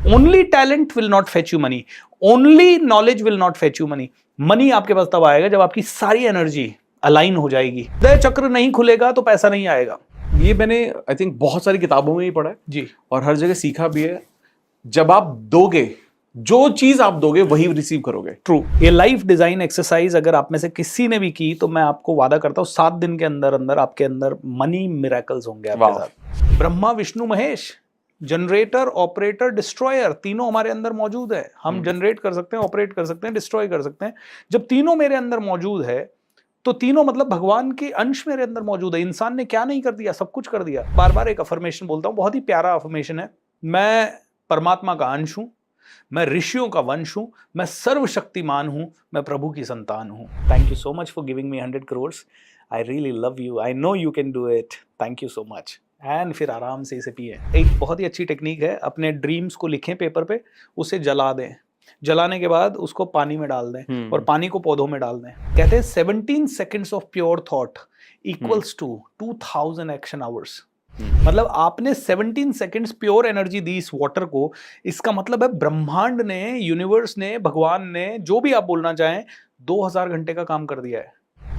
Only talent will not fetch you money, only knowledge will not fetch you money. Money आपके पास तब आएगा जब आपकी सारी एनर्जी अलाइन हो जाएगी। हृदय चक्र नहीं खुलेगा तो पैसा नहीं आएगा। ये मैंने आई थिंक बहुत सारी किताबों में ही पढ़ा है जी, और हर जगह सीखा भी है। जब आप दोगे, जो चीज आप दोगे वही रिसीव करोगे। ट्रू। ये लाइफ डिजाइन एक्सरसाइज अगर आप में से किसी ने भी की तो मैं आपको वादा करता हूँ 7 दिन के अंदर अंदर आपके अंदर मनी मिरेकल्स होंगे आपके साथ। Brahma Vishnu Mahesh, generator, operator, destroyer, तीनों हमारे अंदर मौजूद है। हम जनरेट कर सकते हैं, ऑपरेट कर सकते हैं, डिस्ट्रॉय कर सकते हैं। जब तीनों मेरे अंदर मौजूद है तो तीनों मतलब भगवान के अंश मेरे अंदर मौजूद है। इंसान ने क्या नहीं कर दिया, सब कुछ कर दिया। बार बार एक अफर्मेशन बोलता हूँ, बहुत ही प्यारा अफर्मेशन है। मैं परमात्मा का अंश हूं, मैं ऋषियों का वंश हूं, मैं सर्वशक्तिमान हूं, मैं प्रभु की संतान हूं। Thank you so much for giving me 100 crores। I really love you, I know you can do it. Thank you so much. And फिर आराम से इसे पिए। एक बहुत ही अच्छी टेक्निक है, अपने ड्रीम्स को लिखें पेपर पे, उसे जला दें। जलाने के बाद उसको पानी में डाल दें और पानी को पौधों में डाल दें। कहते हैं 17 seconds of pure thought equals to 2000 action hours. मतलब आपने 17 सेकंड्स प्योर एनर्जी दी इस वाटर को, इसका मतलब है ब्रह्मांड ने, यूनिवर्स ने, भगवान ने, जो भी आप बोलना चाहें, 2000 घंटे का काम कर दिया है।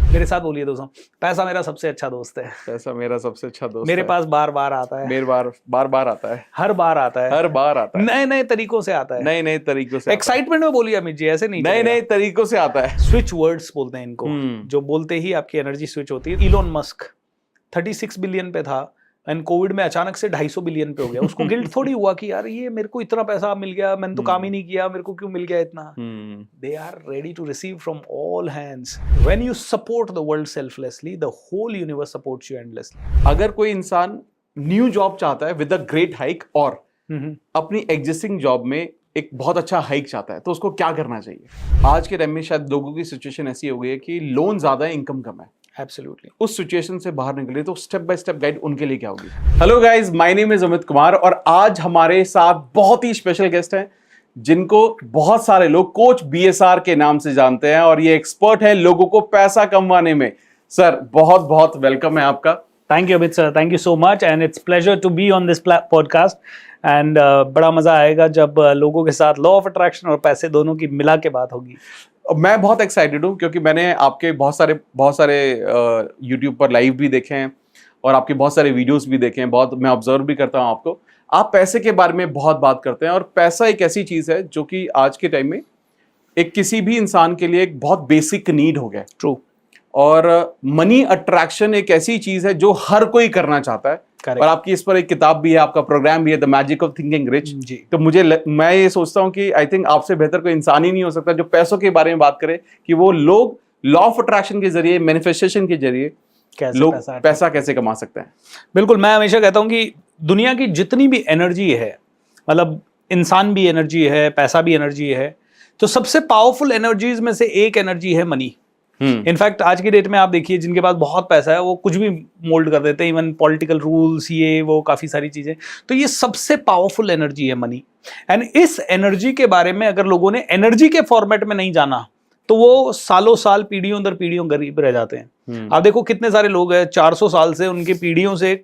मेरे साथ बोलिए दोस्तों, पैसा मेरा सबसे अच्छा दोस्त है। पैसा मेरा सबसे अच्छा दोस्त मेरे है। पास बार बार आता है, मेरे बार बार आता है, हर बार आता है, हर बार आता है, नए नए तरीकों से आता है, नए नए तरीकों से। एक्साइटमेंट में बोलिए अमित जी, ऐसे नहीं, नए नए तरीकों से आता है। स्विच वर्ड्स बोलते हैं इनको, जो बोलते ही आपकी एनर्जी स्विच होती है। इलोन मस्क 36 बिलियन पे था एंड कोविड में अचानक से 250 बिलियन पे हो गया। उसको गिल्ट थोड़ी हुआ कि यार ये मेरे को इतना पैसा मिल गया, मैंने तो काम ही नहीं किया, मेरे को क्यों मिल गया इतना। They are ready to receive from all hands. When you support the world selflessly, the whole universe supports you endlessly. अगर कोई इंसान न्यू जॉब चाहता है विद अ ग्रेट हाइक और अपनी एग्जिस्टिंग जॉब में एक बहुत अच्छा हाइक चाहता है तो उसको क्या करना चाहिए? आज के टाइम में शायद लोगों की सिचुएशन ऐसी हो गई है कि लोन ज्यादा है, इनकम कम है। Absolutely. उस सिचुएशन से बाहर निकले तो स्टेप बाय स्टेप गाइड उनके लिए क्या होगी? Hello guys, my name is Amit Kumar और आज हमारे साथ बहुत ही स्पेशल गेस्ट हैं जिनको बहुत सारे लोग कोच BSR के नाम से जानते हैं और ये एक्सपर्ट है लोगों को पैसा कमाने में। सर बहुत बहुत वेलकम है आपका। Thank you, Abid sir. Thank you so much, and it's pleasure to be on this podcast. And बड़ा मजा आएगा जब लोगों के साथ लॉ ऑफ अट्रैक्शन और पैसे दोनों की मिला के बात होगी। मैं बहुत एक्साइटेड हूँ क्योंकि मैंने आपके बहुत सारे यूट्यूब पर लाइव भी देखे हैं और आपके बहुत सारे वीडियोस भी देखे हैं। बहुत मैं ऑब्जर्व भी करता हूँ आपको। आप पैसे के बारे में बहुत बात करते हैं और पैसा एक ऐसी चीज़ है जो कि आज के टाइम में एक किसी भी इंसान के लिए एक बहुत बेसिक नीड हो गया। ट्रू। और मनी अट्रैक्शन एक ऐसी चीज है जो हर कोई करना चाहता है। Correct. और आपकी इस पर एक किताब भी है, आपका प्रोग्राम भी है, the magic of thinking rich. जी। तो मैं ये सोचता हूँ कि आई थिंक आपसे बेहतर कोई इंसान ही नहीं हो सकता जो पैसों के बारे में बात करे कि वो लोग लॉ ऑफ अट्रैक्शन के जरिए, मैनिफेस्टेशन के जरिए लोग पैसा कैसे कमा सकते हैं। बिल्कुल, मैं हमेशा कहता हूँ कि दुनिया की जितनी भी एनर्जी है, मतलब इंसान भी एनर्जी है, पैसा भी एनर्जी है, तो सबसे पावरफुल एनर्जीज में से एक एनर्जी है मनी। इनफैक्ट आज की डेट में आप देखिए जिनके पास बहुत पैसा है वो कुछ भी मोल्ड कर देते हैं, इवन पॉलिटिकल रूल्स, ये वो काफी सारी चीजें। तो ये सबसे पावरफुल एनर्जी है मनी। एंड इस एनर्जी के बारे में अगर लोगों ने एनर्जी के फॉर्मेट में नहीं जाना तो वो सालों साल, पीढ़ियों दर पीढ़ियों गरीब रह जाते हैं। आप देखो कितने सारे लोग हैं 400 साल से, उनके पीढ़ियों से,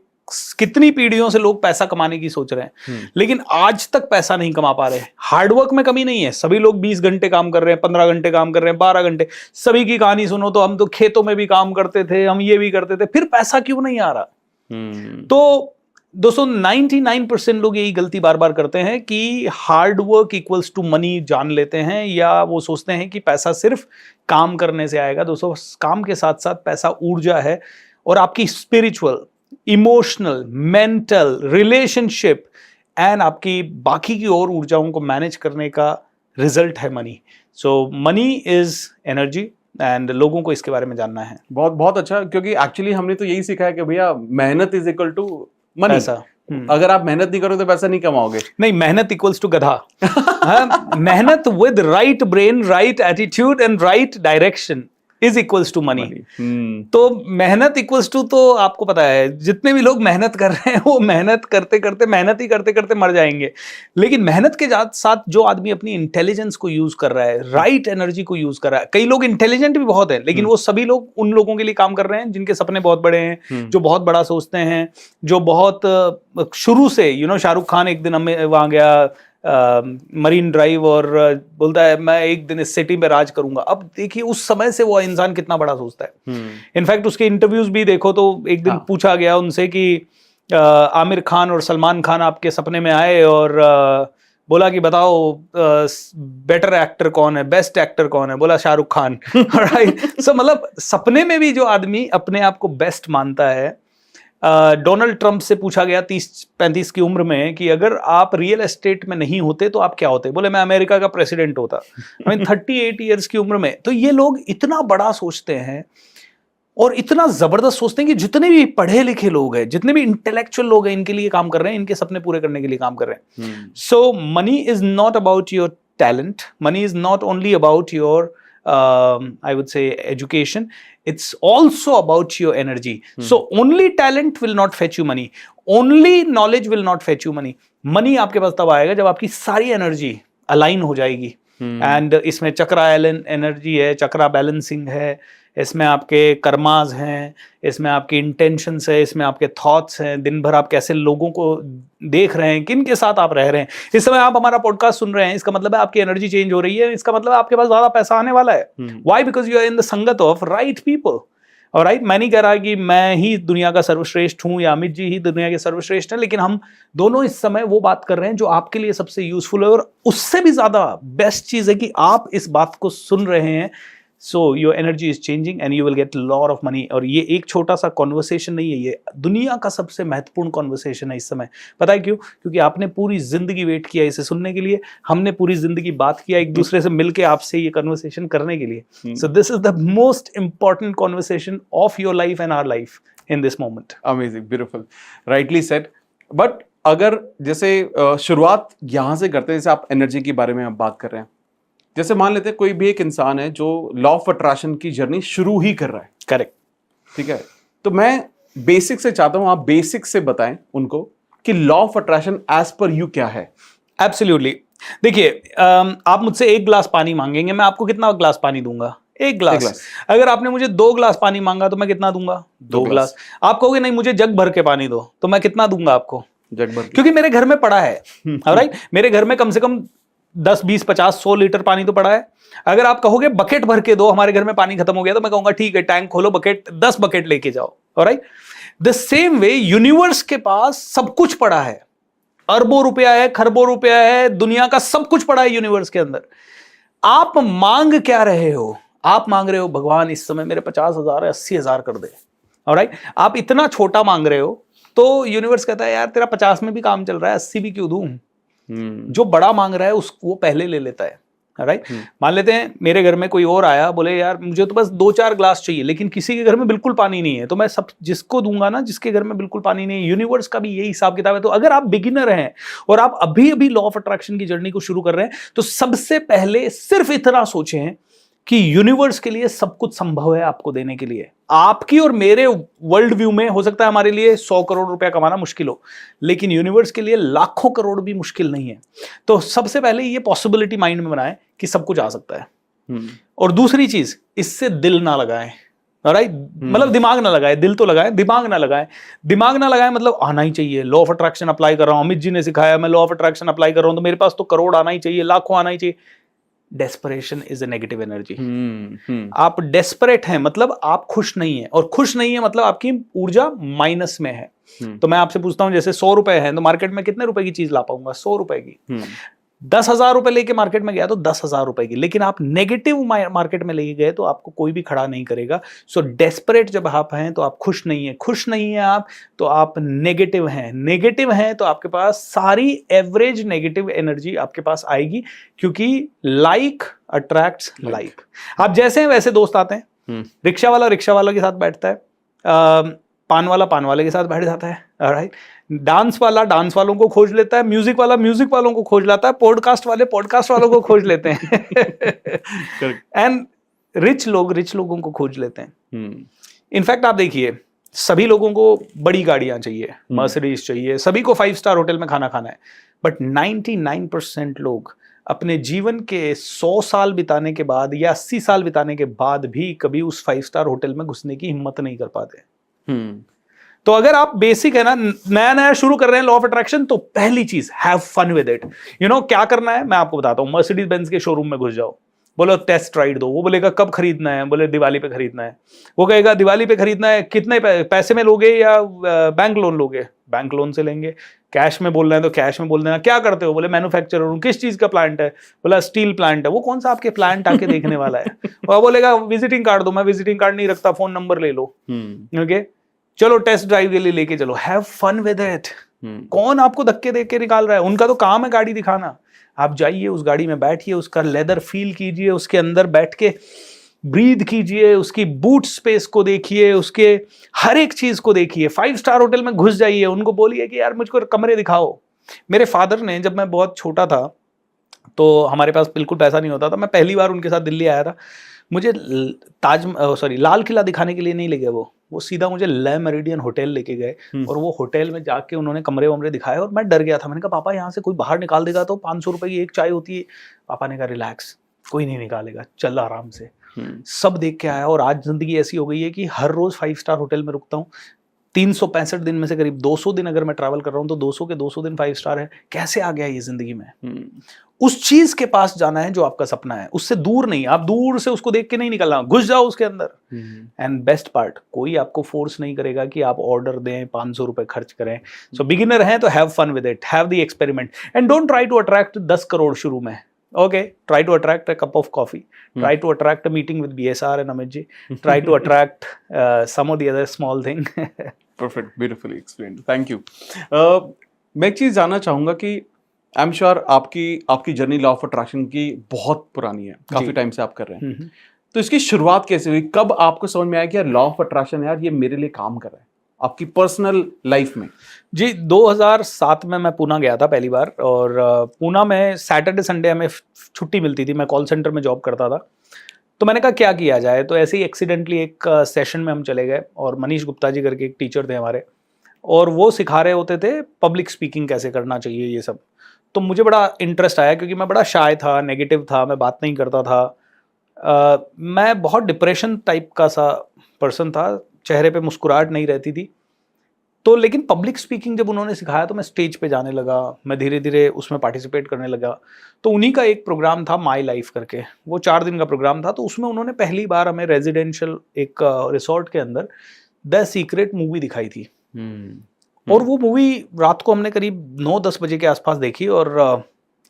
कितनी पीढ़ियों से लोग पैसा कमाने की सोच रहे हैं लेकिन आज तक पैसा नहीं कमा पा रहे। हार्डवर्क में कमी नहीं है, सभी लोग 20 घंटे काम कर रहे हैं, 15 घंटे काम कर रहे हैं, 12 घंटे। सभी की कहानी सुनो तो हम तो खेतों में भी काम करते थे, हम ये भी करते थे, फिर पैसा क्यों नहीं आ रहा? तो दोस्तों 99% लोग यही गलती बार बार करते हैं कि hard work equals to money जान लेते हैं, या वो सोचते हैं कि पैसा सिर्फ काम करने से आएगा। दोस्तों काम के साथ साथ पैसा ऊर्जा है और आपकी spiritual, emotional, mental, relationship and आपकी बाकी की और ऊर्जाओं को मैनेज करने का रिजल्ट है money. So money is energy and लोगों को इसके बारे में जानना है। बहुत बहुत अच्छा, क्योंकि एक्चुअली हमने तो यही सीखा है कि भैया मेहनत इज इक्वल टू मनी। पैसा अगर आप मेहनत नहीं करोगे तो पैसा नहीं कमाओगे। नहीं, मेहनत इक्वल्स टू गधा। मेहनत with right brain, right attitude and right direction is equals to money. तो मेहनत इक्वल्स टू, तो आपको पता है जितने भी लोग मेहनत कर रहे हैं वो मेहनत करते करते मर जाएंगे। लेकिन मेहनत के साथ जो आदमी अपनी इंटेलिजेंस को यूज कर रहा है, राइट एनर्जी को यूज कर रहा है, कई लोग इंटेलिजेंट भी बहुत है लेकिन वो सभी लोग उन लोगों के लिए काम कर रहे हैं जिनके सपने बहुत बड़े हैं, जो बहुत बड़ा सोचते हैं, जो बहुत शुरू से शाहरुख खान एक दिन हमें वहां गया, मरीन ड्राइव और बोलता है मैं एक दिन इस सिटी में राज करूंगा। अब देखिए उस समय से वो इंसान कितना बड़ा सोचता है। इनफैक्ट उसके इंटरव्यूज भी देखो तो एक दिन पूछा गया उनसे कि आमिर खान और सलमान खान आपके सपने में आए और बोला कि बताओ बेटर एक्टर कौन है, बेस्ट एक्टर कौन है, बोला शाहरुख खान। राइट। सो मतलब सपने में भी जो आदमी अपने आप को बेस्ट मानता है। डोनाल्ड ट्रंप से पूछा गया 30-35 की उम्र में कि अगर आप रियल एस्टेट में नहीं होते तो आप क्या होते, बोले मैं अमेरिका का प्रेसिडेंट होता। 38 ईयर्स की उम्र में। तो ये लोग इतना बड़ा सोचते हैं और इतना जबरदस्त सोचते हैं कि जितने भी पढ़े लिखे लोग हैं, जितने भी इंटेलेक्चुअल लोग हैं, इनके लिए काम कर रहे हैं, इनके सपने पूरे करने के लिए काम कर रहे हैं। So money is not about your talent, money is not only about your I would say education, it's also about your energy. So only talent will not fetch you money, only knowledge will not fetch you money. Money आपके पास तब आएगा जब आपकी सारी energy align हो जाएगी। And इसमें चक्रा energy है, चक्रा बैलेंसिंग है, इसमें आपके कर्माज हैं, इसमें आपकी इंटेंशंस है, इसमें आपके थॉट्स हैं, दिन भर आप कैसे लोगों को देख रहे हैं, किन के साथ आप रह रहे हैं। इस समय आप हमारा पॉडकास्ट सुन रहे हैं, इसका मतलब है आपकी एनर्जी चेंज हो रही है, इसका मतलब आपके पास ज्यादा पैसा आने वाला है। Why? Because you are in the संगत ऑफ राइट पीपल। और राइट, मैं नहीं कह रहा कि मैं ही दुनिया का सर्वश्रेष्ठ हूं या अमित जी ही दुनिया के सर्वश्रेष्ठ हैं, लेकिन हम दोनों इस समय वो बात कर रहे हैं जो आपके लिए सबसे यूजफुल है। और उससे भी ज्यादा बेस्ट चीज है कि आप इस बात को सुन रहे हैं। So your energy is changing and you will get lot of money. और ये एक छोटा सा कॉन्वर्सेशन नहीं है, ये दुनिया का सबसे महत्वपूर्ण कॉन्वर्सेशन है इस समय। पता है क्यों? क्योंकि आपने पूरी जिंदगी वेट किया इसे सुनने के लिए, हमने पूरी जिंदगी बात किया एक दूसरे से मिलके आपसे ये कॉन्वर्सेशन करने के लिए। So this is the most important conversation of your life and our life in this moment. Amazing, beautiful, rightly said. But अगर जैसे शुरुआत यहाँ से करते हैं, जैसे आप एनर्जी के बारे में आप बात कर रहे हैं, जैसे मान लेते हैं कोई भी एक इंसान है जो लॉ ऑफ अट्रैक्शन की जर्नी शुरू ही कर रहा है। करेक्ट। ठीक है, तो मैं बेसिक से चाहता हूं आप बेसिक से बताएं उनको कि law of attraction as per you क्या है। एब्सोल्युटली। देखिए, आप मुझसे 1 गिलास पानी मांगेंगे, मैं आपको कितना गिलास पानी दूंगा? 1 गिलास। अगर आपने मुझे 2 गिलास पानी मांगा तो मैं कितना दूंगा? 2 गिलास। आप कहोगे नहीं मुझे जग भर के पानी दो, तो मैं कितना दूंगा आपको? जग भर। क्योंकि मेरे घर में पड़ा है। राइट, मेरे घर में कम से कम 10, 20, 50, 100 लीटर पानी तो पड़ा है। अगर आप कहोगे बकेट भर के दो, हमारे घर में पानी खत्म हो गया, तो मैं कहूंगा ठीक है, टैंक खोलो, बकेट 10 बकेट लेके जाओ। Alright, the same way universe के पास सब कुछ पड़ा है, अरबों रुपया है, खरबों रुपया है, दुनिया का सब कुछ पड़ा है यूनिवर्स के अंदर। आप मांग क्या रहे हो? आप मांग रहे हो भगवान इस समय मेरे 50,000 है, 80,000 कर दे। ऑलराइट, आप इतना छोटा मांग रहे हो तो यूनिवर्स कहता है यार तेरा 50 में भी काम चल रहा है, 80 भी क्यों दूं? जो बड़ा मांग रहा है उसको वो पहले ले लेता है। राइट, मान लेते हैं मेरे घर में कोई और आया, बोले यार मुझे तो बस 2-4 ग्लास चाहिए, लेकिन किसी के घर में बिल्कुल पानी नहीं है, तो मैं सब जिसको दूंगा ना जिसके घर में बिल्कुल पानी नहीं है। यूनिवर्स का भी यही हिसाब किताब है। तो अगर आप बिगिनर हैं और आप अभी अभी लॉ ऑफ अट्रैक्शन की जर्नी को शुरू कर रहे हैं, तो सबसे पहले सिर्फ इतना सोचें कि यूनिवर्स के लिए सब कुछ संभव है आपको देने के लिए। आपकी और मेरे वर्ल्ड व्यू में हो सकता है हमारे लिए 100 करोड़ रुपया कमाना मुश्किल हो, लेकिन यूनिवर्स के लिए लाखों करोड़ भी मुश्किल नहीं है। तो सबसे पहले ये पॉसिबिलिटी माइंड में बनाएं कि सब कुछ आ सकता है। और दूसरी चीज, इससे दिल ना लगाएं। राइट, मतलब दिमाग ना लगाए, दिल तो लगाए, दिमाग ना लगाए। दिमाग ना लगाए मतलब आना ही चाहिए। लॉ ऑफ अट्रैक्शन अप्लाई कर रहा हूं, अमित जी ने सिखाया, मैं लॉ ऑफ अट्रैक्शन अप्लाई कर रहा हूं तो मेरे पास तो करोड़ आना ही चाहिए, लाखों आना ही चाहिए। Desperation is a negative energy. आप डेस्परेट हैं मतलब आप खुश नहीं है, और खुश नहीं है मतलब आपकी ऊर्जा माइनस में है। तो मैं आपसे पूछता हूं, जैसे 100 रुपए है तो मार्केट में कितने रुपए की चीज ला पाऊंगा? 100 रुपए की। 10,000 रुपए लेके मार्केट में गया तो 10,000 रुपए की, लेकिन आप नेगेटिव मार्केट में लेके गए तो आपको कोई भी खड़ा नहीं करेगा। सो डेस्परेट जब आप हैं तो आप खुश नहीं है, खुश नहीं है आप तो आप नेगेटिव हैं, नेगेटिव हैं तो आपके पास सारी एवरेज नेगेटिव एनर्जी आपके पास आएगी, क्योंकि लाइक अट्रैक्ट्स लाइक। आप जैसे हैं वैसे दोस्त आते हैं। रिक्शा वाला के साथ बैठता है, पान वाले के साथ बैठ जाता है। राइट, डांस वाला डांस वालों को खोज लेता है, म्यूजिक वाला म्यूजिक वालों को खोज लाता है, पॉडकास्ट वाले पॉडकास्ट वालों को खोज लेते हैं, एंड रिच लोगों को खोज लेते हैं। इनफैक्ट आप देखिए, सभी लोगों को बड़ी गाड़ियां चाहिए, मर्सिडीज चाहिए, सभी को 5 स्टार होटल में खाना खाना है, बट 99% लोग अपने जीवन के 100 साल बिताने के बाद या 80 साल बिताने के बाद भी कभी उस 5 स्टार होटल में घुसने की हिम्मत नहीं कर पाते। तो अगर आप बेसिक है ना, नया नया शुरू कर रहे हैं लॉ ऑफ अट्रैक्शन, तो पहली चीज हैव फन विद इट। क्या करना है मैं आपको बताता हूँ। मर्सिडीज बेंज के शोरूम में घुस जाओ, बोलो टेस्ट राइड दो, वो बोलेगा कब खरीदना है, बोले दिवाली पे खरीदना है। वो कहेगा दिवाली पे खरीदना है, कितने पैसे में लोगे या बैंक लोन लोगे? बैंक लोन से लेंगे। कैश में बोल रहे हैं तो कैश में बोल देना। क्या करते हो? बोले मैन्युफैक्चरर हूँ। किस चीज का प्लांट है? बोला स्टील प्लांट है। वो कौन सा आपके प्लांट आके देखने वाला है? वो बोलेगा विजिटिंग कार्ड दो। मैं विजिटिंग कार्ड नहीं रखता, फोन नंबर ले लो। ओके, चलो टेस्ट ड्राइव के लिए लेके चलो, हैव फन विद इट। कौन आपको धक्के दे के निकाल रहा है? उनका तो काम है गाड़ी दिखाना। आप जाइए, उस गाड़ी में बैठिए, उसका लेदर फील कीजिए, उसके अंदर बैठ के ब्रीथ कीजिए, उसकी बूट स्पेस को देखिए, उसके हर एक चीज को देखिए। 5 स्टार होटल में घुस जाइए, उनको बोलिए कि यार मुझको कमरे दिखाओ। मेरे फादर ने, जब मैं बहुत छोटा था तो हमारे पास बिल्कुल पैसा नहीं होता था, मैं पहली बार उनके साथ दिल्ली आया था। मुझे लाल किला दिखाने के लिए नहीं ले गए वो सीधा मुझे ले मेरिडियन होटल लेके गए। और वो होटल में जाके उन्होंने कमरे वमरे दिखाए और मैं डर गया था। मैंने कहा पापा यहाँ से कोई बाहर निकाल देगा तो 500 रुपए की एक चाय होती है। पापा ने कहा रिलैक्स, कोई नहीं निकालेगा, चल आराम से। सब देख के आया। और आज जिंदगी ऐसी हो गई है कि हर रोज 5 स्टार होटल में रुकता हूँ। 365 दिन में से करीब 200 दिन अगर मैं ट्रैवल कर रहा हूँ तो 200 के 200 दिन 5 स्टार है। कैसे आ गया ये जिंदगी में? उस चीज के पास जाना है जो आपका सपना है, उससे दूर नहीं। आप दूर से उसको देख के नहीं निकलना, घुस जाओ उसके अंदर। एंड बेस्ट पार्ट, कोई आपको फोर्स नहीं करेगा कि आप ऑर्डर दें, 500 रुपए खर्च करें। सो बिगिनर हैं तो have fun with it, have the experiment and don't try to attract 10 crore शुरू में। Okay, try to attract a cup of coffee. Try to attract a meeting with BSR and Amit ji. Try to attract some of the other small thing. Perfect, beautifully explained. Thank you. मैं एक चीज जानना चाहूंगा कि I am sure आपकी journey law of attraction की बहुत पुरानी है, काफी टाइम से आप कर रहे हैं। तो इसकी शुरुआत कैसे हुई? कब आपको समझ में आया कि यार लॉ ऑफ अट्रैक्शन यार ये मेरे लिए काम कर रहा है आपकी पर्सनल लाइफ में? जी, 2007 में मैं पूना गया था पहली बार। और पूना में सैटरडे संडे हमें छुट्टी मिलती थी। मैं कॉल सेंटर में जॉब करता था। तो मैंने कहा क्या किया जाए, तो ऐसे ही एक्सीडेंटली एक सेशन में हम चले गए। और मनीष गुप्ता जी करके एक टीचर थे हमारे, और वो सिखा रहे होते थे पब्लिक स्पीकिंग कैसे करना चाहिए, ये सब। तो मुझे बड़ा इंटरेस्ट आया क्योंकि मैं बड़ा शाय था, नेगेटिव था, मैं बात नहीं करता था। मैं बहुत डिप्रेशन टाइप का सा पर्सन था, चेहरे पे मुस्कुराहट नहीं रहती थी। तो लेकिन पब्लिक स्पीकिंग जब उन्होंने सिखाया तो मैं स्टेज पे जाने लगा, मैं धीरे धीरे उसमें पार्टिसिपेट करने लगा। तो उन्हीं का एक प्रोग्राम था माई लाइफ करके, वो 4 दिन का प्रोग्राम था। तो उसमें उन्होंने पहली बार हमें रेजिडेंशियल एक रिसोर्ट के अंदर द सीक्रेट मूवी दिखाई थी। और वो मूवी रात को हमने करीब 9-10 बजे के आसपास देखी। और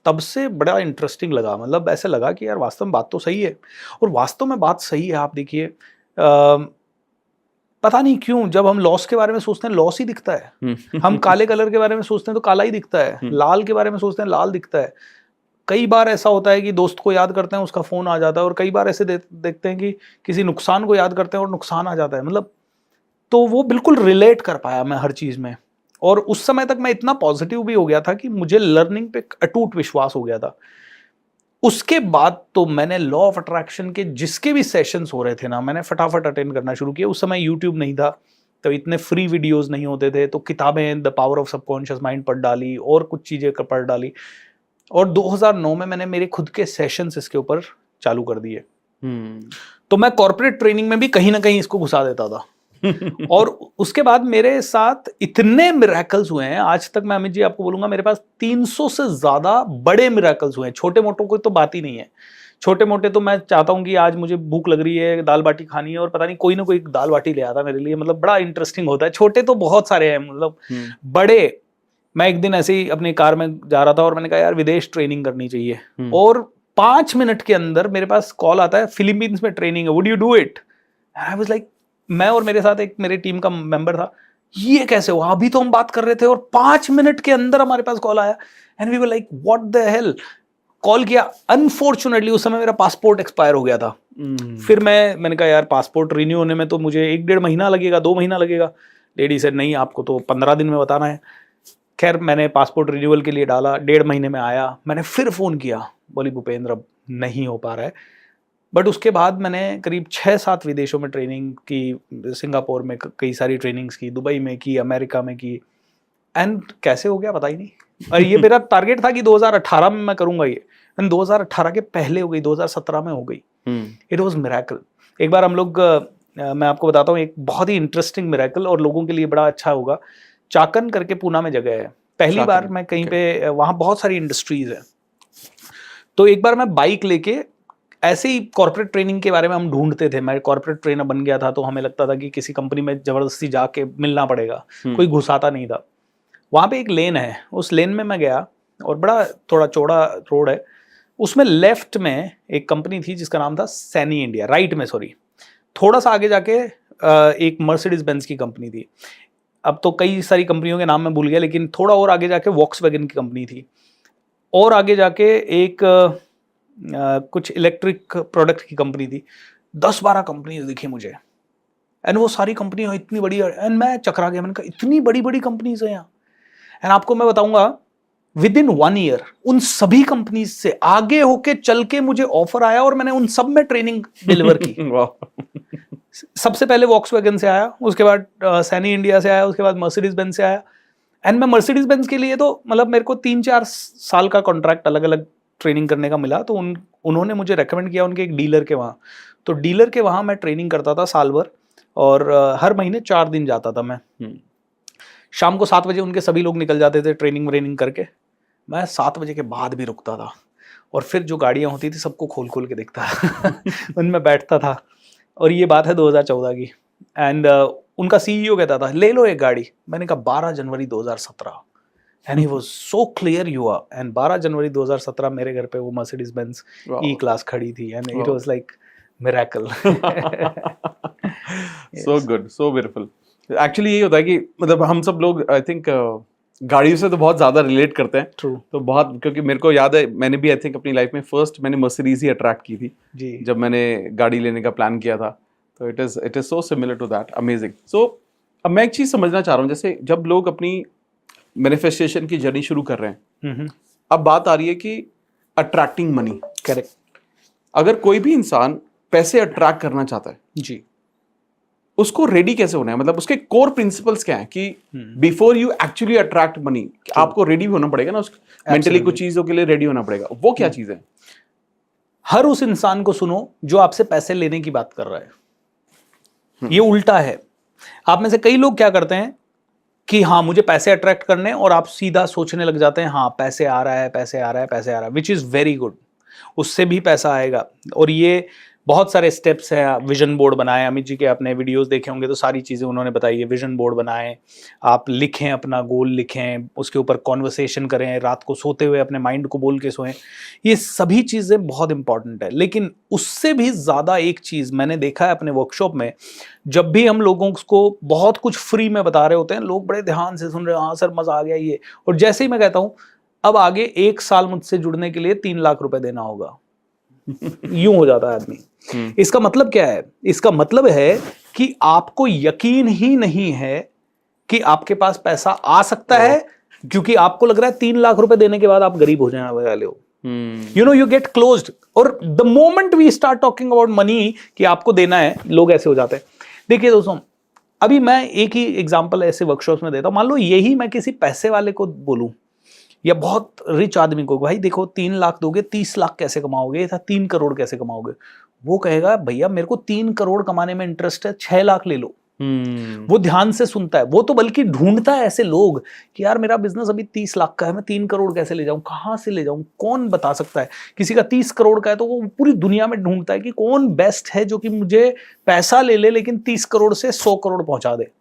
तब से बड़ा इंटरेस्टिंग लगा। मतलब ऐसे लगा कि यार वास्तव में बात तो सही है। और वास्तव में बात सही है। आप देखिए, पता नहीं क्यों जब हम लॉस के बारे में सोचते हैं लॉस ही दिखता है। हम काले कलर के बारे में सोचते हैं तो काला ही दिखता है। लाल के बारे में सोचते हैं लाल दिखता है। कई बार ऐसा होता है कि दोस्त को याद करते हैं, उसका फोन आ जाता है। और कई बार ऐसे देखते हैं कि किसी नुकसान को याद करते हैं और नुकसान आ जाता है। मतलब तो वो बिल्कुल रिलेट कर पाया मैं हर चीज में। और उस समय तक मैं इतना पॉजिटिव भी हो गया था कि मुझे लर्निंग पे अटूट विश्वास हो गया था। उसके बाद तो मैंने लॉ ऑफ अट्रैक्शन के जिसके भी सेशंस हो रहे थे ना, मैंने फटाफट अटेंड करना शुरू किया। उस समय यूट्यूब नहीं था, तो इतने फ्री वीडियोस नहीं होते थे। तो किताबें the power of subconscious mind पढ़ डाली और कुछ चीजें पढ़ डाली। और 2009 में मैंने मेरे खुद के सेशंस इसके ऊपर चालू कर दिए। तो मैं कॉर्पोरेट ट्रेनिंग में भी कहीं ना कहीं इसको घुसा देता था। और उसके बाद मेरे साथ इतने मिरेकल्स हुए हैं, आज तक मैं अमित जी आपको बोलूंगा मेरे पास 300 से ज्यादा बड़े मिरेकल्स हुए हैं। छोटे मोटों को तो बात ही नहीं है। छोटे मोटे तो मैं चाहता हूं कि आज मुझे भूख लग रही है, दाल बाटी खानी है, और पता नहीं कोई ना कोई दाल बाटी ले आता मेरे लिए। मतलब बड़ा इंटरेस्टिंग होता है। छोटे तो बहुत सारे हैं, मतलब बड़े। मैं एक दिन ऐसे ही अपनी कार में जा रहा था और मैंने कहा यार विदेश ट्रेनिंग करनी चाहिए। और 5 मिनट के अंदर मेरे पास कॉल आता है, फिलीपींस में ट्रेनिंग है, would you do it? I was like, मैं और मेरे साथ एक मेरे टीम का मेंबर था, ये कैसे हुआ? अभी तो हम बात कर रहे थे और 5 मिनट के अंदर हमारे पास कॉल आया। And we were like what the hell. Call किया, अनफॉर्चुनेटली उस समय मेरा पासपोर्ट एक्सपायर हो गया था। फिर मैंने कहा यार पासपोर्ट रिन्यू होने में तो मुझे 1-1.5 महीना लगेगा, 2 महीना लगेगा। लेडी सेड नहीं, आपको तो 15 दिन में बताना है। खैर मैंने पासपोर्ट रिन्यूअल के लिए डाला, 1.5 महीने में आया। मैंने फिर फोन किया, बोली भूपेंद्र अब नहीं हो पा रहा है। बट उसके बाद मैंने करीब 6-7 विदेशों में ट्रेनिंग की, सिंगापुर में कई सारी ट्रेनिंग्स की, दुबई में की, अमेरिका में की। एंड कैसे हो गया पता ही नहीं। और ये मेरा टारगेट था कि 2018 में मैं करूंगा ये। एंड 2018 के पहले हो गई, 2017 में हो गई। It was miracle. एक बार हम लोग मैं आपको बताता हूँ एक बहुत ही इंटरेस्टिंग मिरेकल और लोगों के लिए बड़ा अच्छा होगा। चाकन करके पूना में जगह है, पहली चाकन, बार मैं कहीं पे, वहाँ बहुत सारी इंडस्ट्रीज है। तो एक बार मैं बाइक लेके, ऐसे ही कॉर्पोरेट ट्रेनिंग के बारे में हम ढूंढते थे, मैं कॉर्पोरेट ट्रेनर बन गया था, तो हमें लगता था कि किसी कंपनी में जबरदस्ती जाके मिलना पड़ेगा, कोई घुसाता नहीं था। वहाँ पे एक लेन है, उस लेन में मैं गया और बड़ा थोड़ा चौड़ा रोड है, उसमें लेफ्ट में एक कंपनी थी जिसका नाम था सैनी इंडिया, राइट में सॉरी, थोड़ा सा आगे जाके एक मर्सिडीज बेंज की कंपनी थी। अब तो कई सारी कंपनियों के नाम मैं भूल गया, लेकिन थोड़ा और आगे जाके वॉक्सवैगन की कंपनी थी, और आगे जाके एक कुछ इलेक्ट्रिक प्रोडक्ट की कंपनी थी। 10-12 कंपनीज दिखी मुझे, एंड वो सारी कंपनियां इतनी बड़ी, एंड मैं चकरा गया, मैंने कहा इतनी बड़ी बड़ी कंपनीज है यहाँ। एंड आपको मैं बताऊंगा, विद इन 1 ईयर उन सभी कंपनीज से आगे होके चल के मुझे ऑफर आया और मैंने उन सब में ट्रेनिंग डिलीवर की। सबसे पहले वॉक्सवैगन से आया, उसके बाद सैनी इंडिया से आया, उसके बाद मर्सिडीज बेंज से आया। एंड मैं मर्सिडीज बेंज के लिए तो मतलब मेरे को 3-4 साल का कॉन्ट्रैक्ट अलग अलग ट्रेनिंग करने का मिला, तो उन्होंने मुझे रेकमेंड किया उनके एक डीलर के वहाँ। तो डीलर के वहाँ मैं ट्रेनिंग करता था साल भर, और हर महीने 4 दिन जाता था मैं। शाम को 7 बजे उनके सभी लोग निकल जाते थे ट्रेनिंग व्रेनिंग करके, मैं 7 बजे के बाद भी रुकता था, और फिर जो गाड़ियाँ होती थी सबको खोल खोल के देखता उनमें बैठता था। और ये बात है 2014 की। एंड उनका सीईओ कहता था ले लो एक गाड़ी। मैंने कहा 12 जनवरी 2017, and he was so clear you are. And 12 जनवरी 2017 मेरे घर पे वो मर्सिडीज बेंज ई क्लास खड़ी थी, and it was like miracle. So good, so beautiful. Actually यही होता है कि मतलब हम सब लोग आई थिंक गाड़ियों से तो बहुत ज्यादा रिलेट करते हैं। ट्रू। तो बहुत, क्योंकि मेरे को याद है मैंने भी आई थिंक अपनी लाइफ में फर्स्ट मैंने मर्सिडीज ही अट्रैक्ट की थी जी। जब मैंने गाड़ी लेने का प्लान किया था। तो it is so similar to that, amazing. So अब मैं एक चीज समझना चाह रहा हूँ, जैसे जब लोग अपनी मैनिफेस्टेशन की जर्नी शुरू कर रहे हैं, अब बात आ रही है कि अट्रैक्टिंग मनी। करेक्ट। अगर कोई भी इंसान पैसे अट्रैक्ट करना चाहता है जी, उसको रेडी कैसे होना है? मतलब उसके कोर प्रिंसिपल्स क्या है कि before you actually attract money आपको रेडी भी होना पड़ेगा ना, मेंटली कुछ चीजों के लिए रेडी होना पड़ेगा। वो क्या चीज है? हर उस इंसान को सुनो जो आपसे पैसे लेने की बात कर रहा है। ये उल्टा है। आप में से कई लोग क्या करते हैं कि हाँ मुझे पैसे अट्रैक्ट करने, और आप सीधा सोचने लग जाते हैं हाँ पैसे आ रहा है, पैसे आ रहा है, पैसे आ रहा है, विच इज वेरी गुड, उससे भी पैसा आएगा। और ये बहुत सारे स्टेप्स हैं। विजन बोर्ड बनाए, अमित जी के आपने वीडियोस देखे होंगे तो सारी चीज़ें उन्होंने बताई है। विजन बोर्ड बनाएं, आप लिखें, अपना गोल लिखें, उसके ऊपर कॉन्वर्सेशन करें, रात को सोते हुए अपने माइंड को बोल के सोएं। ये सभी चीज़ें बहुत इंपॉर्टेंट है। लेकिन उससे भी ज़्यादा एक चीज़ मैंने देखा है अपने वर्कशॉप में, जब भी हम लोगों को बहुत कुछ फ्री में बता रहे होते हैं, लोग बड़े ध्यान से सुन रहे हैं, हाँ सर मज़ा आ गया ये, और जैसे ही मैं कहता हूँ अब आगे 1 साल मुझसे जुड़ने के लिए 3 लाख रुपए देना होगा, यूं हो जाता है आदमी। इसका मतलब क्या है? इसका मतलब है कि आपको यकीन ही नहीं है कि आपके पास पैसा आ सकता है, क्योंकि आपको लग रहा है 3 लाख रुपए देने के बाद आप गरीब हो जाने वाले हो। You know, you get closed. और the moment we start talking about money कि आपको देना है, लोग ऐसे हो जाते हैं। देखिए दोस्तों, अभी मैं एक ही एग्जांपल ऐसे वर्कशॉप्स में देता हूं। मान लो यही मैं किसी पैसे वाले को बोलूं या बहुत रिच आदमी को, भाई देखो 3 लाख दोगे 30 लाख कैसे कमाओगे, या 3 करोड़ कैसे कमाओगे? वो कहेगा भैया मेरे को 3 करोड़ कमाने में इंटरेस्ट है, 6 लाख ले लो। वो ध्यान से सुनता है, वो तो बल्कि ढूंढता है ऐसे लोग कि यार मेरा बिजनेस अभी 30 लाख का है, मैं 3 करोड़ कैसे ले जाऊं, कहां से ले जाऊं, कौन बता सकता है। किसी का 30 करोड़ का है तो वो पूरी दुनिया में ढूंढता है कि कौन बेस्ट है जो कि मुझे पैसा ले ले लेकिन 30 करोड़ से 100 करोड़ पहुंचा दे।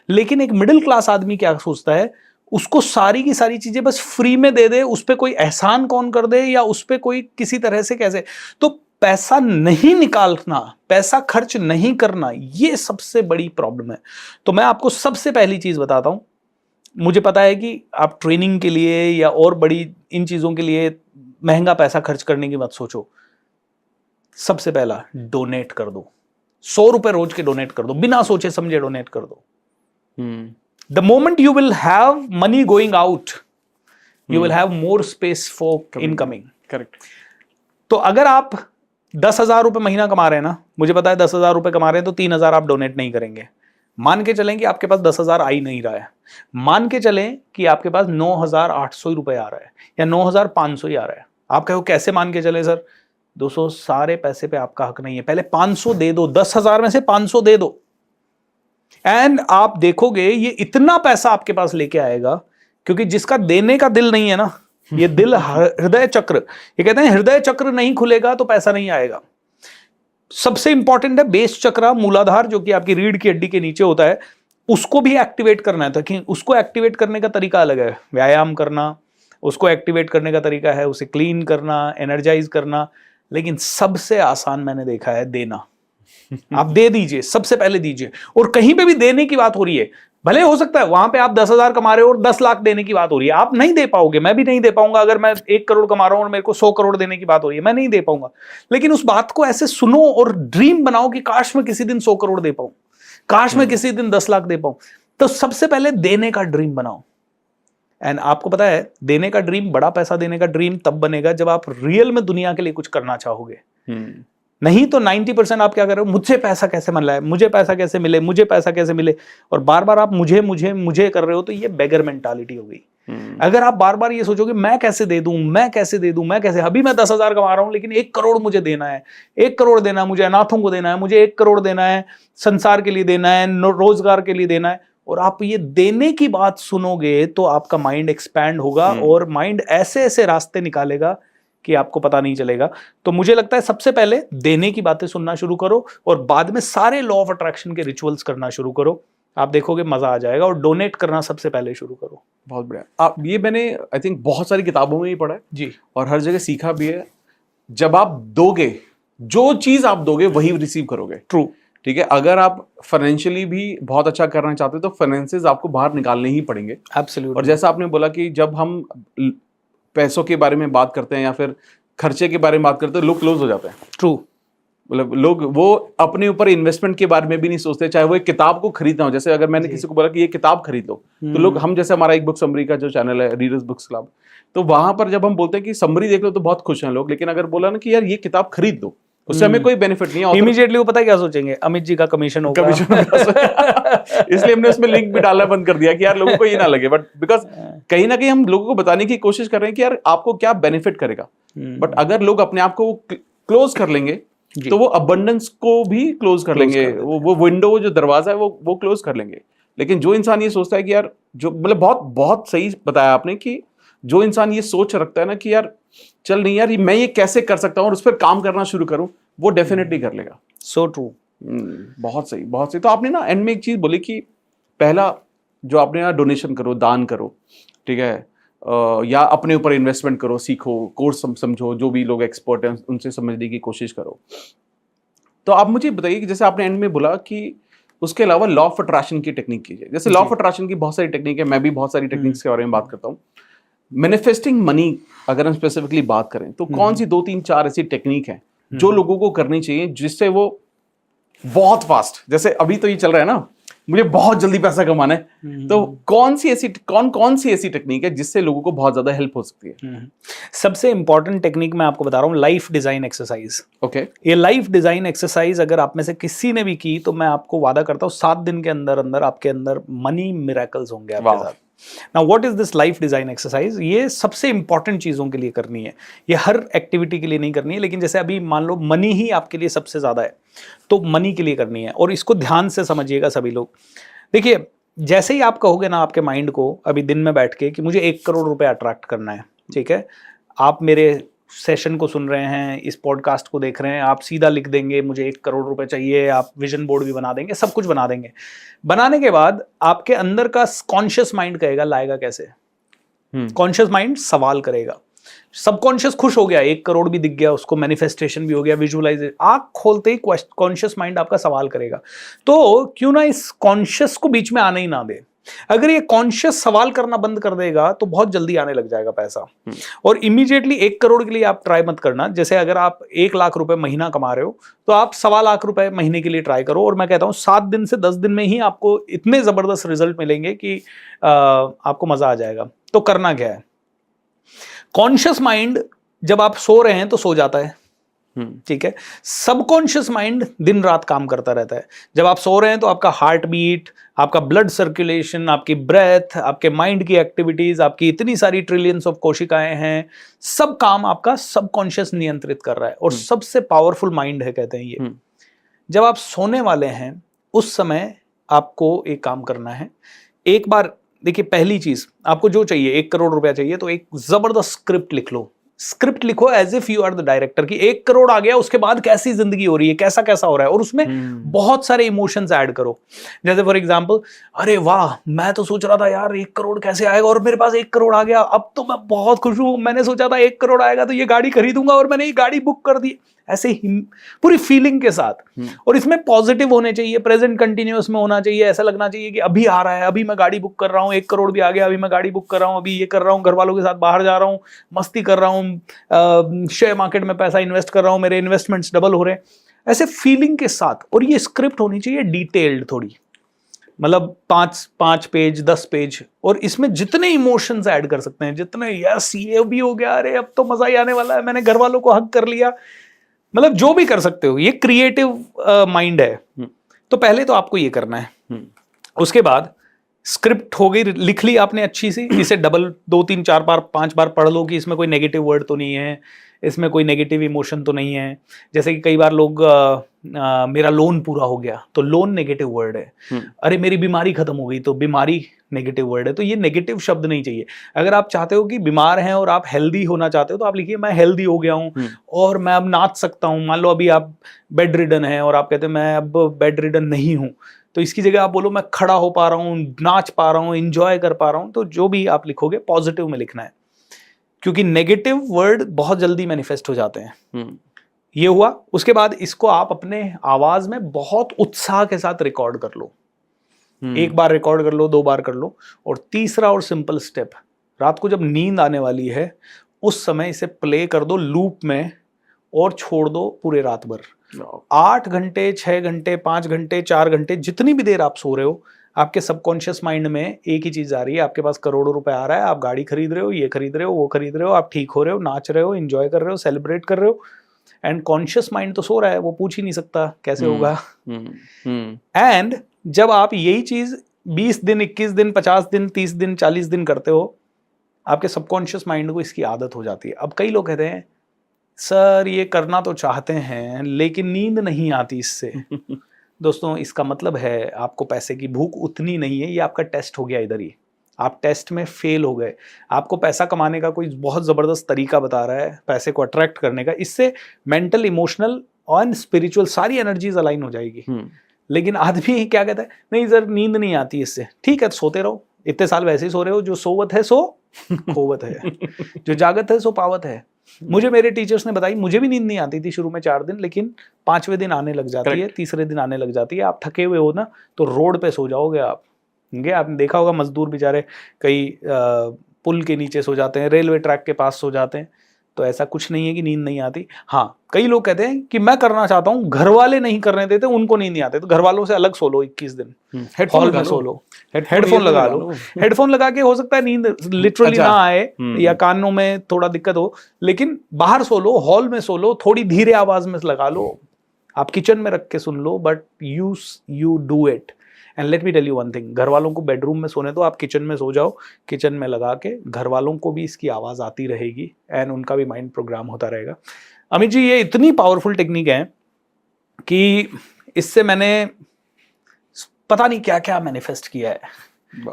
लेकिन एक मिडिल क्लास आदमी क्या सोचता है, उसको सारी की सारी चीजें बस फ्री में दे दे, उस पर कोई एहसान कौन कर दे, या उस पर कोई किसी तरह से कैसे। तो पैसा नहीं निकालना, पैसा खर्च नहीं करना, ये सबसे बड़ी प्रॉब्लम है। तो मैं आपको सबसे पहली चीज बताता हूं। मुझे पता है कि आप ट्रेनिंग के लिए या और बड़ी इन चीजों के लिए महंगा पैसा खर्च करने की मत सोचो। सबसे पहला, डोनेट कर दो। 100 रुपए रोज के डोनेट कर दो, बिना सोचे समझे डोनेट कर दो। The moment you will have money going out, you will have more space for incoming. Correct. तो अगर आप 10,000 रुपए महीना कमा रहे हैं ना, मुझे पता है 10,000 रुपए कमा रहे हैं तो 3,000 आप डोनेट नहीं करेंगे। मान के चलें कि आपके पास 10,000 आ ही नहीं रहा है, मान के चलें कि आपके पास 9,800 रुपए आ रहा है या 9,500 ही आ रहा है। आप कहो कैसे मान के चले सर? दोस्तों सारे पैसे पे आपका हक नहीं है। पहले 500 दे दो, 10,000 में से 500 दे दो, एंड आप देखोगे ये इतना पैसा आपके पास लेके आएगा। क्योंकि जिसका देने का दिल नहीं है ना, ये दिल हृदय चक्र, ये कहते हैं हृदय चक्र नहीं खुलेगा तो पैसा नहीं आएगा। सबसे इंपॉर्टेंट है बेस चक्र, मूलाधार, जो कि आपकी रीढ़ की हड्डी के नीचे होता है, उसको भी एक्टिवेट करना है। ताकि उसको एक्टिवेट करने का तरीका अलग है, व्यायाम करना, उसको एक्टिवेट करने का तरीका है उसे क्लीन करना, एनर्जाइज करना। लेकिन सबसे आसान मैंने देखा है देना। आप दे दीजिए, सबसे पहले दीजिए। और कहीं पे भी देने की बात हो रही है, भले हो सकता है वहां पे आप 10,000 कमा रहे हो और 10 लाख देने की बात हो रही है, आप नहीं दे पाओगे, मैं भी नहीं दे पाऊंगा। अगर मैं 1 करोड़ कमा रहा हूं और मेरे को 100 करोड़ देने की बात हो रही है, मैं नहीं दे पाऊंगा। लेकिन उस बात को ऐसे सुनो और ड्रीम बनाओ कि काश मैं किसी दिन 100 करोड़ दे पाऊं, काश मैं किसी दिन 10 लाख दे पाऊं। तो सबसे पहले देने का ड्रीम बनाओ। एंड आपको पता है देने का ड्रीम, बड़ा पैसा देने का ड्रीम तब बनेगा जब आप रियल में दुनिया के लिए कुछ करना चाहोगे। नहीं तो 90% आप क्या कर रहे हो, मुझसे पैसा कैसे मिल रहा है, मुझे पैसा कैसे मिले, मुझे पैसा कैसे मिले, और बार बार आप मुझे मुझे मुझे कर रहे हो। तो ये बेगर मेंटालिटी हो गई। अगर आप बार बार ये सोचोगे मैं कैसे दे दूं, मैं कैसे दे दूं, मैं कैसे, अभी मैं 10,000 कमा रहा हूं लेकिन 1 करोड़ मुझे देना है, 1 करोड़ देना है मुझे, अनाथों को देना है मुझे, 1 करोड़ देना है संसार के लिए देना है, रोजगार के लिए देना है, और आप ये देने की बात सुनोगे तो आपका माइंड एक्सपैंड होगा और माइंड ऐसे ऐसे रास्ते निकालेगा कि आपको पता नहीं चलेगा। तो मुझे लगता है सबसे पहले देने की बातें सुनना शुरू करो और बाद में सारे लॉ ऑफ अट्रैक्शन के रिचुअल्स करना शुरू करो। आप देखोगे मजा आ जाएगा। और डोनेट करना सबसे पहले शुरू करो। बहुत बढ़िया। आप ये मैंने आई थिंक बहुत सारी किताबों में ही पढ़ा है जी, और हर जगह सीखा भी है। जब आप दोगे, जो चीज आप दोगे वही रिसीव करोगे। ट्रू। ठीक है, अगर आप फाइनेंशियली भी बहुत अच्छा करना चाहते हो तो फाइनेंसेस आपको बाहर निकालने ही पड़ेंगे। एब्सोल्युटली। और जैसा आपने बोला कि जब हम पैसों के बारे में बात करते हैं या फिर खर्चे के बारे में बात करते हैं, लोग क्लोज हो जाते हैं। ट्रू। मतलब लोग वो अपने ऊपर इन्वेस्टमेंट के बारे में भी नहीं सोचते, चाहे वो एक किताब को खरीदना हो। जैसे अगर मैंने किसी को बोला कि ये किताब खरीद लो, तो लोग, हम जैसे हमारा एक बुक समरी का जो चैनल है रीडर्स बुक्स क्लब, तो वहां पर जब हम बोलते हैं कि समरी देख लो तो बहुत खुश हैं लोग। लेकिन अगर बोला ना कि यार ये किताब खरीद दो, उससे हमें कोई बेनिफिट नहीं है, इमीडिएटली वो पता है क्या सोचेंगे, अमित जी का कमीशन होगा। इसलिए हमने उसमें लिंक भी डालना बंद कर दिया कि यार लोगों को ये ना लगे। बट बिकॉज कहीं ना कहीं हम लोगों को बताने की कोशिश कर रहे हैं कि यार आपको क्या बेनिफिट करेगा। बट अगर लोग अपने आप को क्लोज कर लेंगे तो वो अबंडेंस को भी क्लोज कर लेंगे। वो विंडो, जो दरवाजा है वो क्लोज कर लेंगे। लेकिन जो इंसान ये सोचता है कि यार, जो मतलब बहुत बहुत सही बताया आपने कि जो इंसान ये सोच रखता है ना कि यार चल नहीं यार मैं ये कैसे कर सकता हूँ और उस पर काम करना शुरू करूँ, वो डेफिनेटली कर लेगा। So true. बहुत सही, बहुत सही। तो आपने ना एंड में एक चीज बोली कि पहला जो आपने ना डोनेशन करो, दान करो, ठीक है, या अपने ऊपर इन्वेस्टमेंट करो, सीखो, कोर्स समझो, जो भी लोग एक्सपर्ट हैं उनसे समझने की कोशिश करो। तो आप मुझे बताइए कि जैसे आपने एंड में बोला कि उसके अलावा लॉ ऑफ अट्रैक्शन की टेक्निक कीजिए। जैसे लॉ ऑफ अट्रैक्शन की बहुत सारी टेक्निक है, मैं भी बहुत सारी टेक्निक्स के बारे में बात करता हूँ। मैनिफेस्टिंग मनी अगर हम स्पेसिफिकली बात करें तो कौन सी 2, 3, 4 ऐसी टेक्निक है जो लोगों को करनी चाहिए जिससे वो बहुत फास्ट, जैसे अभी तो ये चल रहा है ना मुझे बहुत जल्दी पैसा कमाना है, तो कौन सी ऐसी टेक्निक है जिससे लोगों को बहुत ज्यादा हेल्प हो सकती है? सबसे इंपॉर्टेंट टेक्निक मैं आपको बता रहा हूँ, लाइफ डिजाइन एक्सरसाइज। ओके। ये लाइफ डिजाइन एक्सरसाइज अगर आप में से किसी ने भी की तो मैं आपको वादा करता हूँ 7 दिन के अंदर अंदर आपके अंदर मनी मिरेकल्स होंगे आपके साथ। Now what is this life design exercise? ये सबसे इंपॉर्टेंट चीजों के लिए करनी है, ये हर एक्टिविटी के लिए नहीं करनी है। लेकिन जैसे अभी मान लो मनी ही आपके लिए सबसे ज्यादा है तो मनी के लिए करनी है। और इसको ध्यान से समझिएगा सभी लोग। देखिए, जैसे ही आप कहोगे ना आपके माइंड को अभी दिन में बैठ के कि मुझे 1 करोड़ रुपए अट्रैक्ट करना है, ठीक है, आप मेरे सेशन को सुन रहे हैं, इस पॉडकास्ट को देख रहे हैं, आप सीधा लिख देंगे मुझे 1 करोड़ रुपए चाहिए, आप विजन बोर्ड भी बना देंगे, सब कुछ बना देंगे। बनाने के बाद आपके अंदर का कॉन्शियस माइंड कहेगा लाएगा कैसे? कॉन्शियस माइंड सवाल करेगा। सबकॉन्शियस खुश हो गया, 1 करोड़ भी दिख गया उसको, मैनिफेस्टेशन भी हो गया, विजुअलाइजेशन, आंख खोलते ही कॉन्शियस माइंड आपका सवाल करेगा। तो क्यों ना इस कॉन्शियस को बीच में आने ही ना दे। अगर ये कॉन्शियस सवाल करना बंद कर देगा तो बहुत जल्दी आने लग जाएगा पैसा। और इमीडिएटली 1 करोड़ के लिए आप ट्राई मत करना। जैसे अगर आप 1 लाख रुपए महीना कमा रहे हो तो आप 1.25 लाख रुपए महीने के लिए ट्राई करो। और मैं कहता हूँ 7 दिन से 10 दिन में ही आपको इतने जबरदस्त रिजल्ट मिलेंगे कि आपको मजा आ जाएगा। तो करना क्या है? कॉन्शियस माइंड जब आप सो रहे हैं तो सो जाता है, ठीक है। सबकॉन्शियस माइंड दिन रात काम करता रहता है। जब आप सो रहे हैं तो आपका हार्ट बीट, आपका ब्लड सर्कुलेशन, आपकी ब्रेथ, आपके माइंड की एक्टिविटीज, आपकी इतनी सारी ट्रिलियंस ऑफ कोशिकाएं हैं, सब काम आपका सबकॉन्शियस नियंत्रित कर रहा है। और सबसे पावरफुल माइंड है कहते हैं ये। जब आप सोने वाले हैं उस समय आपको एक काम करना है। एक बार देखिए, पहली चीज आपको जो चाहिए, 1 करोड़ रुपया चाहिए तो एक जबरदस्त स्क्रिप्ट लिख लो। स्क्रिप्ट लिखो as if you are the director कि 1 करोड़ आ गया, उसके बाद कैसी जिंदगी हो रही है, कैसा कैसा हो रहा है, और उसमें बहुत सारे इमोशंस ऐड करो। जैसे फॉर एग्जांपल, अरे वाह, मैं तो सोच रहा था यार 1 करोड़ कैसे आएगा, और मेरे पास 1 करोड़ आ गया, अब तो मैं बहुत खुश हूं। मैंने सोचा था 1 करोड़ आएगा तो ये गाड़ी खरीदूंगा, और मैंने ये गाड़ी बुक कर दी। ऐसे ही पूरी फीलिंग के साथ। और इसमें पॉजिटिव होने चाहिए, प्रेजेंट कंटिन्यूअस में होना चाहिए। ऐसा लगना चाहिए कि अभी आ रहा है, अभी मैं गाड़ी बुक कर रहा हूँ, 1 करोड़ भी आ गया, अभी मैं गाड़ी बुक कर रहा हूँ, अभी ये कर रहा हूँ, घर वालों के साथ बाहर जा रहा हूँ, मस्ती कर रहा हूँ, शेयर मार्केट में पैसा इन्वेस्ट कर रहा हूँ, मेरे इन्वेस्टमेंट्स डबल हो रहे हैं, ऐसे फीलिंग के साथ। और ये स्क्रिप्ट होनी चाहिए डिटेल्ड थोड़ी, मतलब 5 पेज 10 पेज, और इसमें जितने इमोशंस ऐड कर सकते हैं, जितने, यस ये भी हो गया, अरे अब तो मजा ही आने वाला है, मैंने घर वालों को हक कर लिया, मतलब जो भी कर सकते हो। ये क्रिएटिव माइंड है। तो पहले तो आपको ये करना है। उसके बाद स्क्रिप्ट हो गई, लिख ली आपने अच्छी सी, इसे डबल 2 3 4 बार 5 बार पढ़ लो कि इसमें कोई नेगेटिव वर्ड तो नहीं है, इसमें कोई नेगेटिव इमोशन तो नहीं है। जैसे कि कई बार लोग मेरा लोन पूरा हो गया तो लोन नेगेटिव वर्ड है। अरे मेरी बीमारी खत्म हो गई तो बीमारी नेगेटिव वर्ड है। तो ये नेगेटिव शब्द नहीं चाहिए। अगर आप चाहते हो कि बीमार हैं और आप हेल्दी होना चाहते हो तो आप लिखिए मैं हेल्दी हो गया हूँ और मैं अब नाच सकता हूँ। मान लो अभी आप बेड रिडन है और आप कहते हैं मैं अब बेड रिडन नहीं हूँ, तो इसकी जगह आप बोलो मैं खड़ा हो पा रहा हूँ, नाच पा रहा हूँ, इंजॉय कर पा रहा हूँ। तो जो भी आप लिखोगे पॉजिटिव में लिखना है, क्योंकि नेगेटिव वर्ड बहुत जल्दी मैनिफेस्ट हो जाते हैं। ये हुआ। उसके बाद इसको आप अपने आवाज में बहुत उत्साह के साथ रिकॉर्ड कर लो। 1 बार रिकॉर्ड कर लो, 2 बार कर लो। और तीसरा और सिंपल स्टेप, रात को जब नींद आने वाली है उस समय इसे प्ले कर दो लूप में और छोड़ दो पूरे रात भर। 8 घंटे, 6 घंटे, 5 घंटे, 4 घंटे, जितनी भी देर आप सो रहे हो, आपके सबकॉन्शियस माइंड में एक ही चीज आ रही है। आपके पास करोड़ों रुपए आ रहा है, आप गाड़ी खरीद रहे हो, ये खरीद रहे हो, वो खरीद रहे हो, आप ठीक हो रहे हो, नाच रहे हो, एंजॉय कर रहे हो, सेलिब्रेट कर रहे हो। एंड कॉन्शियस माइंड तो सो रहा है, वो पूछ ही नहीं सकता कैसे होगा। एंड जब आप यही चीज 20 दिन, 21 दिन, 50 दिन, 30 दिन, 40 दिन करते हो, आपके सबकॉन्शियस माइंड को इसकी आदत हो जाती है। अब कई लोग कहते हैं सर ये करना तो चाहते हैं लेकिन नींद नहीं आती इससे। दोस्तों इसका मतलब है आपको पैसे की भूख उतनी नहीं है। ये आपका टेस्ट हो गया इधर ही, आप टेस्ट में फेल हो गए। आपको पैसा कमाने का कोई बहुत जबरदस्त तरीका बता रहा है, पैसे को अट्रैक्ट करने का। इससे मेंटल, इमोशनल और स्पिरिचुअल सारी एनर्जीज अलाइन हो जाएगी। लेकिन आदमी क्या कहता है, नहीं सर नींद नहीं आती इससे। ठीक है सोते रहो, इतने साल वैसे ही सो रहे हो। जो सोवत है सो खोवत है, जो जागत है सो पावत है। मुझे मेरे टीचर्स ने बताई, मुझे भी नींद नहीं आती थी शुरू में 4 दिन, लेकिन 5वें दिन आने लग जाती है, तीसरे दिन आने लग जाती है। आप थके हुए हो ना तो रोड पे सो जाओगे आप। आपने देखा होगा मजदूर बेचारे कई पुल के नीचे सो जाते हैं, रेलवे ट्रैक के पास सो जाते हैं। तो ऐसा कुछ नहीं है कि नींद नहीं आती। हाँ कई लोग कहते हैं कि मैं करना चाहता हूँ, घर वाले नहीं करने देते, उनको नींद नहीं आते, तो घर वालों से अलग सो लो 21 दिन, हॉल में सो लो, हेडफोन लगा लो। हेडफोन लगा के हो सकता है नींद लिटरली ना आए या कानों में थोड़ा दिक्कत हो, लेकिन बाहर सो लो, हॉल में सो लो, थोड़ी धीरे आवाज में लगा लो। आप किचन में रख के सुन लो, but you do it. And let me tell you one thing, घर वालों को बेडरूम में सोने दो, आप किचन में सो जाओ। किचन में लगा के घर वालों को भी इसकी आवाज़ आती रहेगी एंड उनका भी माइंड प्रोग्राम होता रहेगा। अमित जी ये इतनी पावरफुल टेक्निक है कि इससे मैंने पता नहीं क्या क्या मैनिफेस्ट किया है।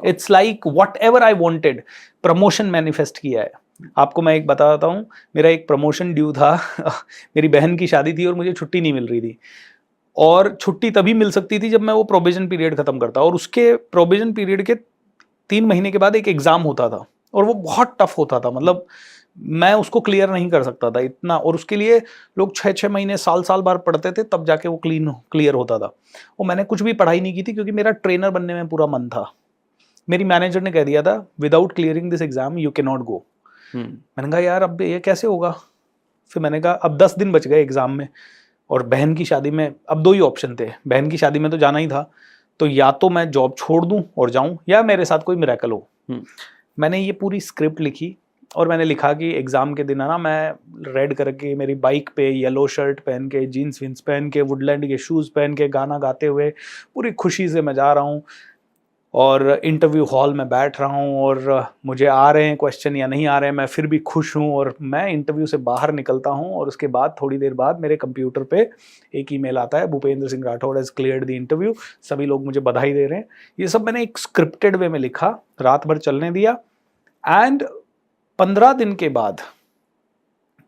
It's like what ever I wanted. Promotion manifest किया है। आपको मैं एक बताता हूँ, मेरा एक प्रमोशन ड्यू था। मेरी बहन की शादी थी और मुझे छुट्टी नहीं मिल रही थी, और छुट्टी तभी मिल सकती थी जब मैं वो प्रोविजन पीरियड खत्म करता। और उसके प्रोविजन पीरियड के 3 महीने के बाद एक एग्जाम होता था और वो बहुत टफ होता था। मतलब मैं उसको क्लियर नहीं कर सकता था इतना, और उसके लिए लोग 6-6 महीने, साल बार पढ़ते थे तब जाके वो क्लियर होता था। और मैंने कुछ भी पढ़ाई नहीं की थी क्योंकि मेरा ट्रेनर बनने में पूरा मन था। मेरी मैनेजर ने कह दिया था without clearing this exam you can not go. मैंने कहा यार अब ये कैसे होगा। फिर मैंने कहा अब 10 दिन बच गए एग्जाम में, और बहन की शादी में अब 2 ही ऑप्शन थे। बहन की शादी में तो जाना ही था, तो या तो मैं जॉब छोड़ दूं और जाऊं, या मेरे साथ कोई मिरेकल हो। मैंने ये पूरी स्क्रिप्ट लिखी, और मैंने लिखा कि एग्ज़ाम के दिन है ना, मैं रेड करके मेरी बाइक पे येलो शर्ट पहन के, जीन्स वीन्स पहन के, वुडलैंड के शूज़ पहन के, गाना गाते हुए पूरी खुशी से मैं जा रहा हूँ और इंटरव्यू हॉल में बैठ रहा हूँ और मुझे आ रहे हैं क्वेश्चन या नहीं आ रहे हैं, मैं फिर भी खुश हूँ। और मैं इंटरव्यू से बाहर निकलता हूँ और उसके बाद थोड़ी देर बाद मेरे कंप्यूटर पे एक ईमेल आता है, Bhupendra Singh Rathore has cleared the interview, सभी लोग मुझे बधाई दे रहे हैं। ये सब मैंने एक स्क्रिप्टेड वे में लिखा, रात भर चलने दिया एंड 15 दिन के बाद,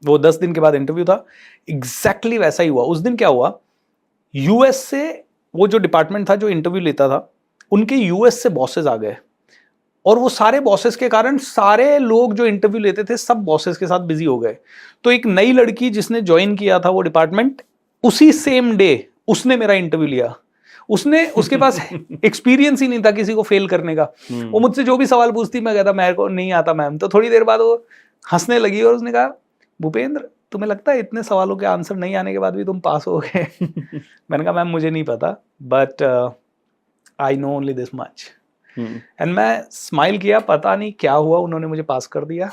वो 10 दिन के बाद इंटरव्यू था, एग्जैक्टली वैसा ही हुआ। उस दिन क्या हुआ, यूएस से वो जो डिपार्टमेंट था जो इंटरव्यू लेता था, उनके यूएस से बॉसेस आ गए और वो सारे बॉसेस के कारण सारे लोग जो इंटरव्यू लेते थे सब बॉसेस के साथ बिजी हो गए। तो एक नई लड़की जिसने ज्वाइन किया था वो डिपार्टमेंट, उसी सेम डे उसने मेरा इंटरव्यू लिया। उसके पास एक्सपीरियंस ही नहीं था किसी को फेल करने का। वो मुझसे जो भी सवाल पूछती मैं कहता मेरे को नहीं आता मैम। तो थोड़ी देर बाद वो हंसने लगी और उसने कहा, भूपेंद्र तुम्हें लगता है इतने सवालों के आंसर नहीं आने के बाद भी तुम पास हो गए? मैंने कहा मैम मुझे नहीं पता, but I know only this much. And मैं स्माइल किया, पता नहीं क्या हुआ, उन्होंने मुझे पास कर दिया।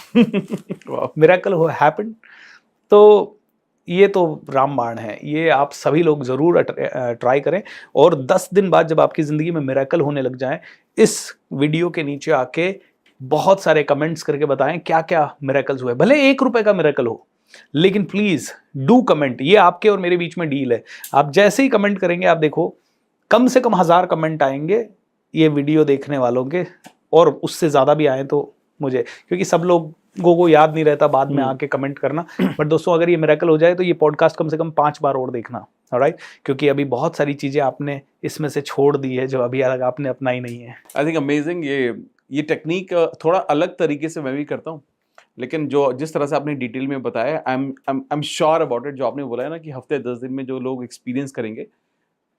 Miracle happened. तो ये तो रामबाण है, ये आप सभी लोग ज़रूर ट्राई करें। और 10 दिन बाद जब आपकी ज़िंदगी में मिरेकल होने लग जाएं, इस वीडियो के नीचे आके बहुत सारे कमेंट्स करके बताएं क्या क्या मिरेकल्स हुए। भले 1 रुपए का मिरेकल हो, लेकिन प्लीज़ डू कमेंट। ये आपके और मेरे बीच में डील है। आप जैसे ही कमेंट करेंगे, आप देखो कम से कम 1000 कमेंट आएंगे ये वीडियो देखने वालों के, और उससे ज़्यादा भी आए तो मुझे, क्योंकि सब लोगों को याद नहीं रहता बाद में आके कमेंट करना। बट दोस्तों अगर ये मिरेकल हो जाए तो ये पॉडकास्ट कम से कम 5 बार और देखना, ऑलराइट? क्योंकि अभी बहुत सारी चीज़ें आपने इसमें से छोड़ दी है जो अभी अलग आपने अपना ही नहीं है। I think amazing. ये टेक्निक थोड़ा अलग तरीके से मैं भी करता हूँ, लेकिन जो जिस तरह से आपने डिटेल में बताया, I am sure about it. जो आपने बोला है ना कि हफ्ते 10 दिन में जो लोग एक्सपीरियंस करेंगे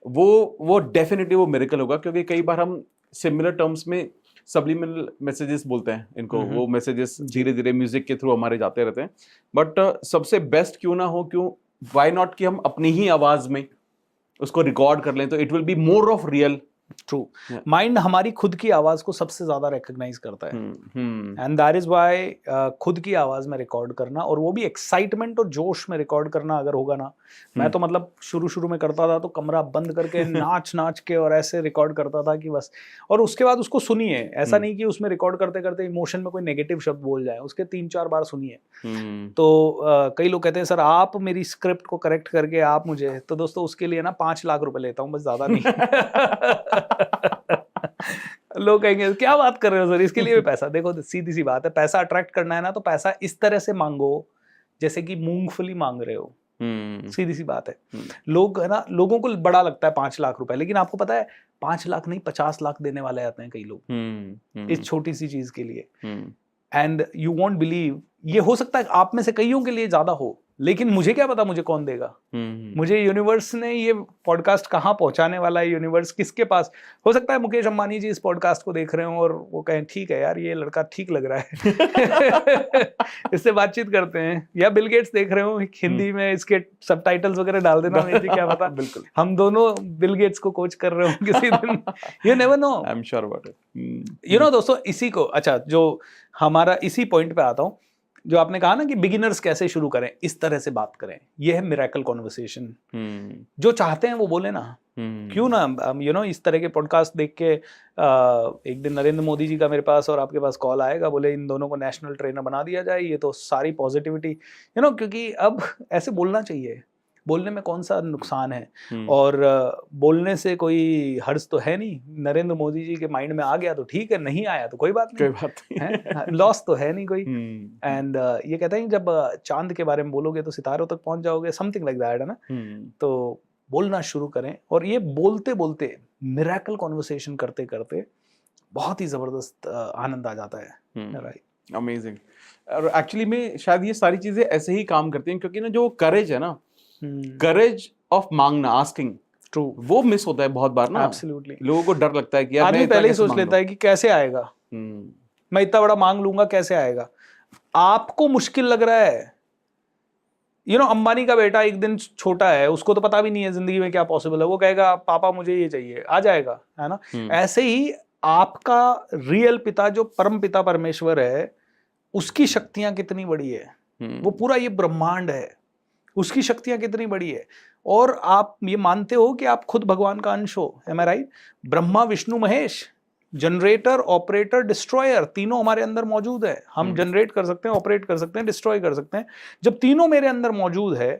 वो डेफिनेटली वो मिरेकल होगा। क्योंकि कई बार हम सिमिलर टर्म्स में सब्लिमिनल मैसेजेस बोलते हैं इनको, वो मैसेजेस धीरे धीरे म्यूजिक के थ्रू हमारे जाते रहते हैं। बट सबसे बेस्ट क्यों ना हो, व्हाई नॉट कि हम अपनी ही आवाज में उसको रिकॉर्ड कर लें, तो it will be more of real. True. Mind हमारी खुद की आवाज को सबसे ज्यादा रिकॉग्नाइज करता है, एंड दैट इज व्हाई खुद की आवाज में रिकॉर्ड करना, और वो भी एक्साइटमेंट और जोश में रिकॉर्ड करना अगर होगा ना, मैं तो मतलब शुरू में करता था तो कमरा बंद करके नाच के और ऐसे रिकॉर्ड करता था कि बस। और उसके बाद उसको सुनिए, ऐसा नहीं कि उसमें रिकॉर्ड करते करते इमोशन में कोई नेगेटिव शब्द बोल जाए, उसके 3-4 बार सुनिए। तो कई लोग कहते हैं सर आप मेरी स्क्रिप्ट को करेक्ट करके आप मुझे, तो दोस्तों उसके लिए ना 5 लाख रुपए लेता हूँ, बस ज्यादा नहीं। लोग कहेंगे क्या बात कर रहे हो सर, इसके लिए भी पैसा? देखो सीधी सी बात है, पैसा अट्रैक्ट करना है ना तो पैसा इस तरह से मांगो जैसे कि मूंगफली मांग रहे हो। सीधी सी बात है। लोग है ना, लोगों को बड़ा लगता है 5 लाख रुपए, लेकिन आपको पता है 5 लाख नहीं 50 लाख देने वाले आते हैं कई लोग इस छोटी सी चीज के लिए। एंड यू वॉन्ट बिलीव, ये हो सकता है आप में से कईयों के लिए ज्यादा हो, लेकिन मुझे क्या पता मुझे कौन देगा। मुझे यूनिवर्स ने ये पॉडकास्ट कहाँ पहुंचाने वाला है, यूनिवर्स किसके पास। हो सकता है मुकेश अंबानी जी इस पॉडकास्ट को देख रहे हो और वो कहें ठीक है यार ये लड़का ठीक लग रहा है, इससे बातचीत करते हैं। या बिल गेट्स देख रहे हो, हिंदी में इसके सबटाइटल्स वगैरह डाल देना, मुझे क्या पता। बिल्कुल, हम दोनों बिल गेट्स को कोच कर रहे हो किसी दिन, you never know. I am sure about it. You know दोस्तों, इसी को, अच्छा जो हमारा इसी पॉइंट पे आता हूँ, जो आपने कहा ना कि बिगिनर्स कैसे शुरू करें, इस तरह से बात करें। ये है मिरेकल कॉन्वर्सेशन। जो चाहते हैं वो बोले ना, क्यों ना। यू नो इस तरह के पॉडकास्ट देख के एक दिन नरेंद्र मोदी जी का मेरे पास और आपके पास कॉल आएगा, बोले इन दोनों को नेशनल ट्रेनर बना दिया जाए। ये तो सारी पॉजिटिविटी, यू नो, क्योंकि अब ऐसे बोलना चाहिए। बोलने में कौन सा नुकसान है, और बोलने से कोई हर्ज तो है नहीं। नरेंद्र मोदी जी के माइंड में आ गया तो ठीक है, नहीं आया तो कोई बात नहीं, लॉस तो है नहीं कोई। एंड ये कहते हैं जब चांद के बारे में बोलोगे तो सितारों तक पहुंच जाओगे, समथिंग लाइक दैट, है ना। तो बोलना शुरू करें, और ये बोलते बोलते मिरेकल कॉन्वर्सेशन करते करते बहुत ही जबरदस्त आनंद आ जाता है। Right, amazing. और एक्चुअली में शायद ये सारी चीजें ऐसे ही काम करती हैं, क्योंकि ना जो करेज है ना, करेज ऑफ मांगना, आस्किंग, ट्रू, वो मिस होता है बहुत बार ना। एब्सोल्युटली। लोगों को डर लगता है कि यार आदमी पहले ही सोच लेता है कि कैसे आएगा, मैं इतना बड़ा मांग लूंगा कैसे आएगा। आपको मुश्किल लग रहा है। यू नो अंबानी का बेटा एक दिन छोटा है, उसको तो पता भी नहीं है जिंदगी में क्या पॉसिबल है, वो कहेगा पापा मुझे ये चाहिए, आ जाएगा, है ना। ऐसे ही आपका रियल पिता जो परम पिता परमेश्वर है, उसकी शक्तियां कितनी बड़ी है, वो पूरा ये ब्रह्मांड है, उसकी शक्तियां कितनी बड़ी है। और आप ये मानते हो कि आप खुद भगवान का अंश हो, am I right? Brahma Vishnu Mahesh, generator operator destroyer, तीनों हमारे अंदर मौजूद है। हम जनरेट कर सकते हैं, ऑपरेट कर सकते हैं, डिस्ट्रॉय कर सकते हैं। जब तीनों मेरे अंदर मौजूद है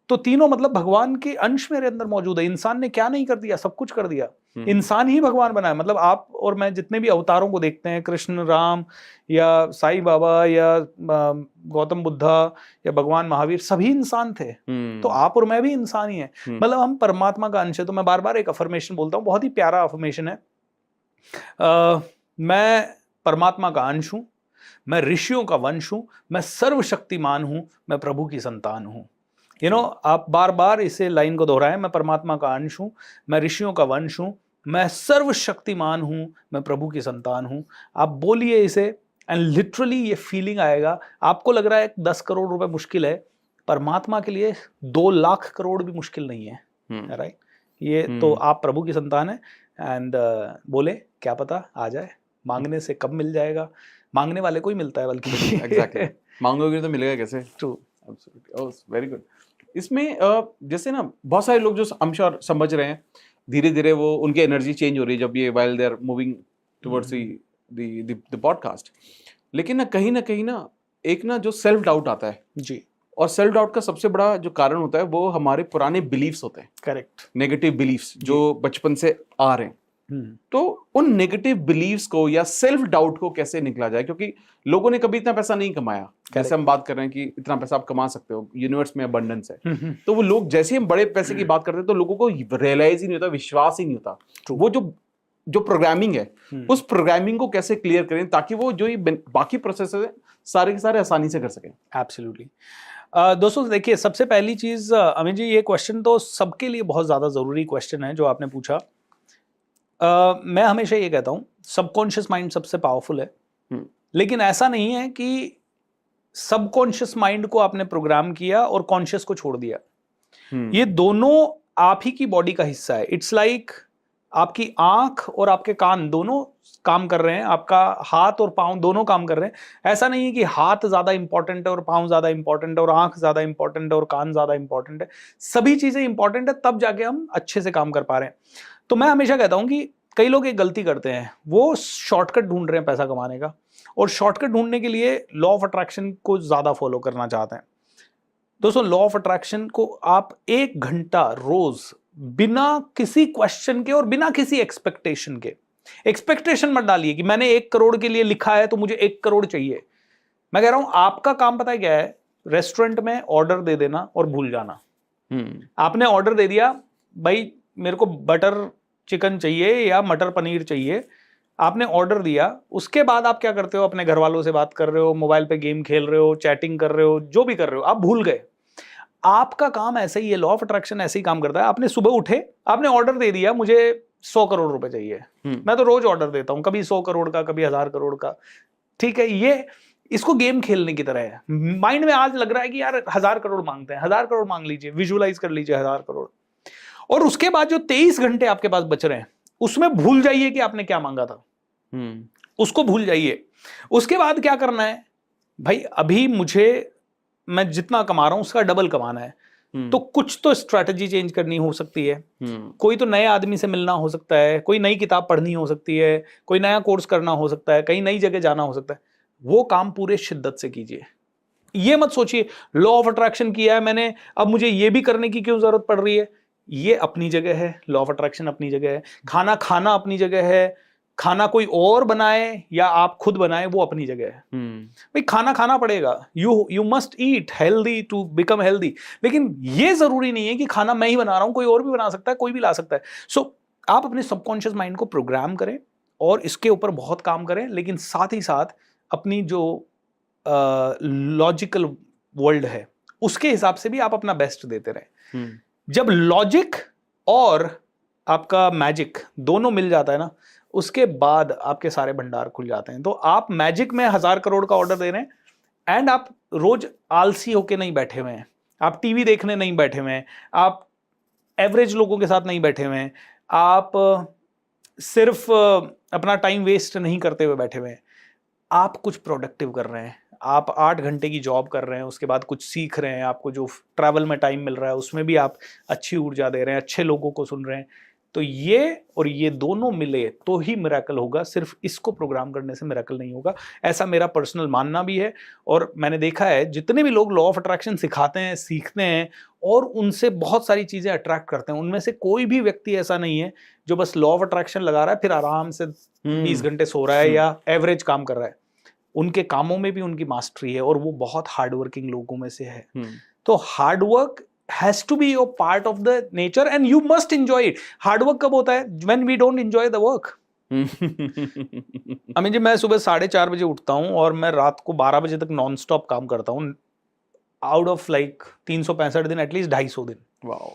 तो तीनों मतलब भगवान के अंश मेरे अंदर मौजूद है। इंसान ने क्या नहीं कर दिया, सब कुछ कर दिया। इंसान ही भगवान बना है। मतलब आप और मैं जितने भी अवतारों को देखते हैं, कृष्ण, राम या साईं बाबा या गौतम बुद्धा या भगवान महावीर, सभी इंसान थे। तो आप और मैं भी इंसान ही हैं। मतलब हम परमात्मा का अंश है। तो मैं बार बार एक अफर्मेशन बोलता हूँ, बहुत ही प्यारा अफर्मेशन है। मैं परमात्मा का अंश हूं, मैं ऋषियों का वंश हूं, मैं सर्वशक्तिमान हूं, मैं प्रभु की संतान हूं। आप बार बार इसे लाइन को दोहराएं, मैं परमात्मा का अंश हूं, मैं ऋषियों का वंश हूं, मैं सर्वशक्तिमान हूं, मैं प्रभु की संतान हूं। आप बोलिए इसे एंड लिटरली ये फीलिंग आएगा। आपको लग रहा है 10 करोड़ रुपए मुश्किल है, परमात्मा के लिए 2 लाख करोड़ भी मुश्किल नहीं है, राइट? ये तो आप प्रभु की संतान है एंड बोले क्या पता आ जाए। मांगने से कब मिल जाएगा, मांगने वाले को ही मिलता है बल्कि। एग्जैक्टली मांगोगे तो मिलेगा कैसे? True, absolutely, oh very good. इसमें जैसे ना बहुत सारे लोग जो I'm sure समझ रहे हैं, धीरे धीरे वो उनकी एनर्जी चेंज हो रही है जब ये while they are moving towards the podcast। लेकिन ना कहीं ना एक ना जो सेल्फ डाउट आता है जी, और सेल्फ डाउट का सबसे बड़ा जो कारण होता है वो हमारे पुराने बिलीफ्स होते हैं, करेक्ट, नेगेटिव बिलीफ्स जो बचपन से आ रहे हैं। तो उन नेगेटिव बिलीव्स को या सेल्फ डाउट को कैसे निकला जाए? क्योंकि लोगों ने कभी इतना पैसा नहीं कमाया, जैसे हम बात कर रहे हैं कि इतना पैसा आप कमा सकते हो, यूनिवर्स में अबंडेंस है। तो वो लोग जैसे हम बड़े पैसे की बात करते हैं तो लोगों को रियलाइज ही नहीं होता, विश्वास ही नहीं होता। वो जो प्रोग्रामिंग है उस प्रोग्रामिंग को कैसे क्लियर करें ताकि वो जो ये बाकी प्रोसेस है सारे के सारे आसानी से कर सकें। एब्सोल्युटली। दोस्तों देखिए, सबसे पहली चीज अमित जी, ये क्वेश्चन तो सबके लिए बहुत ज्यादा जरूरी क्वेश्चन है जो आपने पूछा। मैं हमेशा ये कहता हूं सबकॉन्शियस माइंड सबसे पावरफुल है, लेकिन ऐसा नहीं है कि सबकॉन्शियस माइंड को आपने प्रोग्राम किया और कॉन्शियस को छोड़ दिया। ये दोनों आप ही की बॉडी का हिस्सा है। इट्स लाइक आपकी आंख और आपके कान दोनों काम कर रहे हैं, आपका हाथ और पांव दोनों काम कर रहे हैं। ऐसा नहीं है कि हाथ ज्यादा इंपॉर्टेंट है और पांव ज्यादा इंपॉर्टेंट है और आंख ज्यादा इंपॉर्टेंट है और कान ज्यादा इंपॉर्टेंट है। सभी चीजें इंपॉर्टेंट है, तब जाके हम अच्छे से काम कर पा रहे हैं। तो मैं हमेशा कहता हूं कि कई लोग एक गलती करते हैं, वो शॉर्टकट ढूंढ रहे हैं पैसा कमाने का, और शॉर्टकट ढूंढने के लिए लॉ ऑफ अट्रैक्शन को ज्यादा फॉलो करना चाहते हैं। दोस्तों, लॉ ऑफ अट्रैक्शन को आप 1 घंटा रोज बिना किसी क्वेश्चन के और बिना किसी एक्सपेक्टेशन के, एक्सपेक्टेशन मत डालिए कि मैंने 1 करोड़ के लिए लिखा है तो मुझे 1 करोड़ चाहिए। मैं कह रहा हूं आपका काम पता है क्या है? रेस्टोरेंट में ऑर्डर दे देना और भूल जाना। आपने ऑर्डर दे दिया, भाई मेरे को बटर चिकन चाहिए या मटर पनीर चाहिए, आपने ऑर्डर दिया। उसके बाद आप क्या करते हो? अपने घर वालों से बात कर रहे हो, मोबाइल पे गेम खेल रहे हो, चैटिंग कर रहे हो, जो भी कर रहे हो, आप भूल गए। आपका काम ऐसे ही है, लॉ ऑफ अट्रैक्शन ऐसे ही काम करता है। आपने सुबह उठे, आपने ऑर्डर दे दिया, मुझे 100 करोड़ रुपए चाहिए। मैं तो रोज ऑर्डर देता हूं, कभी 100 करोड़ का, कभी 1000 करोड़ का। ठीक है, ये इसको गेम खेलने की तरह है। माइंड में आज लग रहा है कि यार 1000 करोड़ मांगते हैं, 1000 करोड़ मांग लीजिए, विजुअलाइज कर लीजिए 1000 करोड़। और उसके बाद जो 23 घंटे आपके पास बच रहे हैं, उसमें भूल जाइए कि आपने क्या मांगा था। उसको भूल जाइए। उसके बाद क्या करना है? भाई अभी मैं जितना कमा रहा हूं उसका डबल कमाना है। तो कुछ तो स्ट्रैटेजी चेंज करनी हो सकती है। कोई तो नए आदमी से मिलना हो सकता है, कोई नई किताब पढ़नी हो सकती है, कोई नया कोर्स करना हो सकता है, कहीं नई जगह जाना हो सकता है। वो काम पूरे शिद्दत से कीजिए। ये मत सोचिए लॉ ऑफ अट्रैक्शन किया है मैंने, अब मुझे ये भी करने की क्यों जरूरत पड़ रही है। ये अपनी जगह है, लॉ ऑफ अट्रैक्शन अपनी जगह है, खाना खाना अपनी जगह है, खाना कोई और बनाए या आप खुद बनाए वो अपनी जगह है। भाई खाना खाना पड़ेगा, you must eat healthy to become healthy. लेकिन ये जरूरी नहीं है कि खाना मैं ही बना रहा हूं, कोई और भी बना सकता है, कोई भी ला सकता है। सो आप अपने सबकॉन्शियस माइंड को प्रोग्राम करें और इसके ऊपर बहुत काम करें, लेकिन साथ ही साथ अपनी जो लॉजिकल वर्ल्ड है उसके हिसाब से भी आप अपना बेस्ट देते रहें। जब लॉजिक और आपका मैजिक दोनों मिल जाता है ना, उसके बाद आपके सारे भंडार खुल जाते हैं। तो आप मैजिक में 1000 करोड़ का ऑर्डर दे रहे हैं एंड आप रोज आलसी होके नहीं बैठे हुए हैं, आप टीवी देखने नहीं बैठे हुए हैं, आप एवरेज लोगों के साथ नहीं बैठे हुए हैं, आप सिर्फ अपना टाइम वेस्ट नहीं करते हुए बैठे हुए हैं, आप कुछ प्रोडक्टिव कर रहे हैं, आप 8 घंटे की जॉब कर रहे हैं, उसके बाद कुछ सीख रहे हैं, आपको जो ट्रैवल में टाइम मिल रहा है उसमें भी आप अच्छी ऊर्जा दे रहे हैं, अच्छे लोगों को सुन रहे हैं, तो ये और ये दोनों मिले तो ही मिरेकल होगा। सिर्फ इसको प्रोग्राम करने से मिरेकल नहीं होगा, ऐसा मेरा पर्सनल मानना भी है। और मैंने देखा है जितने भी लोग लॉ ऑफ अट्रैक्शन सिखाते हैं, सीखते हैं और उनसे बहुत सारी चीजें अट्रैक्ट करते हैं, उनमें से कोई भी व्यक्ति ऐसा नहीं है जो बस लॉ ऑफ अट्रैक्शन लगा रहा है फिर आराम से 20 घंटे सो रहा है या एवरेज काम कर रहा है। उनके कामों में भी उनकी मास्टरी है और वो बहुत हार्ड वर्किंग लोगों में से है। तो hard work has to be your part of the nature and you must enjoy it. Hard work कब होता है? When we don't enjoy the work. अमीन जी, मैं सुबह 4:30 बजे उठता हूँ और मैं रात को 12 बजे तक नॉन स्टॉप काम करता हूँ। आउट ऑफ लाइक 365 दिन एटलीस्ट 250 दिन। वाओ।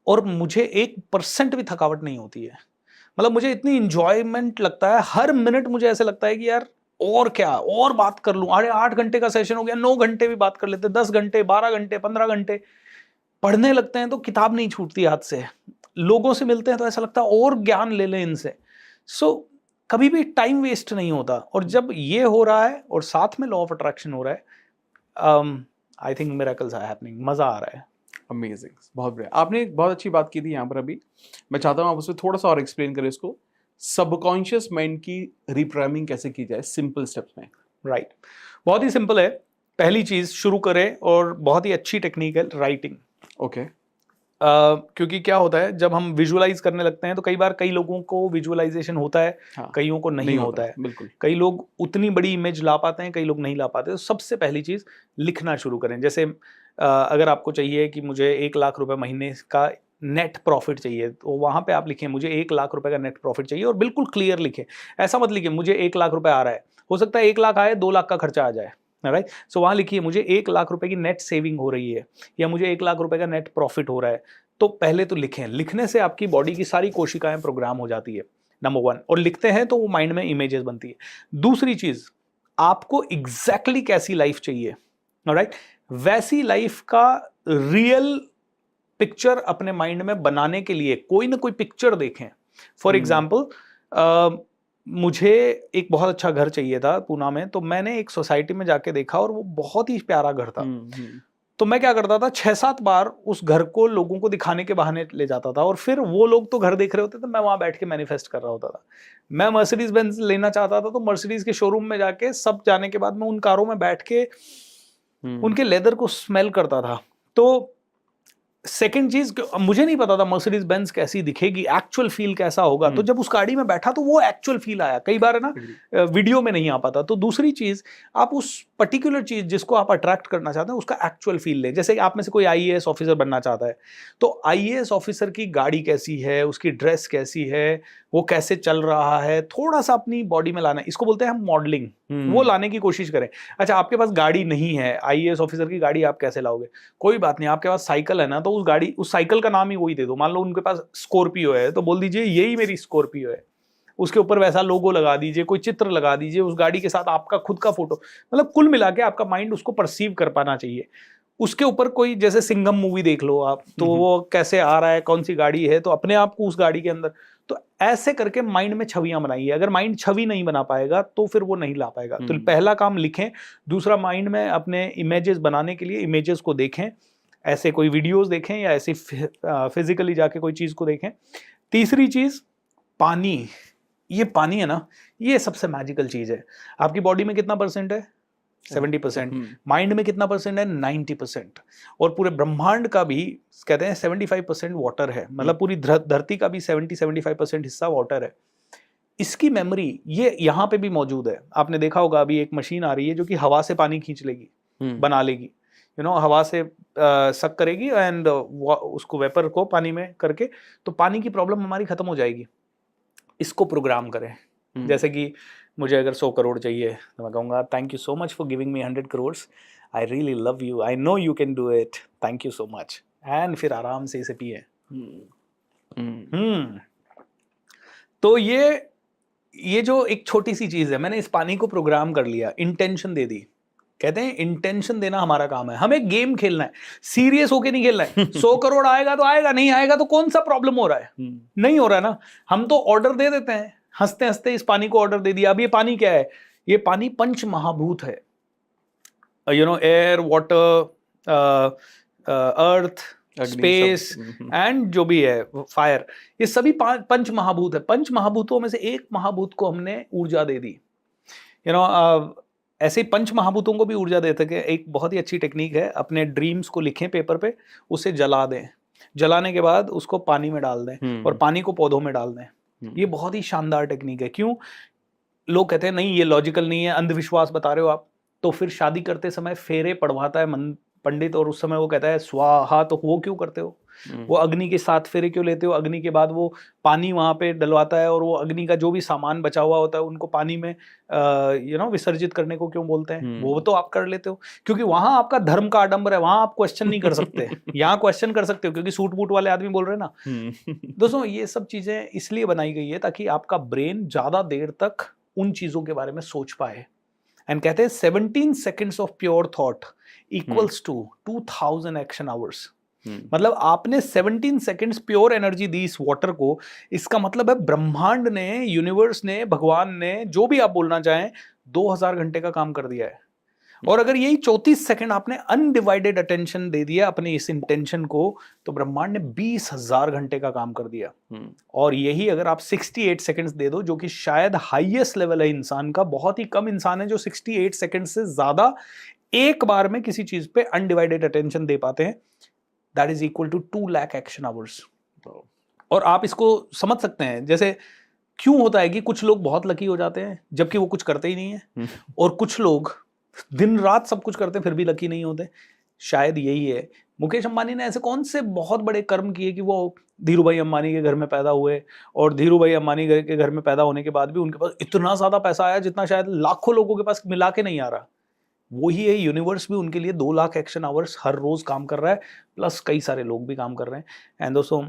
और मुझे 1% भी थकावट नहीं होती है। मतलब मुझे इतनी इंजॉयमेंट लगता है, हर मिनट मुझे ऐसे लगता है कि यार और क्या और बात कर लूं। अरे 8 घंटे का सेशन हो गया, 9 घंटे भी बात कर लेते, 10 घंटे, 12 घंटे, 15 घंटे पढ़ने लगते हैं तो किताब नहीं छूटती हाथ से। लोगों से मिलते हैं तो ऐसा लगता है और ज्ञान ले लें इनसे। सो कभी भी टाइम वेस्ट नहीं होता। और जब ये हो रहा है और साथ में लॉ ऑफ अट्रैक्शन हो रहा है, I think miracles are happening, मजा आ रहा है। अमेजिंग, बहुत बढ़िया। आपने एक बहुत अच्छी बात की थी यहाँ पर अभी, मैं चाहता हूँ आप उसमें थोड़ा सा और एक्सप्लेन करें इसको। सबकॉन्शियस माइंड की रिप्रोग्रामिंग कैसे की जाए सिंपल स्टेप्स में? राइट, बहुत ही सिंपल है। पहली चीज शुरू करें और बहुत ही अच्छी टेक्निक है राइटिंग। ओके। क्योंकि क्या होता है जब हम विजुअलाइज करने लगते हैं तो कई बार कई लोगों को विजुअलाइजेशन होता है, हाँ, कईयों को नहीं होता है। बिल्कुल। कई लोग उतनी बड़ी इमेज ला पाते हैं, कई लोग नहीं ला पाते। तो सबसे पहली चीज लिखना शुरू करें। जैसे अगर आपको चाहिए कि मुझे 1 लाख रुपए महीने का नेट प्रॉफिट चाहिए तो वहां पे आप लिखें मुझे 1 लाख रुपए का नेट प्रॉफिट चाहिए और बिल्कुल क्लियर लिखें। ऐसा मत लिखें मुझे 1 लाख रुपए आ रहा है, हो सकता है 1 लाख आए 2 लाख का खर्चा आ जाए। राइट, सो वहां लिखिए मुझे 1 लाख रुपए की नेट सेविंग हो रही है या मुझे 1 लाख रुपए का नेट प्रॉफिट हो रहा है। तो पहले तो लिखें। लिखने से आपकी बॉडी की सारी कोशिकाएं प्रोग्राम हो जाती है, नंबर 1। और लिखते हैं तो वो माइंड में इमेजेस बनती है। दूसरी चीज, आपको एग्जैक्टली कैसी लाइफ चाहिए, राइट, वैसी लाइफ का रियल पिक्चर अपने माइंड में बनाने के लिए कोई ना कोई पिक्चर देखें। फॉर एग्जाम्पल, मुझे एक बहुत अच्छा घर चाहिए था पूना में, तो मैंने एक सोसाइटी में जाके देखा और वो बहुत ही प्यारा घर था। तो मैं क्या करता था, 6-7 बार उस घर को लोगों को दिखाने के बहाने ले जाता था और फिर वो लोग तो घर देख रहे होते थे, मैं वहां बैठ के मैनिफेस्ट कर रहा होता था। मैं मर्सिडीज बेंज लेना चाहता था तो मर्सिडीज के शोरूम में जाके सब जाने के बाद मैं उन कारों में बैठ के उनके लेदर को स्मेल करता था। तो सेकंड चीज, मुझे नहीं पता था मर्सिडीज बेंज कैसी दिखेगी, एक्चुअल फील कैसा होगा। तो जब उस गाड़ी में बैठा तो वो एक्चुअल फील आया। कई बार है ना वीडियो में नहीं आ पाता। तो दूसरी चीज, आप उस पर्टिकुलर चीज जिसको आप अट्रैक्ट करना चाहते हैं उसका एक्चुअल फील लें। जैसे आप में से कोई आईएएस ऑफिसर बनना चाहता है तो आईएएस ऑफिसर की गाड़ी कैसी है, उसकी ड्रेस कैसी है, वो कैसे चल रहा है, थोड़ा सा अपनी बॉडी में लाना है। इसको बोलते हैं हम मॉडलिंग। वो लाने की कोशिश करें। अच्छा, आपके पास गाड़ी नहीं है, आईएएस ऑफिसर की गाड़ी आप कैसे लाओगे? कोई बात नहीं, आपके पास साइकिल है ना, तो उस साइकिल का नाम ही वही दे दो। मान लो उनके पास स्कॉर्पियो है तो बोल दीजिए यही मेरी स्कॉर्पियो है। उसके ऊपर वैसा लोगो लगा दीजिए, कोई चित्र लगा दीजिए, उस गाड़ी के साथ आपका खुद का फोटो। मतलब कुल मिला के आपका माइंड उसको परसीव कर पाना चाहिए। उसके ऊपर कोई, जैसे सिंघम मूवी देख लो आप, तो वो कैसे आ रहा है, कौन सी गाड़ी है, तो अपने आप को उस गाड़ी के अंदर, तो ऐसे करके माइंड में छवियां बनाइए। अगर माइंड छवि नहीं बना पाएगा तो फिर वो नहीं ला पाएगा। तो पहला काम लिखें। दूसरा, माइंड में अपने इमेजेस बनाने के लिए इमेजेस को देखें, ऐसे कोई वीडियोस देखें या ऐसे फिजिकली जाके कोई चीज को देखें। तीसरी चीज, पानी। ये पानी है ना, ये सबसे मैजिकल चीज है। आपकी बॉडी में कितना परसेंट है? 70%। माइंड में कितना परसेंट है? 90%। और पूरे ब्रह्मांड का भी कहते हैं 75% वाटर है। मतलब पूरी धरती का भी 70-75% हिस्सा वाटर है। इसकी मेमोरी ये यहाँ पे भी मौजूद है। आपने देखा होगा अभी एक मशीन आ रही है जो कि हवा से पानी खींच लेगी, बना लेगी, हवा से सक करेगी एंड उसको वेपर को पानी में करके, तो पानी की प्रॉब्लम हमारी खत्म हो जाएगी। इसको प्रोग्राम करें। जैसे कि मुझे अगर 100 करोड़ चाहिए तो मैं कहूँगा thank you so much for giving me 100 crore, I really love you, I know you can do it, thank you so much. And फिर आराम से इसे पिए। तो ये जो एक छोटी सी चीज है, मैंने इस पानी को प्रोग्राम कर लिया, इंटेंशन दे दी। कहते हैं इंटेंशन देना हमारा काम है। हमें गेम खेलना है, सीरियस होके नहीं खेलना है। 100 करोड़ आएगा तो आएगा, नहीं आएगा तो कौन सा प्रॉब्लम हो रहा है? नहीं हो रहा है ना। हम तो ऑर्डर दे देते हैं, हंसते हंसते इस पानी को ऑर्डर दे दिया। अब ये पानी क्या है? ये पानी पंच महाभूत है। Air, water, earth, space and जो भी है फायर, ये सभी पंच महाभूत है। पंच महाभूतों में से एक महाभूत को हमने ऊर्जा दे दी। ऐसे ही पंच महाभूतों को भी ऊर्जा दे सके, एक बहुत ही अच्छी टेक्निक है, अपने ड्रीम्स को लिखें पेपर पे, उसे जला दें, जलाने के बाद उसको पानी में डाल दें और पानी को पौधों में डाल दें। ये बहुत ही शानदार टेक्निक है। क्यों? लोग कहते हैं नहीं ये लॉजिकल नहीं है, अंधविश्वास बता रहे हो आप। तो फिर शादी करते समय फेरे पढ़वाता है पंडित, और उस समय वो कहता है स्वाहा, तो वो क्यों करते हो? वो अग्नि के 7 फेरे क्यों लेते हो? अग्नि के बाद वो पानी वहां पे डलवाता है, और वो अग्नि का जो भी सामान बचा हुआ होता है उनको पानी में विसर्जित करने को क्यों बोलते हैं? वो तो आप कर लेते हो क्योंकि वहां आपका धर्म का आडंबर है, वहां आप क्वेश्चन नहीं कर सकते। यहाँ क्वेश्चन कर सकते हो क्योंकि सूट बूट वाले आदमी बोल रहे हैं ना। दोस्तों ये सब चीजें इसलिए बनाई गई है ताकि आपका ब्रेन ज्यादा देर तक उन चीजों के बारे में सोच पाए। एंड कहते हैं 17 seconds of pure thought equals to 2000 action hours. मतलब आपने 17 सेकेंड्स प्योर एनर्जी दी इस वाटर को, इसका मतलब है ब्रह्मांड ने, यूनिवर्स ने, भगवान ने, जो भी आप बोलना चाहें, 2000 घंटे का काम कर दिया है। और अगर यही 34 सेकंड आपने अनडिवाइडेड अटेंशन दे दिया अपने इस इंटेंशन को, तो ब्रह्मांड ने 20,000 घंटे का काम कर दिया। और यही अगर आप 68 सेकंड्स दे दो, जो कि शायद हाईएस्ट लेवल है इंसान का, बहुत ही कम इंसान है जो 68 सेकंड से ज्यादा एक बार में किसी चीज पे अनडिवाइडेड अटेंशन दे पाते हैं। That is equal to 2 lakh action hours. और आप इसको समझ सकते हैं, जैसे क्यों होता है कि कुछ लोग बहुत लकी हो जाते हैं जबकि वो कुछ करते ही नहीं है, और कुछ लोग दिन रात सब कुछ करते फिर भी लकी नहीं होते। शायद यही है। मुकेश अंबानी ने ऐसे कौन से बहुत बड़े कर्म किए कि वो धीरू भाई अंबानी के घर में पैदा हुए, और धीरू भाई अंबानी के घर में पैदा होने के बाद भी उनके पास इतना ज्यादा पैसा आया जितना शायद लाखों लोगों के पास मिला के नहीं आ रहा। वही है, यूनिवर्स भी उनके लिए 2 लाख एक्शन आवर्स हर रोज काम कर रहा है, प्लस कई सारे लोग भी काम कर रहे हैं। एंड दोस्तों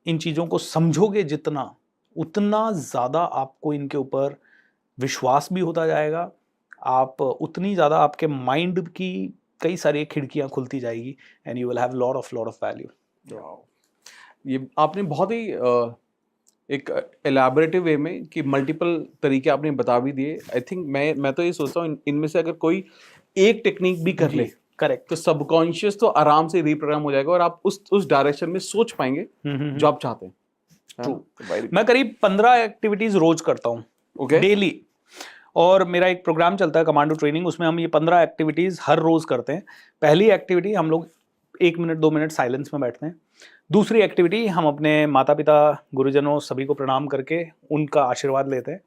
इन चीजों को समझोगे जितना, उतना ज्यादा आपको इनके ऊपर विश्वास भी होता जाएगा, आप उतनी ज़्यादा आपके माइंड की कई सारी खिड़कियां खुलती जाएगी, and you will have lot of value. ये आपने बहुत ही एक एलैबोरेटिव वे में कि मल्टीपल तरीके आपने बता भी दिए। आई थिंक मैं तो ये सोचता हूँ इनमें से अगर कोई एक टेक्निक भी कर ले, करेक्ट, तो सबकॉन्शियस तो आराम से रीप्रोग्राम हो जाएगा और आप उस डायरेक्शन में सोच पाएंगे जो आप चाहते हैं। ट्रू। मैं करीब 15 एक्टिविटीज रोज करता हूँ, डेली। और मेरा एक प्रोग्राम चलता है कमांडो ट्रेनिंग, उसमें हम ये 15 एक्टिविटीज हर रोज करते हैं। पहली एक्टिविटी हम लोग 1 मिनट 2 मिनट साइलेंस में बैठते हैं। दूसरी एक्टिविटी हम अपने माता पिता, गुरुजनों सभी को प्रणाम करके उनका आशीर्वाद लेते हैं।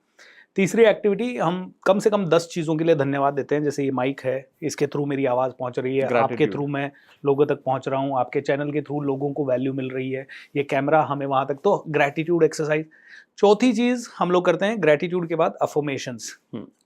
तीसरी एक्टिविटी हम कम से कम 10 चीज़ों के लिए धन्यवाद देते हैं, जैसे ये माइक है, इसके थ्रू मेरी आवाज़ पहुंच रही है, आपके थ्रू मैं लोगों तक पहुंच रहा हूँ, आपके चैनल के थ्रू लोगों को वैल्यू मिल रही है, ये कैमरा हमें वहाँ तक, तो ग्रैटिट्यूड एक्सरसाइज। चौथी चीज़ हम लोग करते हैं ग्रैटिट्यूड के बाद अफर्मेशंस।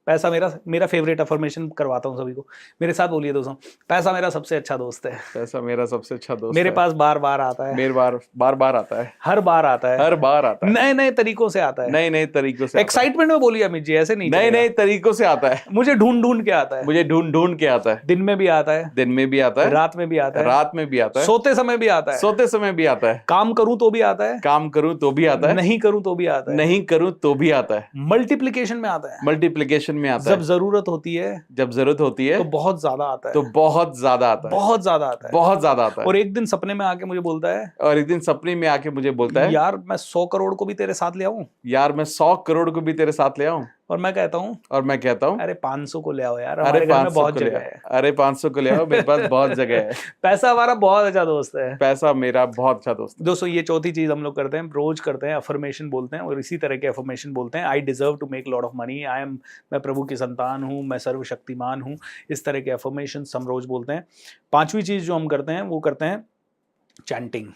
पैसा मेरा फेवरेट अफर्मेशन करवाता हूँ सभी को। मेरे साथ बोलिए दोस्तों, पैसा मेरा सबसे अच्छा दोस्त है। पैसा मेरा सबसे अच्छा दोस्त मेरे पास बार बार आता है, मेरे बार आता है, हर बार आता है, हर बार आता है, नए नए तरीकों से आता है, नए नए तरीकों से। एक्साइटमेंट में बोलिए अमित जी, ऐसे नहीं, नए नए तरीकों से आता है। मुझे ढूंढ ढूंढ के आता है, मुझे ढूंढ ढूंढ के आता है। दिन में भी आता है, दिन में भी आता है, रात में भी आता है, रात में भी आता है, सोते समय भी आता है, सोते समय भी आता है, काम करूं तो भी आता है, काम करूं तो भी आता है, नहीं करूं तो भी आता है, नहीं करूं तो भी आता है, मल्टीप्लिकेशन में आता है, मल्टीप्लिकेशन में आता है, जब जरूरत होती है, जब जरूरत होती है तो बहुत ज्यादा आता है, तो बहुत ज्यादा आता है, बहुत ज्यादा आता है, बहुत ज्यादा आता है। और एक दिन सपने में आके मुझे बोलता है, और एक दिन सपने में आके मुझे बोलता है, यार मैं 100 करोड़ को भी तेरे साथ ले आऊं, यार मैं 100 करोड़ को भी तेरे साथ ले आऊं। और मैं कहता हूं अरे 500 को ले आओ यार, अरे हमारे घर में 500 बहुत को ले जगह आओ, है, अरे 500 को ले आओ, मेरे पास बहुत जगह है। पैसा हमारा बहुत अच्छा दोस्त है, पैसा मेरा बहुत अच्छा दोस्त है। दोस्तों ये चौथी चीज हम लोग करते हैं, रोज करते हैं, अफर्मेशन बोलते हैं, और इसी तरह के अफर्मेशन बोलते हैं। I deserve to make lot of money, मैं प्रभु की संतान हूँ, मैं सर्वशक्तिमान हूँ, इस तरह के अफर्मेशन हम रोज बोलते हैं। पांचवी चीज जो हम करते हैं वो करते हैं चैंटिंग।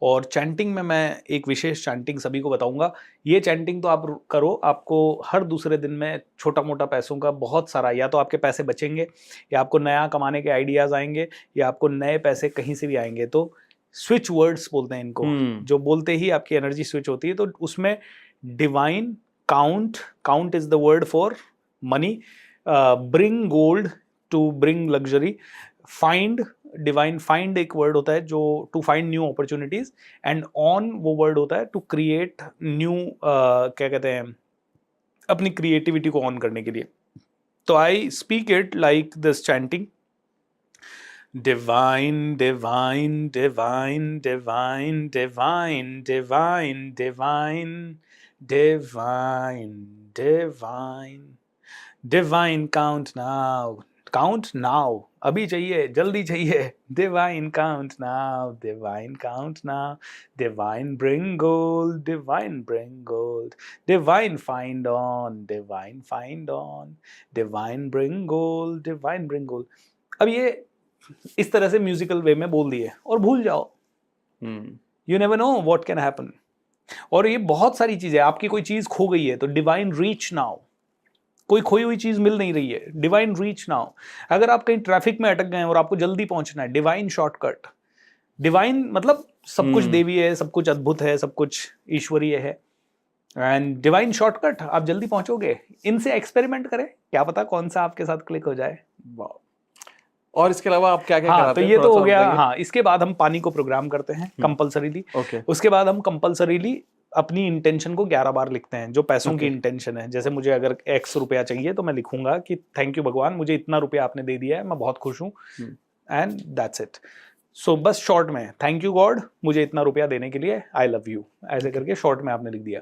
और चैंटिंग में मैं एक विशेष चैंटिंग सभी को बताऊंगा। ये चैंटिंग तो आप करो, आपको हर दूसरे दिन में छोटा मोटा पैसों का बहुत सारा, या तो आपके पैसे बचेंगे, या आपको नया कमाने के आइडियाज आएंगे, या आपको नए पैसे कहीं से भी आएंगे। तो स्विच वर्ड्स बोलते हैं इनको, जो बोलते ही आपकी एनर्जी स्विच होती है। तो उसमें divine, count is the word for money, bring gold to bring luxury, find, divine find एक वर्ड होता है जो to find new opportunities, and on वो वर्ड होता है टू क्रिएट न्यू, क्या कहते हैं, अपनी क्रिएटिविटी को ऑन करने के लिए। तो I speak it like this chanting, Divine, divine, divine, divine, divine, divine, divine, divine, divine, divine. Count now, count now. अभी चाहिए, जल्दी चाहिए. Divine, count now, divine, count now. Divine, bring gold, divine, bring gold. Divine, find on, divine, find on. Divine, bring gold, divine, bring gold. अब ये इस तरह से musical way में बोल दिए और भूल जाओ. You never know what can happen. और ये बहुत सारी चीजें, आपकी कोई चीज खो गई है तो डिवाइन रीच नाउ. कोई खोई हुई चीज मिल नहीं रही है, डिवाइन रीच नाउ. अगर आप कहीं ट्रैफिक में अटक गए हैं और आपको जल्दी पहुंचना है, डिवाइन शॉर्टकट. डिवाइन मतलब सब कुछ देवी है, सब कुछ अद्भुत है, सब कुछ ईश्वरीय है. एंड डिवाइन शॉर्टकट, आप जल्दी पहुंचोगे. इनसे एक्सपेरिमेंट करें, क्या पता कौन सा आपके साथ क्लिक हो जाए. और इसके अलावा आप क्या क्या हाँ, कराते तो हैं? ये तो थोड़ा हो सा गया. बताइए। हाँ, इसके बाद हम पानी को प्रोग्राम करते हैं कंपलसरीली. ओके. उसके बाद हम कंपलसरीली अपनी इंटेंशन को 11 बार लिखते हैं, जो पैसों की इंटेंशन है. जैसे मुझे अगर X रुपया चाहिए तो मैं लिखूंगा कि थैंक यू भगवान, मुझे इतना रुपया आपने दे दिया है, मैं बहुत खुश हूँ. And that's it. सो बस शॉर्ट में थैंक यू गॉड, मुझे इतना रुपया देने के लिए, आई लव यू, ऐसे करके शॉर्ट में आपने लिख दिया.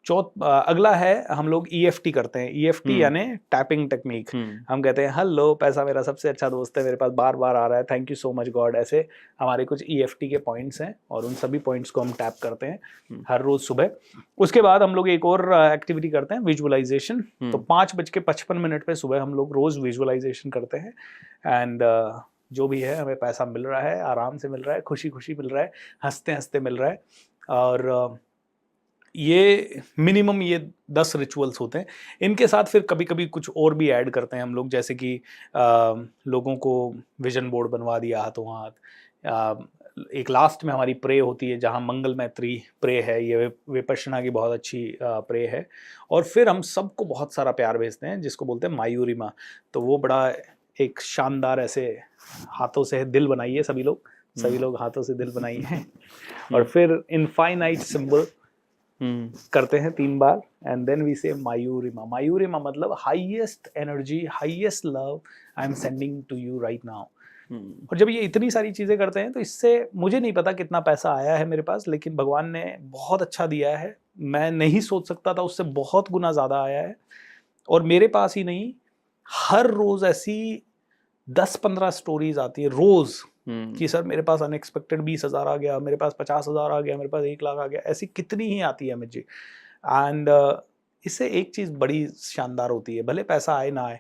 अगला है, हम लोग EFT करते हैं. EFT यानी टैपिंग टेक्निक. हम कहते हैं हेलो, पैसा मेरा सबसे अच्छा दोस्त है, मेरे पास बार बार आ रहा है, thank you so much God. ऐसे हमारे कुछ EFT के पॉइंट्स हैं और उन सभी पॉइंट्स को हम टैप करते हैं हर रोज सुबह. उसके बाद हम लोग एक और एक्टिविटी करते हैं, विजुअलाइजेशन. तो 5:55 पे सुबह हम लोग रोज विजुअलाइजेशन करते हैं. एंड जो भी है, हमें पैसा मिल रहा है, आराम से मिल रहा है, खुशी खुशी मिल रहा है, हंसते हंसते मिल रहा है. और ये मिनिमम ये 10 रिचुअल्स होते हैं. इनके साथ फिर कभी कभी कुछ और भी ऐड करते हैं हम लोग, जैसे कि लोगों को विजन बोर्ड बनवा दिया हाथों हाथ. एक लास्ट में हमारी प्रे होती है, जहाँ मंगल मैत्री प्रे है. ये विपश्यना की बहुत अच्छी प्रे है. और फिर हम सबको बहुत सारा प्यार भेजते हैं, जिसको बोलते हैं मायूरिमा. तो वो बड़ा एक शानदार ऐसे हाथों से दिल बनाइए, सभी लोग हाथों से दिल बनाइए. और फिर इनफाइनाइट सिंबल करते हैं 3 बार. एंड देन वी से मायूरिमा. मायूरिमा मतलब highest energy, highest love I am sending to you right now. और जब ये इतनी सारी चीजें करते हैं तो इससे मुझे नहीं पता कितना पैसा आया है मेरे पास, लेकिन भगवान ने बहुत अच्छा दिया है. मैं नहीं सोच सकता था, उससे बहुत गुना ज्यादा आया है. और मेरे पास ही नहीं, हर रोज ऐसी 10-15 स्टोरीज आती है रोज कि सर मेरे पास अनएक्सपेक्टेड 20,000 आ गया, मेरे पास 50,000 आ गया, मेरे पास 1 लाख आ गया. ऐसी कितनी ही आती है मुझे. एंड इससे एक चीज बड़ी शानदार होती है, भले पैसा आए ना आए,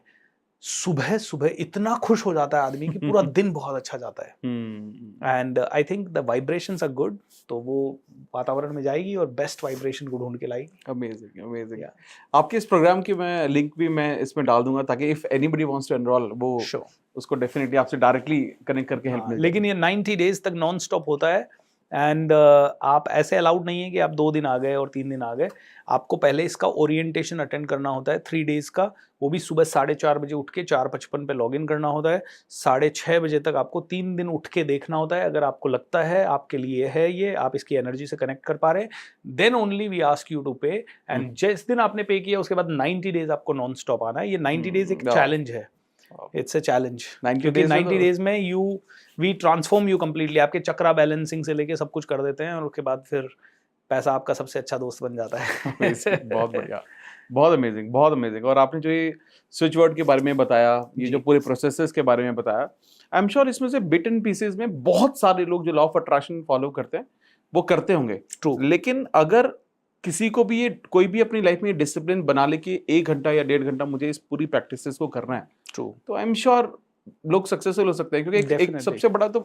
सुबह सुबह इतना खुश हो जाता है आदमी कि पूरा दिन बहुत अच्छा जाता है. And I think the vibrations are good. तो वो वातावरण में जाएगी और बेस्ट वाइब्रेशन को ढूंढ के लाएगी. Amazing, amazing. आपके इस प्रोग्राम की मैं लिंक भी मैं इसमें डाल दूंगा, ताकि if anybody wants to enrol, वो उसको डेफिनेटली आपसे डायरेक्टली कनेक्ट करके हेल्प मिल. लेकिन ये 90 डेज तक नॉन स्टॉप होता है. एंड आप ऐसे अलाउड नहीं है कि आप 2 दिन आ गए और 3 दिन आ गए. आपको पहले इसका ओरिएंटेशन अटेंड करना होता है 3 डेज का. वो भी सुबह 4:30 बजे उठ के 4:55 पे लॉगिन करना होता है. 6:30 बजे तक आपको 3 दिन उठ के देखना होता है. अगर आपको लगता है आपके लिए है ये, आप इसकी एनर्जी से कनेक्ट कर पा रहे हैं, then only we ask you to pay. And जिस दिन आपने पे किया उसके बाद 90 डेज आपको नॉन स्टॉप आना है. ये 90 डेज एक चैलेंज है. It's a challenge. 90 डेज में वी ट्रांसफॉर्म यू कंप्लीटली. आपके चक्रा बैलेंसिंग से लेके सब कुछ कर देते हैं, और उसके बाद फिर पैसा आपका सबसे अच्छा दोस्त बन जाता है. बहुत बढ़िया, बहुत अमेजिंग, बहुत अमेजिंग. और आपने जो ये स्विच वर्ड के बारे में बताया, ये जो पूरे प्रोसेसेस के बारे में बताया, आई एम श्योर इसमें से बिट एंड पीसेस में बहुत सारे लोग जो लॉ ऑफ अट्रैक्शन फॉलो करते हैं वो करते होंगे. ट्रू. लेकिन अगर किसी को भी ये, कोई भी अपनी लाइफ में डिसिप्लिन बना ले कि 1 घंटा या 1.5 घंटा मुझे इस पूरी प्रैक्टिसेस को करना है, ट्रू, तो आई एम श्योर लोग सक्सेसफुल हो सकते हैं. क्योंकि एक सबसे बड़ा तो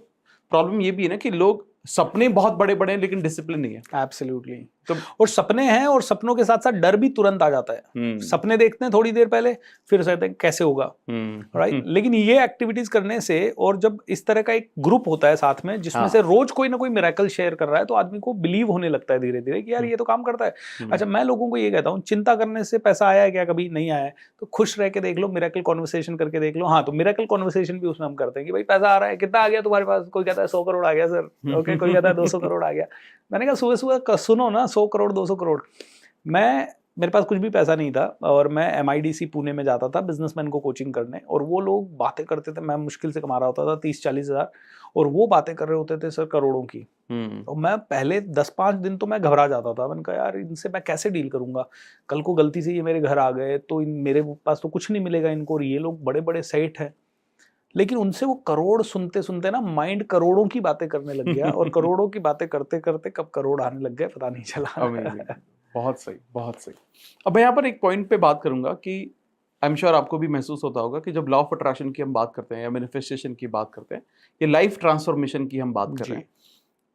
प्रॉब्लम ये भी है ना कि लोग सपने बहुत बड़े बड़े हैं लेकिन डिसिप्लिन नहीं है. एब्सोल्युटली. तो और सपने हैं, और सपनों के साथ साथ डर भी तुरंत आ जाता है. सपने देखते हैं थोड़ी देर पहले, फिर सोचते हैं कैसे होगा, राइट. लेकिन ये एक्टिविटीज करने से, और जब इस तरह का एक ग्रुप होता है साथ में जिसमें से रोज कोई ना कोई मिरेकल शेयर कर रहा है, तो आदमी को बिलीव होने लगता है धीरे धीरे कि यार ये तो काम करता है. अच्छा, मैं लोगों को ये कहता हूँ, चिंता करने से पैसा आया है क्या? कभी नहीं आया है. तो खुश रह के देख लो, मिरेकल कॉन्वर्सेशन करके देख लो. हाँ, तो मिरेकल कॉन्वर्सेशन भी उसमें हम करते हैं कि भाई पैसा आ रहा है, कितना आ गया तुम्हारे पास? कोई कहता है 100 करोड़ आ गया सर. ओके, कोई कहता है 200 करोड़ आ गया. मैंने कहा सुबह सुबह सुनो ना, 100 करोड़ 200 करोड़. मैं मेरे पास कुछ भी पैसा नहीं था और मैं MIDC पुणे में जाता था बिजनेसमैन को कोचिंग करने, और वो लोग बातें करते थे, मैं मुश्किल से कमा रहा होता था 30-40 हज़ार, और वो बातें कर रहे होते थे सर करोड़ों की। और मैं पहले 10-5 दिन तो मैं घबरा जाता था, मैंने कहा यार इनसे मैं कैसे डील करूंगा, कल को गलती से ये मेरे घर आ गए तो मेरे पास तो कुछ नहीं मिलेगा इनको, और ये लोग बड़े बड़े सेठ हैं। लेकिन उनसे वो करोड़ सुनते सुनते ना माइंड करोड़ों की बातें करने लग गया, और करोड़ों की बातें करते करते कब करोड़ आने लग गए पता नहीं चला। बहुत सही, बहुत सही। अब मैं यहाँ पर एक पॉइंट पे बात करूंगा कि आई एम श्योर आपको भी महसूस होता होगा कि जब लॉ ऑफ अट्रैक्शन की हम बात करते हैं या मैनिफेस्टेशन की बात करते हैं या लाइफ ट्रांसफॉर्मेशन की हम बात कर रहे हैं,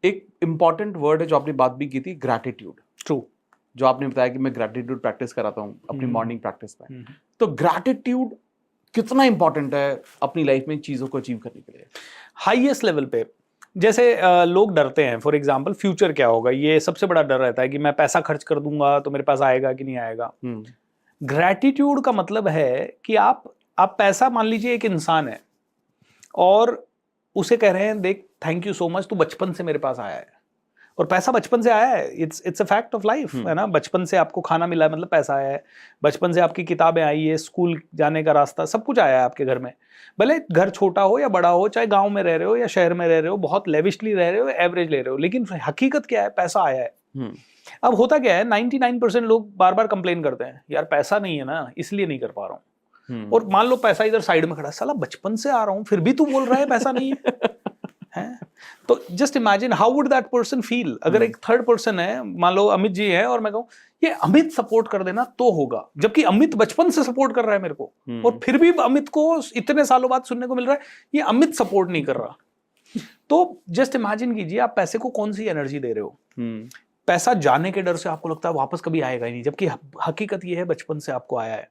एक इंपॉर्टेंट वर्ड है जो आपने बात भी की थी, ग्रैटिट्यूड। ट्रू। जो आपने बताया कि मैं ग्रैटिट्यूड प्रैक्टिस कराता हूँ अपनी मॉर्निंग प्रैक्टिस में, तो ग्रैटिट्यूड कितना इंपॉर्टेंट है अपनी लाइफ में चीजों को अचीव करने के लिए? हाईएस्ट लेवल पे जैसे लोग डरते हैं, फॉर एग्जांपल फ्यूचर क्या होगा, ये सबसे बड़ा डर रहता है कि मैं पैसा खर्च कर दूंगा तो मेरे पास आएगा कि नहीं आएगा। ग्रैटिट्यूड का मतलब है कि आप पैसा, मान लीजिए एक इंसान है और उसे कह रहे हैं देख थैंक यू सो मच, तू बचपन से मेरे पास आया है, और पैसा बचपन से आया है, it's a fact of life, है ना। बचपन से आपको खाना मिला है मतलब पैसा आया है, बचपन से आपकी किताबें आई है, स्कूल जाने का रास्ता, सब कुछ आया है आपके घर में, भले घर छोटा हो या बड़ा हो, चाहे गांव में रह रहे हो या शहर में रह रहे हो, बहुत लेविशली रह रहे हो, एवरेज ले रहे हो, लेकिन हकीकत क्या है, पैसा आया है। अब होता क्या है, 99% लोग बार बार कंप्लेन करते हैं यार पैसा नहीं है ना इसलिए नहीं कर पा रहा हूँ, और मान लो पैसा इधर साइड में खड़ा है, साला बचपन से आ रहा हूँ फिर भी तू बोल रहा है पैसा नहीं है। तो just imagine how would that person feel, अगर एक थर्ड पर्सन है, मान लो अमित जी है, और मैं कहूँ ये अमित सपोर्ट कर देना तो होगा, जबकि अमित बचपन से सपोर्ट कर रहा है मेरे को, और फिर भी अमित को इतने सालों बाद सुनने को मिल रहा है ये अमित सपोर्ट नहीं कर रहा। तो जस्ट इमेजिन कीजिए आप पैसे को कौन सी एनर्जी दे रहे हो। पैसा जाने के डर से आपको लगता है वापस कभी आएगा ही नहीं, जबकि हकीकत ये है बचपन से आपको आया है।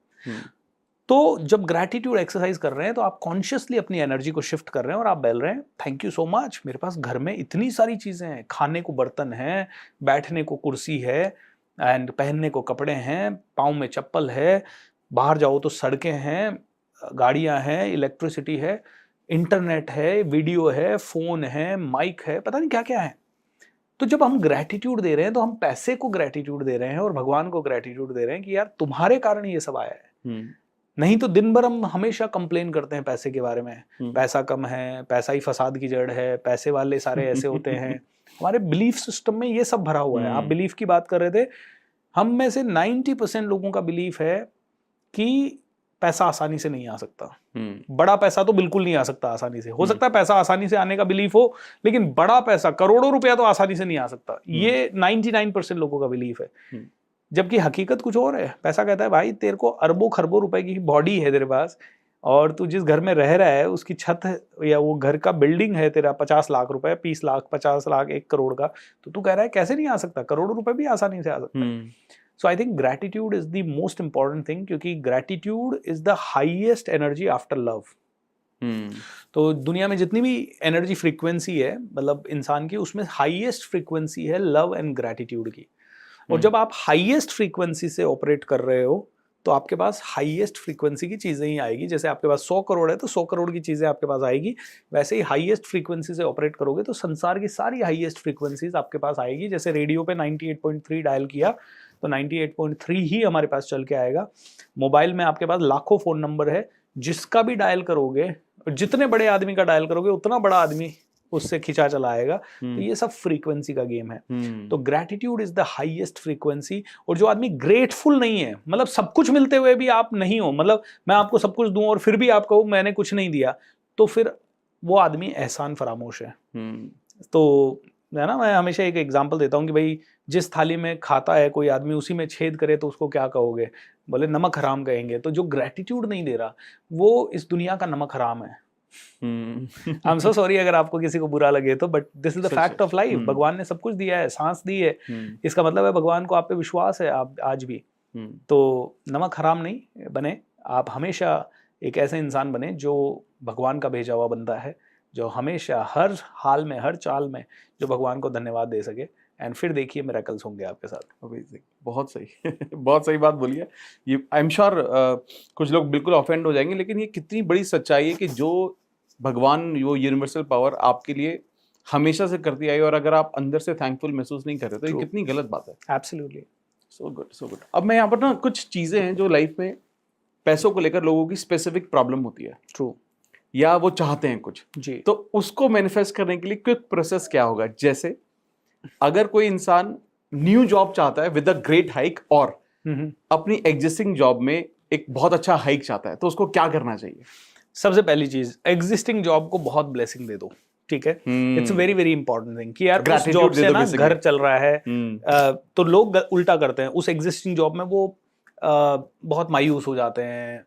तो जब ग्रैटिट्यूड एक्सरसाइज कर रहे हैं तो आप कॉन्शियसली अपनी एनर्जी को शिफ्ट कर रहे हैं और आप बोल रहे हैं थैंक यू सो मच, मेरे पास घर में इतनी सारी चीजें हैं, खाने को बर्तन है, बैठने को कुर्सी है, एंड पहनने को कपड़े हैं, पाँव में चप्पल है, बाहर जाओ तो सड़कें हैं, गाड़ियां हैं, इलेक्ट्रिसिटी है, इंटरनेट है, वीडियो है, फोन है, माइक है, पता नहीं क्या क्या है। तो जब हम ग्रैटिट्यूड दे रहे हैं तो हम पैसे को ग्रैटिट्यूड दे रहे हैं और भगवान को ग्रैटिट्यूड दे रहे हैं कि यार तुम्हारे कारण ये सब आया है। नहीं तो दिन भर हम हमेशा कंप्लेन करते हैं पैसे के बारे में, पैसा कम है, पैसा ही फसाद की जड़ है, पैसे वाले सारे ऐसे होते हैं। हमारे बिलीफ सिस्टम में ये सब भरा हुआ है। आप बिलीफ की बात कर रहे थे, हम में से 90% लोगों का बिलीफ है कि पैसा आसानी से नहीं आ सकता। बड़ा पैसा तो बिल्कुल नहीं आ सकता आसानी से, हो सकता है पैसा आसानी से आने का बिलीफ हो, लेकिन बड़ा पैसा करोड़ों रुपया तो आसानी से नहीं आ सकता, ये 99% लोगों का बिलीफ है। जबकि हकीकत कुछ और है। पैसा कहता है भाई तेरे को अरबों खरबों रुपए की बॉडी है तेरे पास, और तू जिस घर में रह रहा है उसकी छत या वो घर का बिल्डिंग है तेरा 50 लाख रुपए, 20 लाख, 50 लाख, 1 करोड़ का, तो तू कह रहा है कैसे नहीं आ सकता, करोड़ों रुपए भी आसानी से आ सकता है। So I think gratitude is the most important thing, क्योंकि gratitude is the highest energy after love. तो दुनिया में जितनी भी एनर्जी फ्रीक्वेंसी है मतलब इंसान की, उसमें हाईएस्ट फ्रीक्वेंसी है लव एंड ग्रैटिट्यूड की। और जब आप हाईएस्ट फ्रीक्वेंसी से ऑपरेट कर रहे हो तो आपके पास हाईएस्ट फ्रीक्वेंसी की चीजें ही आएगी। जैसे आपके पास 100 करोड़ है तो 100 करोड़ की चीजें आपके पास आएगी, वैसे ही हाईएस्ट फ्रीक्वेंसी से ऑपरेट करोगे तो संसार की सारी हाईएस्ट फ्रीक्वेंसीज आपके पास आएगी। जैसे रेडियो पे 98.3 डायल किया तो 98.3 ही हमारे पास चल के आएगा। मोबाइल में आपके पास लाखों फोन नंबर है, जिसका भी डायल करोगे, जितने बड़े आदमी का डायल करोगे उतना बड़ा आदमी उससे खिंचा चला आएगा। तो ये सब फ्रीक्वेंसी का गेम है। तो gratitude is the highest frequency. और जो आदमी ग्रेटफुल नहीं है, मतलब सब कुछ मिलते हुए भी आप नहीं हो, मतलब मैं आपको सब कुछ दूं और फिर भी आप कहो मैंने कुछ नहीं दिया, तो फिर वो आदमी एहसान फरामोश है। तो है ना, मैं हमेशा एक एग्जांपल देता हूँ कि भाई जिस थाली में खाता है कोई आदमी उसी में छेद करे तो उसको क्या कहोगे, बोले नमक हराम कहेंगे। तो जो ग्रैटिट्यूड नहीं दे रहा वो इस दुनिया का नमक हराम है। आई एम सो सॉरी अगर आपको किसी को बुरा लगे तो, but this is the fact of life. भगवान ने सब कुछ दिया है, सांस दी है, इसका मतलब है भगवान को आप पे विश्वास है, आप आज भी। तो नमक हराम नहीं बने, आप हमेशा एक ऐसे इंसान बने जो भगवान का भेजा हुआ बंदा है, जो हमेशा हर हाल में हर चाल में जो भगवान को धन्यवाद दे सके। एंड फिर देखिए मिरेकल्स होंगे आपके साथ। बहुत सही बहुत सही बात बोली है ये। आई एम श्योर कुछ लोग बिल्कुल ऑफेंड हो जाएंगे, लेकिन ये कितनी बड़ी सच्चाई है कि जो भगवान, वो यूनिवर्सल पावर आपके लिए हमेशा से करती आई, और अगर आप अंदर से थैंकफुल महसूस नहीं कर रहे तो ये कितनी गलत बात है। Absolutely. So good so good. अब मैं यहाँ पर ना कुछ चीजें हैं जो लाइफ में पैसों को लेकर लोगों की स्पेसिफिक प्रॉब्लम होती है, ट्रू, या वो चाहते हैं कुछ, जी, तो उसको मैनिफेस्ट करने के लिए क्विक प्रोसेस क्या होगा? जैसे अगर कोई इंसान न्यू जॉब चाहता है विद अ ग्रेट हाइक, और अपनी एग्जिस्टिंग जॉब में एक बहुत अच्छा हाइक चाहता है, तो उसको क्या करना चाहिए? सबसे पहली चीज, एग्जिस्टिंग जॉब को बहुत ब्लेसिंग दे दो, ठीक है। It's very very important thing कि यार उस Gratitude जॉब दे से दो ना basically। घर चल रहा है। तो लोग उल्टा करते हैं, उस एग्जिस्टिंग जॉब में वो बहुत मायूस हो जाते हैं,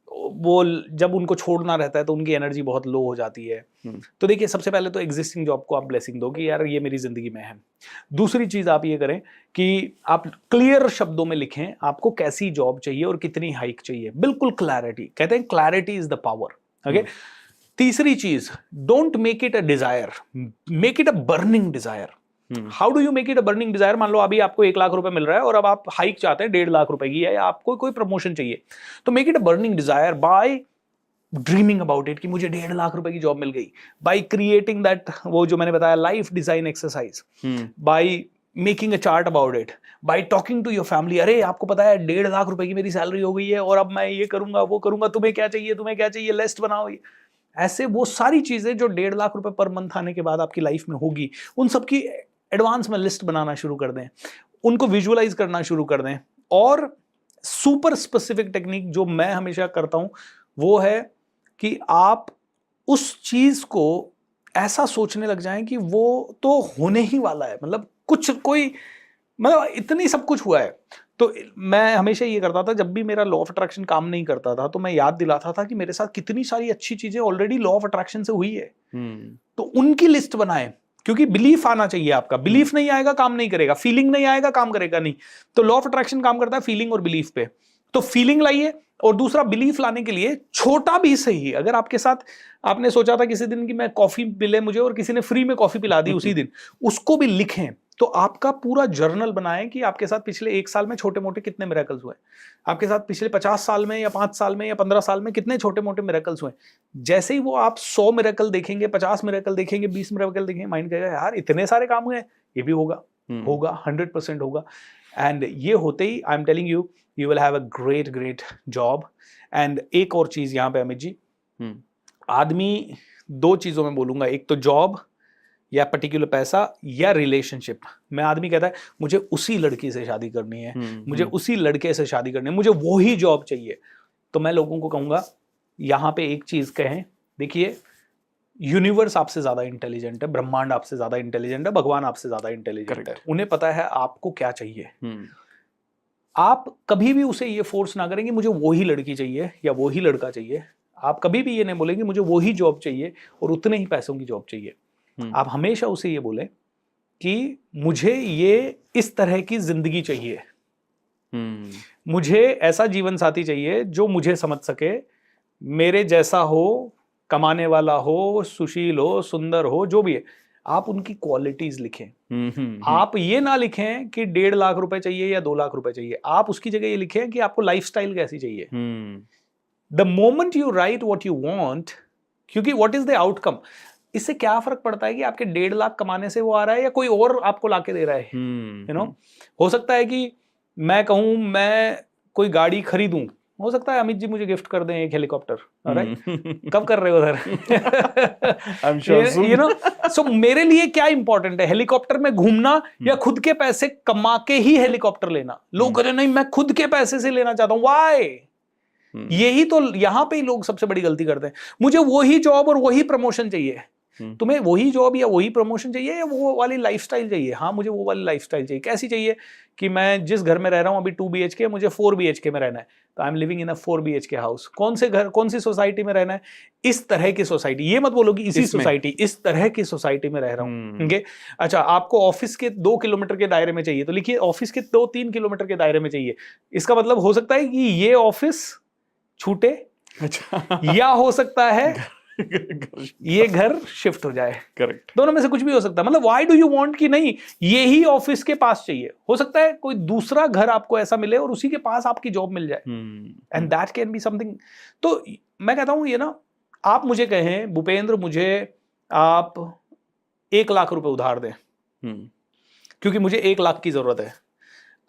वो जब उनको छोड़ना रहता है तो उनकी एनर्जी बहुत लो हो जाती है। तो देखिए, सबसे पहले तो एग्जिस्टिंग जॉब को आप ब्लेसिंग दो कि यार ये मेरी जिंदगी में है। दूसरी चीज आप ये करें कि आप क्लियर शब्दों में लिखें आपको कैसी जॉब चाहिए और कितनी हाइक चाहिए, बिल्कुल क्लैरिटी, कहते हैं clarity is the power, okay. तीसरी चीज, don't make it a desire, make it a burning Dzire. How do you make it a burning Dzire? मान लो अभी आपको 1 लाख रुपए मिल रहा है और अब आप हाइक चाहते हैं 1.5 लाख रुपए की, या आपको कोई प्रमोशन चाहिए, तो make it a burning desire by dreaming about it कि मुझे 1.5 लाख रुपए की जॉब मिल गई, बाय क्रिएटिंग दैट, वो जो मैंने बताया life design exercise, by making a chart about it, by talking to your family, अरे आपको पता है 1.5 लाख रुपए की मेरी सैलरी हो गई है और अब मैं ये करूंगा वो करूंगा, तुम्हें क्या चाहिए, तुम्हें क्या चाहिए, लिस्ट बनाओ। ऐसे वो सारी चीजें जो 1.5 लाख रुपए पर मंथ आने के बाद आपकी लाइफ में होगी, उन सबकी एडवांस में लिस्ट बनाना शुरू कर दें, उनको विजुअलाइज करना शुरू कर दें। और सुपर स्पेसिफिक टेक्निक जो मैं हमेशा करता हूं वो है कि आप उस चीज को ऐसा सोचने लग जाएं कि वो तो होने ही वाला है, मतलब कुछ कोई, मतलब इतनी सब कुछ हुआ है। तो मैं हमेशा ये करता था, जब भी मेरा लॉ ऑफ अट्रैक्शन काम नहीं करता था तो मैं याद दिलाता था कि मेरे साथ कितनी सारी अच्छी चीजें ऑलरेडी लॉ ऑफ अट्रैक्शन से हुई है, तो उनकी लिस्ट बनाएं। क्योंकि बिलीफ आना चाहिए, आपका बिलीफ नहीं आएगा काम नहीं करेगा, फीलिंग नहीं आएगा काम करेगा नहीं। तो लॉ ऑफ अट्रैक्शन काम करता है फीलिंग और बिलीफ पे, तो फीलिंग लाइए। और दूसरा, बिलीफ लाने के लिए छोटा भी सही, अगर आपके साथ आपने सोचा था किसी दिन कि मैं कॉफी मिले मुझे और किसी ने फ्री में कॉफी पिला दी उसी दिन, उसको भी लिखें। तो आपका पूरा जर्नल बनाएं कि आपके साथ पिछले 1 साल में छोटे मोटे कितने मिरेकल्स हुए, आपके साथ पिछले 50 साल में या 5 साल में या 15 साल में कितने छोटे मोटे मिरेकल्स हुए। जैसे ही वो आप 100 मिरेकल देखेंगे, 50 मिरेकल देखेंगे, 20 मिरेकल देखेंगे, माइंड कहेगा यार इतने सारे काम हुए, ये भी होगा, होगा 100% होगा। एंड ये होते ही I am telling you, you will have a great great job. And एक और चीज यहाँ पे अमित जी, आदमी 2 चीजों में बोलूंगा, एक तो जॉब या पर्टिकुलर पैसा या रिलेशनशिप में। आदमी कहता है मुझे उसी लड़की से शादी करनी है, मुझे उसी लड़के से शादी करनी है, मुझे वो ही जॉब चाहिए। तो मैं लोगों को कहूंगा यहां पे एक चीज कहें, देखिए यूनिवर्स आपसे ज्यादा इंटेलिजेंट है, ब्रह्मांड आपसे ज्यादा इंटेलिजेंट है, भगवान आपसे ज्यादा इंटेलिजेंट है, उन्हें पता है आपको क्या चाहिए। आप कभी भी उसे ये फोर्स ना करेंगे मुझे वही लड़की चाहिए या वही लड़का चाहिए। आप कभी भी ये नहीं बोलेंगे मुझे वही जॉब चाहिए और उतने ही पैसों की जॉब चाहिए। आप हमेशा उसे ये बोले कि मुझे ये इस तरह की जिंदगी चाहिए, मुझे ऐसा जीवन साथी चाहिए जो मुझे समझ सके, मेरे जैसा हो, कमाने वाला हो, सुशील हो, सुंदर हो, जो भी है। आप उनकी क्वालिटीज लिखें। आप ये ना लिखें कि 1.5 लाख रुपए चाहिए या 2 लाख रुपए चाहिए, आप उसकी जगह ये लिखें कि आपको लाइफस्टाइल कैसी चाहिए। The moment you right what you want, क्योंकि व्हाट इज द आउटकम, इससे क्या फर्क पड़ता है कि आपके 1.5 लाख कमाने से वो आ रहा है या कोई और आपको लाके दे रहा है। यू नो, हो सकता है कि मैं कहूं मैं कोई गाड़ी खरीदूं, हो सकता है अमित जी मुझे गिफ्ट कर दें एक हेलीकॉप्टर, राइट? कब कर रहे हो उधर? यू नो, सो मेरे लिए क्या इंपॉर्टेंट है, हेलीकॉप्टर में घूमना या खुद के पैसे कमा के ही हेलीकॉप्टर लेना? लोग कह रहे नहीं मैं खुद के पैसे से लेना चाहता हूं, व्हाई? यही तो यहां पे ही लोग सबसे बड़ी गलती करते हैं। मुझे वही जॉब और वही प्रमोशन चाहिए। तुम्हें वही जॉब या वही प्रमोशन चाहिए या वो वाली लाइफस्टाइल चाहिए? हाँ मुझे वो वाली लाइफस्टाइल चाहिए। कैसी चाहिए? कि मैं जिस घर में रह रहा हूं अभी 2 BHK, मुझे 4 BHK में रहना है, तो I am living in a 4 BHK house. कौन से घर, कौन सी सोसाइटी में रहना है? इस तरह की सोसाइटी। ये मत बोलो कि इसी सोसाइटी, इस तरह की सोसाइटी में रह रहा हूं। अच्छा, आपको ऑफिस के 2 किलोमीटर के दायरे में चाहिए, तो लिखिए ऑफिस के 2-3 किलोमीटर के दायरे में चाहिए। इसका मतलब हो सकता है कि ये ऑफिस छूटे, अच्छा, या हो सकता है ये घर शिफ्ट हो जाए। करेक्ट, दोनों में से कुछ भी हो सकता है। मतलब व्हाई डू यू वांट कि नहीं यही ऑफिस के पास चाहिए, हो सकता है कोई दूसरा घर आपको ऐसा मिले और उसी के पास आपकी जॉब मिल जाए, and that can be something. तो मैं कहता हूं ये ना, आप मुझे कहें भूपेंद्र मुझे आप 1 लाख रुपए उधार दें, क्योंकि मुझे 1 लाख की जरूरत है।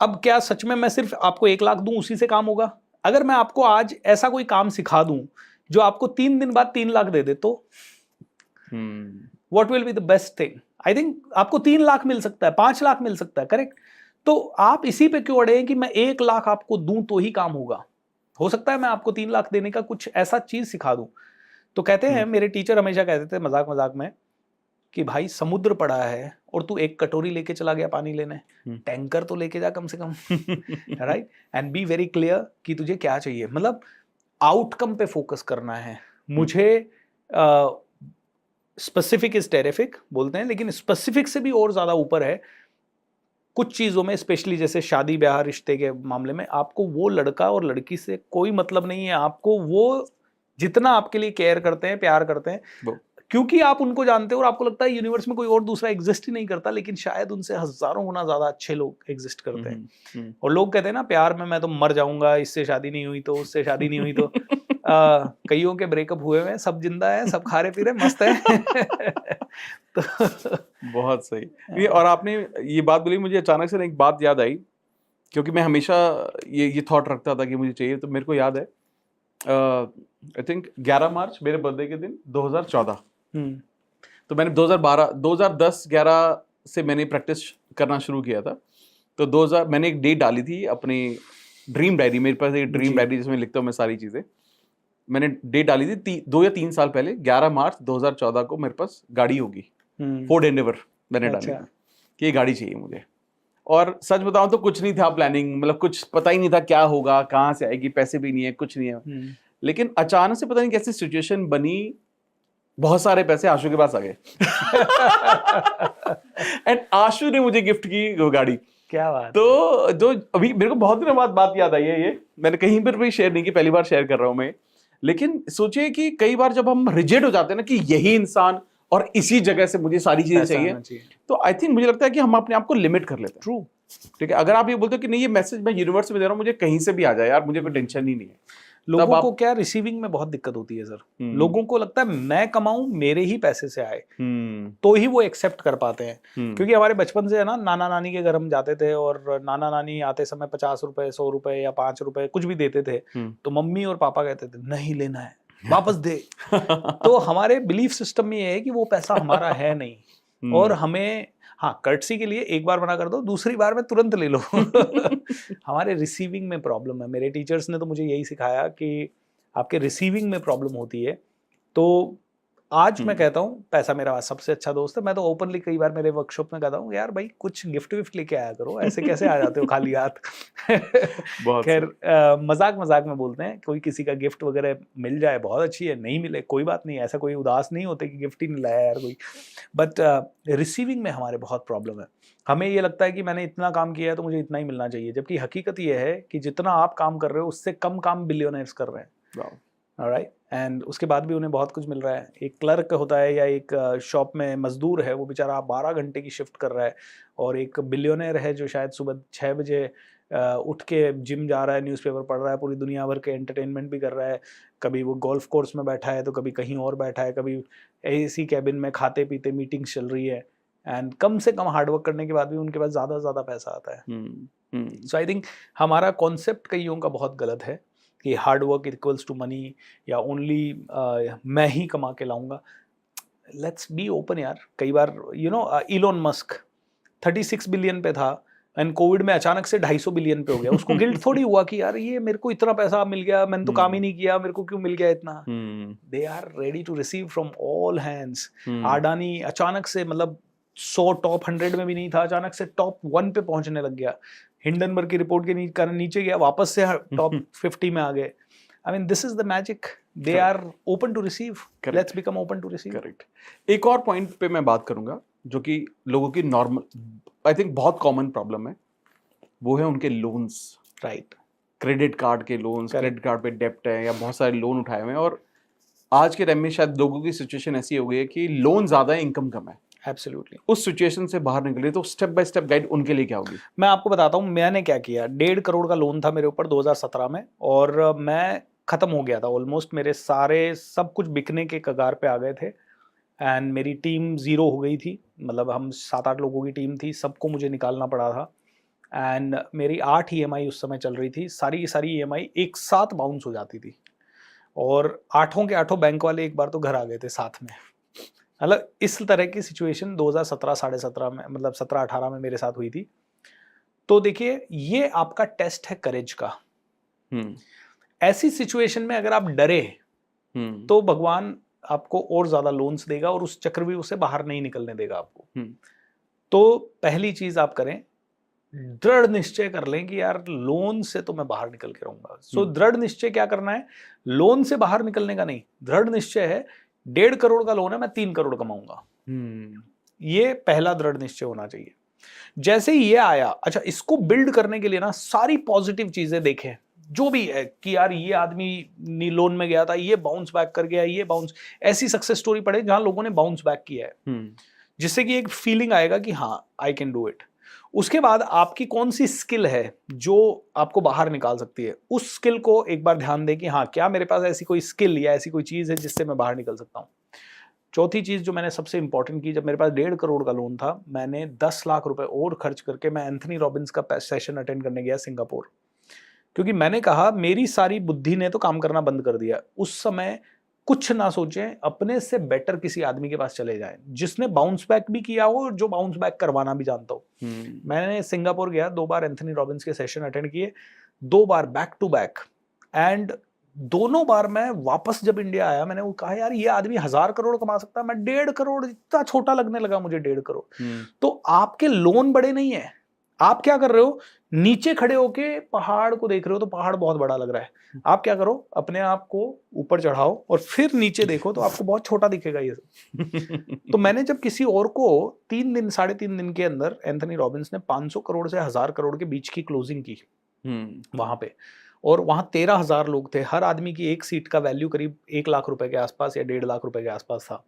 अब क्या सच में मैं सिर्फ आपको 1 लाख दूं उसी से काम होगा? अगर मैं आपको आज ऐसा कोई काम सिखा दूं जो आपको 3 दिन बाद 3 लाख दे दे तो what will be the best thing? I think आपको 3 लाख मिल सकता है, 5 लाख मिल सकता है, करेक्ट? तो आप इसी पे क्यों अड़े हैं कि मैं 1 लाख आपको दूं तो ही काम होगा? हो सकता है मैं आपको 3 लाख देने का कुछ ऐसा चीज सिखा दूं। तो कहते हैं, मेरे टीचर हमेशा कहते थे मजाक मजाक में कि भाई समुद्र पड़ा है और तू एक कटोरी लेके चला गया पानी लेने, टैंकर तो लेके जा कम से कम, right? And be very clear कि तुझे क्या चाहिए, मतलब आउटकम पे फोकस करना है। मुझे स्पेसिफिक इज टेरिफिक बोलते हैं, लेकिन स्पेसिफिक से भी और ज्यादा ऊपर है। कुछ चीजों में, स्पेशली जैसे शादी ब्याह रिश्ते के मामले में, आपको वो लड़का और लड़की से कोई मतलब नहीं है, आपको वो जितना आपके लिए केयर करते हैं, प्यार करते हैं, क्योंकि आप उनको जानते हो और आपको लगता है यूनिवर्स में कोई और दूसरा एग्जिस्ट ही नहीं करता, लेकिन शायद उनसे हजारों गुना ज्यादा अच्छे लोग एग्जिस्ट करते हैं। और लोग कहते हैं ना, प्यार में मैं तो मर जाऊंगा, इससे शादी नहीं हुई तो, उससे शादी नहीं हुई तो। कईयों के ब्रेकअप हुए हैं, सब जिंदा है, सब खा रहे पी रहे मस्त है। तो बहुत सही। और आपने ये बात बोली, मुझे अचानक से एक बात याद आई, क्योंकि मैं हमेशा ये थॉट रखता था कि मुझे चाहिए। तो मेरे को याद है, आई थिंक 11 मार्च मेरे बर्थडे के दिन 2014, तो मैंने 2010-11 से मैंने प्रैक्टिस करना शुरू किया था। तो 2000 मैंने एक डेट डाली थी अपनी ड्रीम डायरी, मेरे पास एक ड्रीम डायरी जिसमें लिखता हूँ मैं सारी चीज़ें। मैंने डेट डाली थी 2 या 3 साल पहले, 11 मार्च 2014 को मेरे पास गाड़ी होगी, फोर्ड एंडेवर मैंने डाली थी कि ये गाड़ी चाहिए मुझे। और सच बताऊं तो कुछ नहीं था प्लानिंग, मतलब कुछ पता ही नहीं था क्या होगा, कहाँ से आएगी, पैसे भी नहीं है, कुछ नहीं है। लेकिन अचानक से पता नहीं कैसी सिचुएशन बनी, बहुत सारे पैसे आशु के पास आ गए। एंड आशु ने मुझे गिफ्ट की वो गाड़ी। क्या बात। तो जो अभी मेरे को बहुत दिनों बाद बात याद आई है, ये मैंने कहीं पर भी शेयर नहीं की, पहली बार शेयर कर रहा हूं मैं। लेकिन सोचिए कि कई बार जब हम रिजिड हो जाते हैं ना कि यही इंसान और इसी जगह से मुझे सारी चीजें चाहिए, तो आई थिंक मुझे लगता है कि हम अपने आप को लिमिट कर लेते हैं। ट्रू, ठीक है। अगर आप ये बोलते हो कि नहीं, ये मैसेज मैं यूनिवर्स में दे रहा हूँ, मुझे कहीं से भी आ जाए यार, मुझे कोई टेंशन ही नहीं है। लोगों को क्या रिसीविंग में बहुत दिक्कत होती है सर। लोगों को लगता है मैं कमाऊं, मेरे ही पैसे से आए, तो ही वो एक्सेप्ट कर पाते हैं। क्योंकि हमारे बचपन से है ना, नाना नानी के घर हम जाते थे और नाना नानी आते समय 50 रुपए, 100 रुपए या 5 रुपए कुछ भी देते थे, तो मम्मी और पापा कहते थे नहीं लेना है, वापस दे। तो हमारे बिलीफ सिस्टम में ये है कि वो पैसा हमारा है नहीं, और हमें, हाँ, कर्टसी के लिए एक बार मना कर दो, दूसरी बार में तुरंत ले लो। हमारे रिसीविंग में प्रॉब्लम है। मेरे टीचर्स ने तो मुझे यही सिखाया कि आपके रिसीविंग में प्रॉब्लम होती है। तो आज मैं कहता हूँ पैसा मेरा सबसे अच्छा दोस्त है। मैं तो ओपनली कई बार मेरे वर्कशॉप में कहता हूँ, यार भाई कुछ गिफ्ट विफ्ट लेके आया करो, ऐसे कैसे आ जाते हो खाली हाथ। खैर मजाक मजाक में बोलते हैं, कोई किसी का गिफ्ट वगैरह मिल जाए बहुत अच्छी है, नहीं मिले कोई बात नहीं, ऐसा कोई उदास नहीं होते कि गिफ्ट ही नहीं लाया यार कोई। बट रिसीविंग में हमारे बहुत प्रॉब्लम है। हमें ये लगता है कि मैंने इतना काम किया है तो मुझे इतना ही मिलना चाहिए, जबकि हकीकत ये है कि जितना आप काम कर रहे हो उससे कम काम बिलियनर्स कर रहे हैं। ऑलराइट, एंड उसके बाद भी उन्हें बहुत कुछ मिल रहा है। एक क्लर्क होता है या एक शॉप में मजदूर है, वो बेचारा 12 घंटे की शिफ्ट कर रहा है, और एक बिलियनर है जो शायद सुबह 6 बजे उठ के जिम जा रहा है, न्यूज़पेपर पढ़ रहा है, पूरी दुनिया भर के एंटरटेनमेंट भी कर रहा है। कभी वो गोल्फ कोर्स में बैठा है तो कभी कहीं और बैठा है, कभी एसी कैबिन में खाते पीते मीटिंग्स चल रही है, एंड कम से कम हार्डवर्क करने के बाद भी उनके पास ज़्यादा से ज़्यादा पैसा आता है। सो आई थिंक हमारा कॉन्सेप्ट कईयों का बहुत गलत है कि hard work equals to money, या ओनली मैं ही कमा के लाऊंगा। लेट्स बी ओपन यार। कई बार इलोन मस्क 36 बिलियन पे था, एंड कोविड में अचानक से 250 बिलियन पे हो गया। उसको गिल्ट थोड़ी हुआ कि यार ये मेरे को इतना पैसा मिल गया, मैंने तो काम ही नहीं किया, मेरे को क्यों मिल गया इतना। They are ready to receive from all hands. Adani अचानक से, मतलब 100 टॉप 100 में भी नहीं था, अचानक से टॉप 1 पे पहुंचने लग गया। हिंडनबर्ग की रिपोर्ट के कारण नीचे गया, वापस से टॉप 50 में आ गए। I mean, this is the magic. They are open to receive. Correct. Let's become open to receive. Correct. एक और पॉइंट पे मैं बात करूंगा जो कि लोगों की नॉर्मल, आई थिंक बहुत कॉमन प्रॉब्लम है, वो है उनके लोन्स। राइट, क्रेडिट कार्ड के लोन्स, क्रेडिट कार्ड पे डेप्ट है या बहुत सारे लोन उठाए हुए हैं, और आज के टाइम में शायद लोगों की सिचुएशन ऐसी हो गई है कि लोन ज्यादा है, इनकम कम है। एब्सोल्युटली। उस सिचुएशन से बाहर निकले तो स्टेप बाय स्टेप गाइड उनके लिए क्या होगी? मैं आपको बताता हूँ मैंने क्या किया। 1.5 करोड़ का लोन था मेरे ऊपर 2017 में, और मैं खत्म हो गया था ऑलमोस्ट। मेरे सारे सब कुछ बिकने के कगार पे आ गए थे, एंड मेरी टीम 0 हो गई थी। मतलब हम 7-8 लोगों की टीम थी, सबको मुझे निकालना पड़ा था। एंड मेरी 8 EMI उस समय चल रही थी, सारी की सारी EMI एक साथ बाउंस हो जाती थी, और 8 के 8 बैंक वाले एक बार तो घर आ गए थे साथ में। मतलब इस तरह की सिचुएशन 2017 साढ़े 17 में, मतलब 17-18 में मेरे साथ हुई थी। तो देखिए, ये आपका टेस्ट है करेज का। ऐसी सिचुएशन में अगर आप डरे तो भगवान आपको और ज्यादा लोन्स देगा और उस चक्रव्यूह से बाहर नहीं निकलने देगा आपको। तो पहली चीज आप करें, दृढ़ निश्चय कर लें कि यार लोन से तो मैं बाहर निकल के रहूंगा। सो दृढ़ निश्चय क्या करना है, लोन से बाहर निकलने का नहीं, दृढ़ निश्चय है 1.5 करोड़ का लोन है, मैं 3 करोड़ कमाऊंगा। ये पहला दृढ़ निश्चय होना चाहिए। जैसे ही ये आया, अच्छा इसको बिल्ड करने के लिए ना सारी पॉजिटिव चीजें देखें, जो भी है कि यार ये आदमी लोन में गया था, ये बाउंस बैक कर गया, ये बाउंस, ऐसी सक्सेस स्टोरी पढ़े जहां लोगों ने बाउंस बैक किया है, जिससे कि एक फीलिंग आएगा कि हाँ आई कैन डू इट। उसके बाद आपकी कौन सी स्किल है जो आपको बाहर निकाल सकती है, उस स्किल को एक बार ध्यान दें कि हाँ क्या मेरे पास ऐसी कोई स्किल या ऐसी कोई चीज है जिससे मैं बाहर निकल सकता हूँ। चौथी चीज जो मैंने सबसे इंपॉर्टेंट की, जब मेरे पास 1.5 करोड़ का लोन था, मैंने 10 लाख रुपए और खर्च करके मैं एंथनी रॉबिन्स का सेशन अटेंड करने गया सिंगापुर, क्योंकि मैंने कहा मेरी सारी बुद्धि ने तो काम करना बंद कर दिया। उस समय कुछ ना सोचें, अपने से बेटर किसी आदमी के पास चले जाएं जिसने बाउंस बैक भी किया हो और जो बाउंस बैक करवाना भी जानता हो। मैंने सिंगापुर गया, 2 बार एंथनी रॉबिन्स के सेशन अटेंड किए, 2 बार बैक टू बैक, एंड दोनों बार मैं वापस जब इंडिया आया, मैंने वो कहा यार ये आदमी 1000 करोड़ कमा सकता है, मैं 1.5 करोड़, इतना छोटा लगने लगा मुझे 1.5 करोड़। तो आपके लोन बड़े नहीं है, आप क्या कर रहे हो, नीचे खड़े होके पहाड़ को देख रहे हो तो पहाड़ बहुत बड़ा लग रहा है। आप क्या करो, अपने आप को ऊपर चढ़ाओ और फिर नीचे देखो तो आपको बहुत छोटा दिखेगा ये सब। तो मैंने जब किसी और को 3 दिन 3.5 दिन के अंदर एंथनी रॉबिन्स ने 500 करोड़ से 1000 करोड़ के बीच की क्लोजिंग की वहां पे, और वहां 13,000 लोग थे, हर आदमी की एक सीट का वैल्यू करीब 1 लाख रुपए के आसपास या 1.5 लाख रुपए के आसपास था।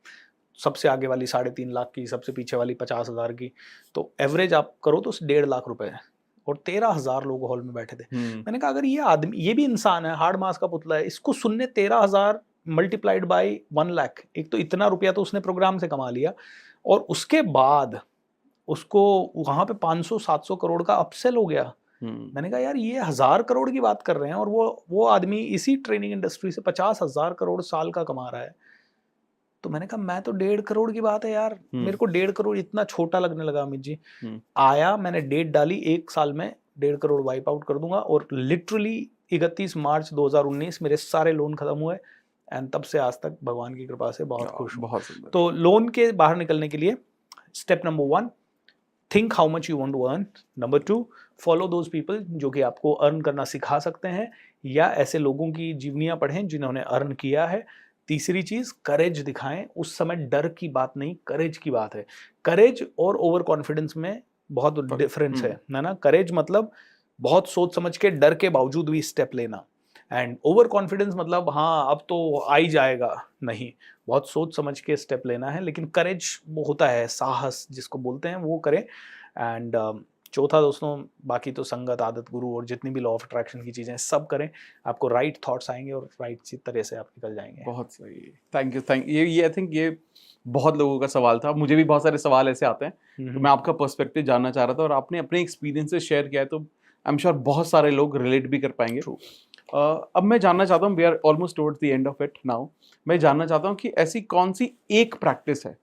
सबसे आगे वाली 3.5 लाख की, सबसे पीछे वाली 50,000 की, तो एवरेज आप करो तो 1.5 लाख रुपए है, और 13,000 लोग हॉल में बैठे थे। मैंने कहा अगर ये आदमी, ये भी इंसान है, हार्ड मास का पुतला है, इसको सुनने 13,000 मल्टीप्लाइड बाई 1 लाख, एक तो इतना रुपया तो उसने प्रोग्राम से कमा लिया, और उसके बाद उसको वहां पे 500-700 करोड़ का अपसेल हो गया। मैंने कहा यार ये 1000 करोड़ की बात कर रहे हैं और वो आदमी इसी ट्रेनिंग इंडस्ट्री से 50,000 करोड़ साल का कमा रहा है। तो मैंने कहा मैं तो 1.5 करोड़ की बात है यार, मेरे को 1.5 करोड़ इतना छोटा लगने लगा अमित जी। आया, मैंने डेट डाली, 1 साल में 1.5 करोड़ वाइप आउट कर दूंगा, और लिटरली 31 मार्च 2019 मेरे सारे लोन खत्म हुए, एंड तब से आज तक भगवान की कृपा से बहुत खुश हूँ। तो लोन के बाहर निकलने के लिए step number 1, think how much you want to earn. Number 2, follow those people जो कि आपको अर्न करना सिखा सकते हैं, या ऐसे लोगों की जीवनियां पढ़ें जिन्होंने अर्न किया है। तीसरी चीज, करेज दिखाएं। उस समय डर की बात नहीं, करेज की बात है। करेज और ओवर कॉन्फिडेंस में बहुत डिफरेंस है ना। करेज मतलब बहुत सोच समझ के, डर के बावजूद भी स्टेप लेना, एंड ओवर कॉन्फिडेंस मतलब हाँ अब तो आ ही जाएगा, नहीं, बहुत सोच समझ के स्टेप लेना है। लेकिन करेज वो होता है, साहस जिसको बोलते हैं, वो करें। एंड चौथा दोस्तों, बाकी तो संगत, आदत, गुरु और जितनी भी लॉ ऑफ अट्रैक्शन की चीजें सब करें, आपको राइट थॉट्स आएंगे और राइट तरह से आप निकल जाएंगे। बहुत सही, थैंक यू। ये आई थिंक ये बहुत लोगों का सवाल था, मुझे भी बहुत सारे सवाल ऐसे आते हैं, तो मैं आपका पर्सपेक्टिव जानना चाह रहा था और आपने अपने एक्सपीरियंसेस शेयर किया है, तो आई एम श्योर बहुत सारे लोग रिलेट भी कर पाएंगे। अब मैं जानना चाहता हूँ, we are almost towards the end of it now, मैं जानना चाहता हूँ कि ऐसी कौन सी एक प्रैक्टिस है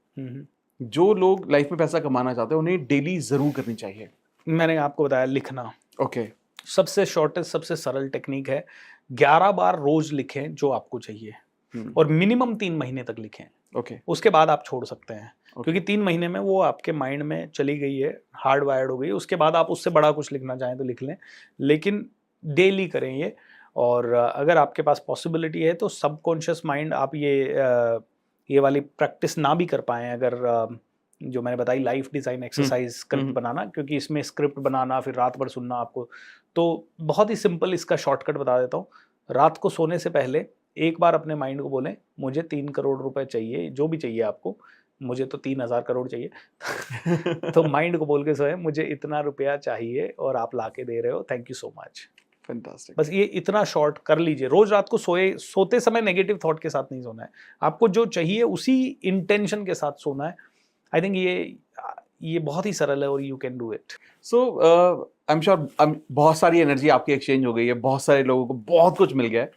जो लोग लाइफ में पैसा कमाना चाहते हैं उन्हें डेली जरूर करनी चाहिए। मैंने आपको बताया, लिखना। ओके, सबसे शॉर्टेस्ट, सबसे सरल टेक्निक है, 11 बार रोज लिखें जो आपको चाहिए, और मिनिमम 3 महीने तक लिखें। ओके, उसके बाद आप छोड़ सकते हैं, क्योंकि 3 महीने में वो आपके माइंड में चली गई है, हार्ड वायर्ड हो गई। उसके बाद आप उससे बड़ा कुछ लिखना चाहें तो लिख लें, लेकिन डेली करें ये। और अगर आपके पास पॉसिबिलिटी है तो सबकॉन्शियस माइंड, आप ये वाली प्रैक्टिस ना भी कर पाएं, अगर जो मैंने बताई लाइफ डिज़ाइन एक्सरसाइज, स्क्रिप्ट बनाना, क्योंकि इसमें स्क्रिप्ट बनाना फिर रात भर सुनना आपको, तो बहुत ही सिंपल इसका शॉर्टकट बता देता हूँ। रात को सोने से पहले एक बार अपने माइंड को बोलें, मुझे 3 करोड़ रुपए चाहिए, जो भी चाहिए आपको, मुझे तो 3,000 करोड़ चाहिए। तो माइंड को बोल के सोए, मुझे इतना रुपया चाहिए और आप ला के दे रहे हो, thank you so much. Fantastic. बस ये इतना शॉर्ट कर लीजिए। रोज रात को सोते समय नेगेटिव थॉट के साथ नहीं सोना है, आपको जो चाहिए उसी इंटेंशन के साथ सोना है। आई थिंक ये बहुत ही सरल है और you can do it. So I am sure बहुत सारी एनर्जी आपकी एक्सचेंज हो गई है, बहुत सारे लोगों को बहुत कुछ मिल गया है,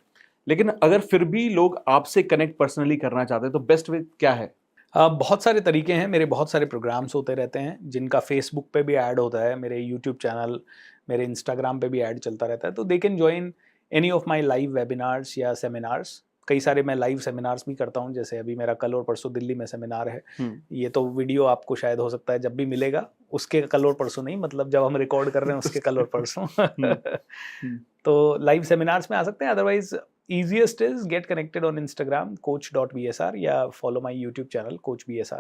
लेकिन अगर फिर भी लोग आपसे कनेक्ट पर्सनली करना चाहते हैं तो बेस्ट वे क्या है? बहुत सारे तरीके हैं। मेरे बहुत सारे प्रोग्राम्स होते रहते हैं जिनका फेसबुक पे भी ऐड होता है, मेरे यूट्यूब चैनल, मेरे इंस्टाग्राम पे भी ऐड चलता रहता है। तो they can join any of my live webinars या सेमिनार्स। कई सारे मैं लाइव सेमिनार्स भी करता हूँ, जैसे अभी मेरा कल और परसों दिल्ली में सेमिनार है। ये तो वीडियो आपको शायद हो सकता है जब भी मिलेगा, उसके कल और परसों नहीं, मतलब जब हम रिकॉर्ड कर रहे हैं उसके कल और परसों। तो लाइव सेमिनार्स में आ सकते हैं। Otherwise easiest is get connected on Instagram coach.bsr या follow my YouTube channel coach.bsr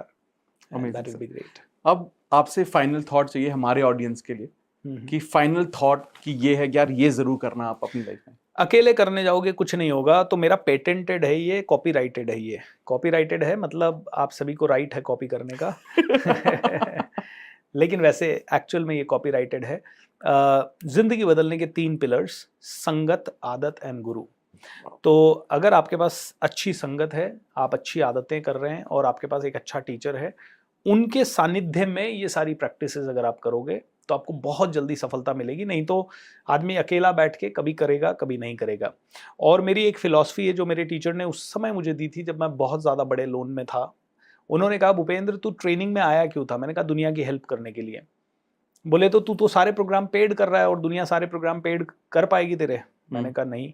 and that would be great। अब आपसे फाइनल थॉट चाहिए हमारे ऑडियंस के लिए कि फाइनल थॉट कि ये है यार, ये जरूर करना आप अपनी लाइफ में। अकेले करने जाओगे कुछ नहीं होगा। तो मेरा पेटेंटेड है ये, कॉपीराइटेड है ये। कॉपीराइटेड है मतलब आप सभी को राइट है कॉपी करने का। लेकिन वैसे एक्चुअल में ये कॉपीराइटेड है। जिंदगी बदलने के 3 पिलर्स, संगत, आदत एंड गुरु। तो अगर आपके पास अच्छी संगत है, आप अच्छी आदतें कर रहे हैं और आपके पास एक अच्छा टीचर है, उनके सानिध्य में ये सारी प्रैक्टिसेस अगर आप करोगे तो आपको बहुत जल्दी सफलता मिलेगी। नहीं तो आदमी अकेला बैठ के कभी करेगा कभी नहीं करेगा। और मेरी एक फिलॉसफी है जो मेरे टीचर ने उस समय मुझे दी थी जब मैं बहुत ज़्यादा बड़े लोन में था। उन्होंने कहा, भूपेंद्र तू ट्रेनिंग में आया क्यों था? मैंने कहा दुनिया की हेल्प करने के लिए। बोले तो तू तो सारे प्रोग्राम पेड कर रहा है और दुनिया सारे प्रोग्राम पेड कर पाएगी तेरे? मैंने कहा नहीं।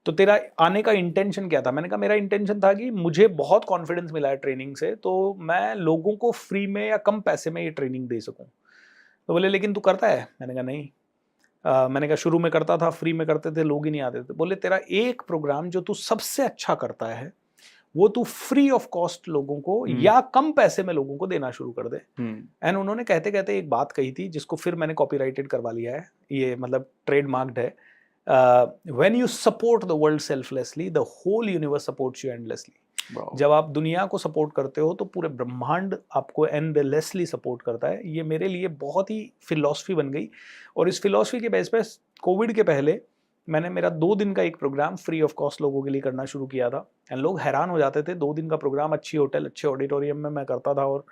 तो तेरा आने का इंटेंशन क्या था? मैंने कहा मेरा इंटेंशन था कि मुझे बहुत कॉन्फिडेंस मिला है ट्रेनिंग से, तो मैं लोगों को फ्री में या कम पैसे में ये ट्रेनिंग दे सकूं। तो बोले लेकिन तू करता है? मैंने कहा नहीं। मैंने कहा शुरू में करता था, फ्री में करते थे, लोग ही नहीं आते थे। बोले तेरा एक प्रोग्राम जो तू सबसे अच्छा करता है वो तू फ्री ऑफ कॉस्ट लोगों को या कम पैसे में लोगों को देना शुरू कर दे। एंड उन्होंने कहते कहते एक बात कही थी जिसको फिर मैंने कॉपीराइटेड करवा लिया है, ये मतलब ट्रेडमार्क्ड है। when you support the world selflessly, the whole universe supports you endlessly। जब आप दुनिया को सपोर्ट करते हो तो पूरे ब्रह्मांड आपको एंडलेसली सपोर्ट करता है। ये मेरे लिए बहुत ही फिलॉसफी बन गई। और इस फिलॉसफी के बेस पे कोविड के पहले मैंने मेरा 2 दिन का एक प्रोग्राम फ्री ऑफ कॉस्ट लोगों के लिए करना शुरू किया था। एंड लोग हैरान हो जाते थे। 2 दिन का प्रोग्राम अच्छी होटल, अच्छे ऑडिटोरियम में मैं करता था और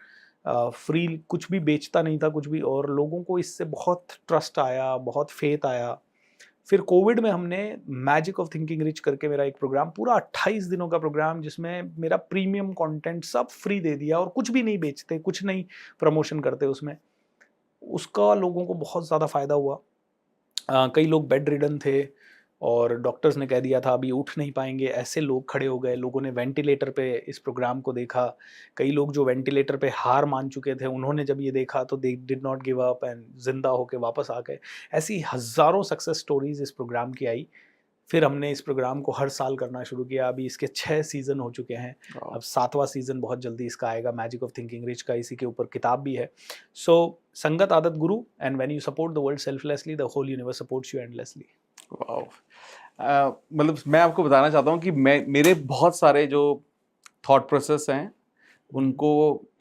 फ्री कुछ भी बेचता नहीं था कुछ भी। और लोगों को इससे बहुत ट्रस्ट आया, बहुत फेथ आया। फिर कोविड में हमने मैजिक ऑफ थिंकिंग रिच करके मेरा एक प्रोग्राम, पूरा 28 दिनों का प्रोग्राम, जिसमें मेरा प्रीमियम कंटेंट सब फ्री दे दिया और कुछ भी नहीं बेचते, कुछ नहीं प्रमोशन करते उसमें। उसका लोगों को बहुत ज़्यादा फ़ायदा हुआ। कई लोग बेड रिडन थे और डॉक्टर्स ने कह दिया था अभी उठ नहीं पाएंगे, ऐसे लोग खड़े हो गए। लोगों ने वेंटिलेटर पे इस प्रोग्राम को देखा। कई लोग जो वेंटिलेटर पे हार मान चुके थे, उन्होंने जब ये देखा तो they did not give up and जिंदा होके वापस आ गए। ऐसी हज़ारों सक्सेस स्टोरीज इस प्रोग्राम की आई। फिर हमने इस प्रोग्राम को हर साल करना शुरू किया। अभी इसके 6 सीज़न हो चुके हैं। अब 7वां सीज़न बहुत जल्दी इसका आएगा, मैजिक ऑफ थिंकिंग रिच का। इसी के ऊपर किताब भी है। सो संगत, आदत, गुरु, and when you support the world selflessly, the whole universe supports you endlessly. मतलब मैं आपको बताना चाहता हूँ कि मेरे बहुत सारे जो थॉट प्रोसेस हैं उनको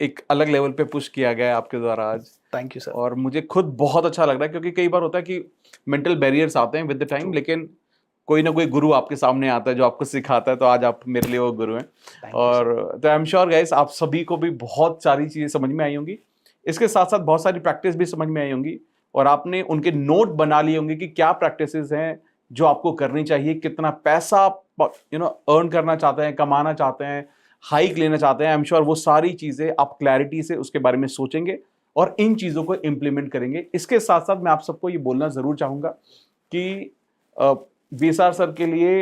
एक अलग लेवल पे पुश किया गया है आपके द्वारा आज। Thank you sir. और मुझे खुद बहुत अच्छा लग रहा है, क्योंकि कई बार होता है कि मेंटल बैरियर्स आते हैं विद द टाइम, लेकिन कोई ना कोई गुरु आपके सामने आता है जो आपको सिखाता है। तो आज आप मेरे लिए वो गुरु हैं। और तो आई एम श्योर गाइस आप सभी को भी बहुत सारी चीजें समझ में आई होंगी। इसके साथ साथ बहुत सारी प्रैक्टिस भी समझ में आई होंगी और आपने उनके नोट बना लिए होंगे कि क्या प्रैक्टिसेस हैं जो आपको करनी चाहिए, कितना पैसा आप अर्न करना चाहते हैं, कमाना चाहते हैं, हाइक लेना चाहते हैं। आई एम श्योर वो सारी चीजें आप क्लैरिटी से उसके बारे में सोचेंगे और इन चीजों को इंप्लीमेंट करेंगे। इसके साथ साथ मैं आप सबको ये बोलना जरूर चाहूंगा कि बीएसआर सर के लिए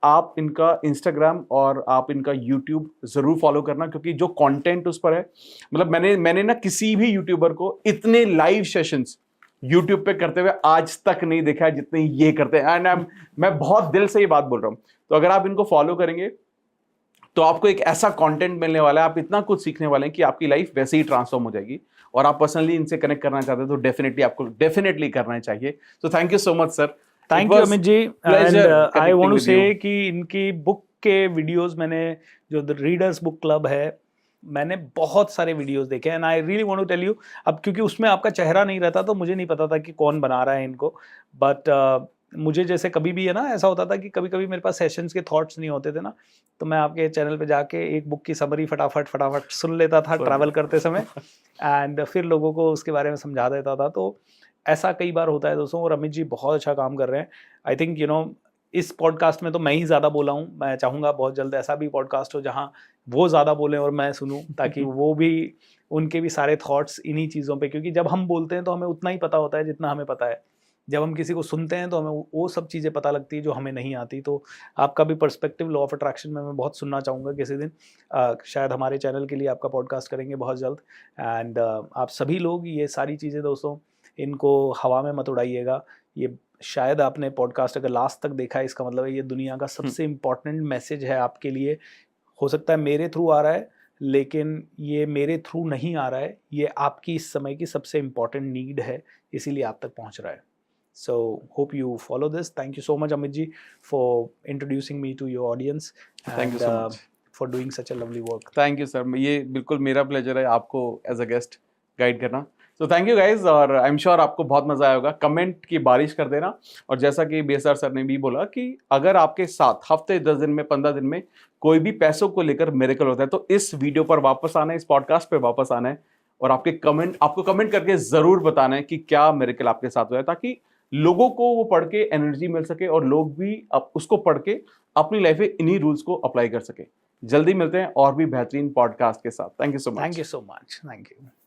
आप इनका इंस्टाग्राम और आप इनका यूट्यूब जरूर फॉलो करना, क्योंकि जो कंटेंट उस पर है, मतलब मैंने ना किसी भी यूट्यूबर को इतने लाइव सेशंस यूट्यूब पे करते हुए आज तक नहीं देखा है जितने ये करते हैं। एंड मैं बहुत दिल से ये बात बोल रहा हूं। तो अगर आप इनको फॉलो करेंगे तो आपको एक ऐसा कंटेंट मिलने वाला है, आप इतना कुछ सीखने वाले हैं कि आपकी लाइफ वैसे ही ट्रांसफॉर्म हो जाएगी। और आप पर्सनली इनसे कनेक्ट करना चाहते हैं तो डेफिनेटली आपको डेफिनेटली करना चाहिए। तो thank you so much sir. Thank you Amit ji. And I want to say कि इनकी बुक के वीडियोस, मैंने जो द रीडर्स बुक क्लब है, मैंने बहुत सारे वीडियोस देखे and I really want to tell you. अब क्योंकि उसमें आपका चेहरा नहीं रहता तो मुझे नहीं पता था कि कौन बना रहा है इनको, बट मुझे जैसे कभी भी है ना ऐसा होता था कि कभी कभी मेरे पास सेशंस के थॉट्स नहीं होते थे ना, तो मैं आपके चैनल पे जाके एक बुक की समरी फटाफट सुन लेता था ट्रैवल करते समय, एंड फिर लोगों को उसके बारे में समझा देता था। तो ऐसा कई बार होता है दोस्तों, और अमित जी बहुत अच्छा काम कर रहे हैं। आई थिंक इस पॉडकास्ट में तो मैं ही ज़्यादा बोला हूँ, मैं चाहूँगा बहुत जल्द ऐसा भी पॉडकास्ट हो जहाँ वो ज़्यादा बोलें और मैं सुनूँ, ताकि वो भी उनके भी सारे थॉट्स इन्हीं चीज़ों पे, क्योंकि जब हम बोलते हैं तो हमें उतना ही पता होता है जितना हमें पता है, जब हम किसी को सुनते हैं तो हमें वो सब चीज़ें पता लगती है जो हमें नहीं आती। तो आपका भी पर्सपेक्टिव लॉ ऑफ अट्रैक्शन में मैं बहुत सुनना चाहूँगा किसी दिन। शायद हमारे चैनल के लिए आपका पॉडकास्ट करेंगे बहुत जल्द। एंड आप सभी लोग ये सारी चीज़ें दोस्तों, इनको हवा में मत उड़ाइएगा। ये शायद आपने पॉडकास्ट अगर लास्ट तक देखा है, इसका मतलब है ये दुनिया का सबसे इम्पॉर्टेंट मैसेज है आपके लिए। हो सकता है मेरे थ्रू आ रहा है, लेकिन ये मेरे थ्रू नहीं आ रहा है, ये आपकी इस समय की सबसे इम्पॉर्टेंट नीड है, इसीलिए आप तक पहुंच रहा है। So hope you follow this. Thank you so much, Amit ji, for introducing me to your audience. Thank you so much for doing such a lovely work. Thank you sir, ये बिल्कुल मेरा प्लेजर है आपको as a guest guide करना। तो thank you guys, और I am sure आपको बहुत मजा आया होगा। कमेंट की बारिश कर देना, और जैसा कि BSR सर ने भी बोला कि अगर आपके साथ हफ्ते 10 दिन में 15 दिन में कोई भी पैसों को लेकर मिरेकल होता है, तो इस वीडियो पर वापस आना है, इस पॉडकास्ट पे वापस आना है, और आपको कमेंट करके जरूर बताना है कि क्या मिरेकल आपके साथ हुआ है, ताकि लोगों को वो पढ़ के एनर्जी मिल सके और लोग भी उसको पढ़ के अपनी लाइफ में इन्हीं रूल्स को अप्लाई कर सके। जल्दी मिलते हैं और भी बेहतरीन पॉडकास्ट के साथ। Thank you so much. Thank you so much. Thank you.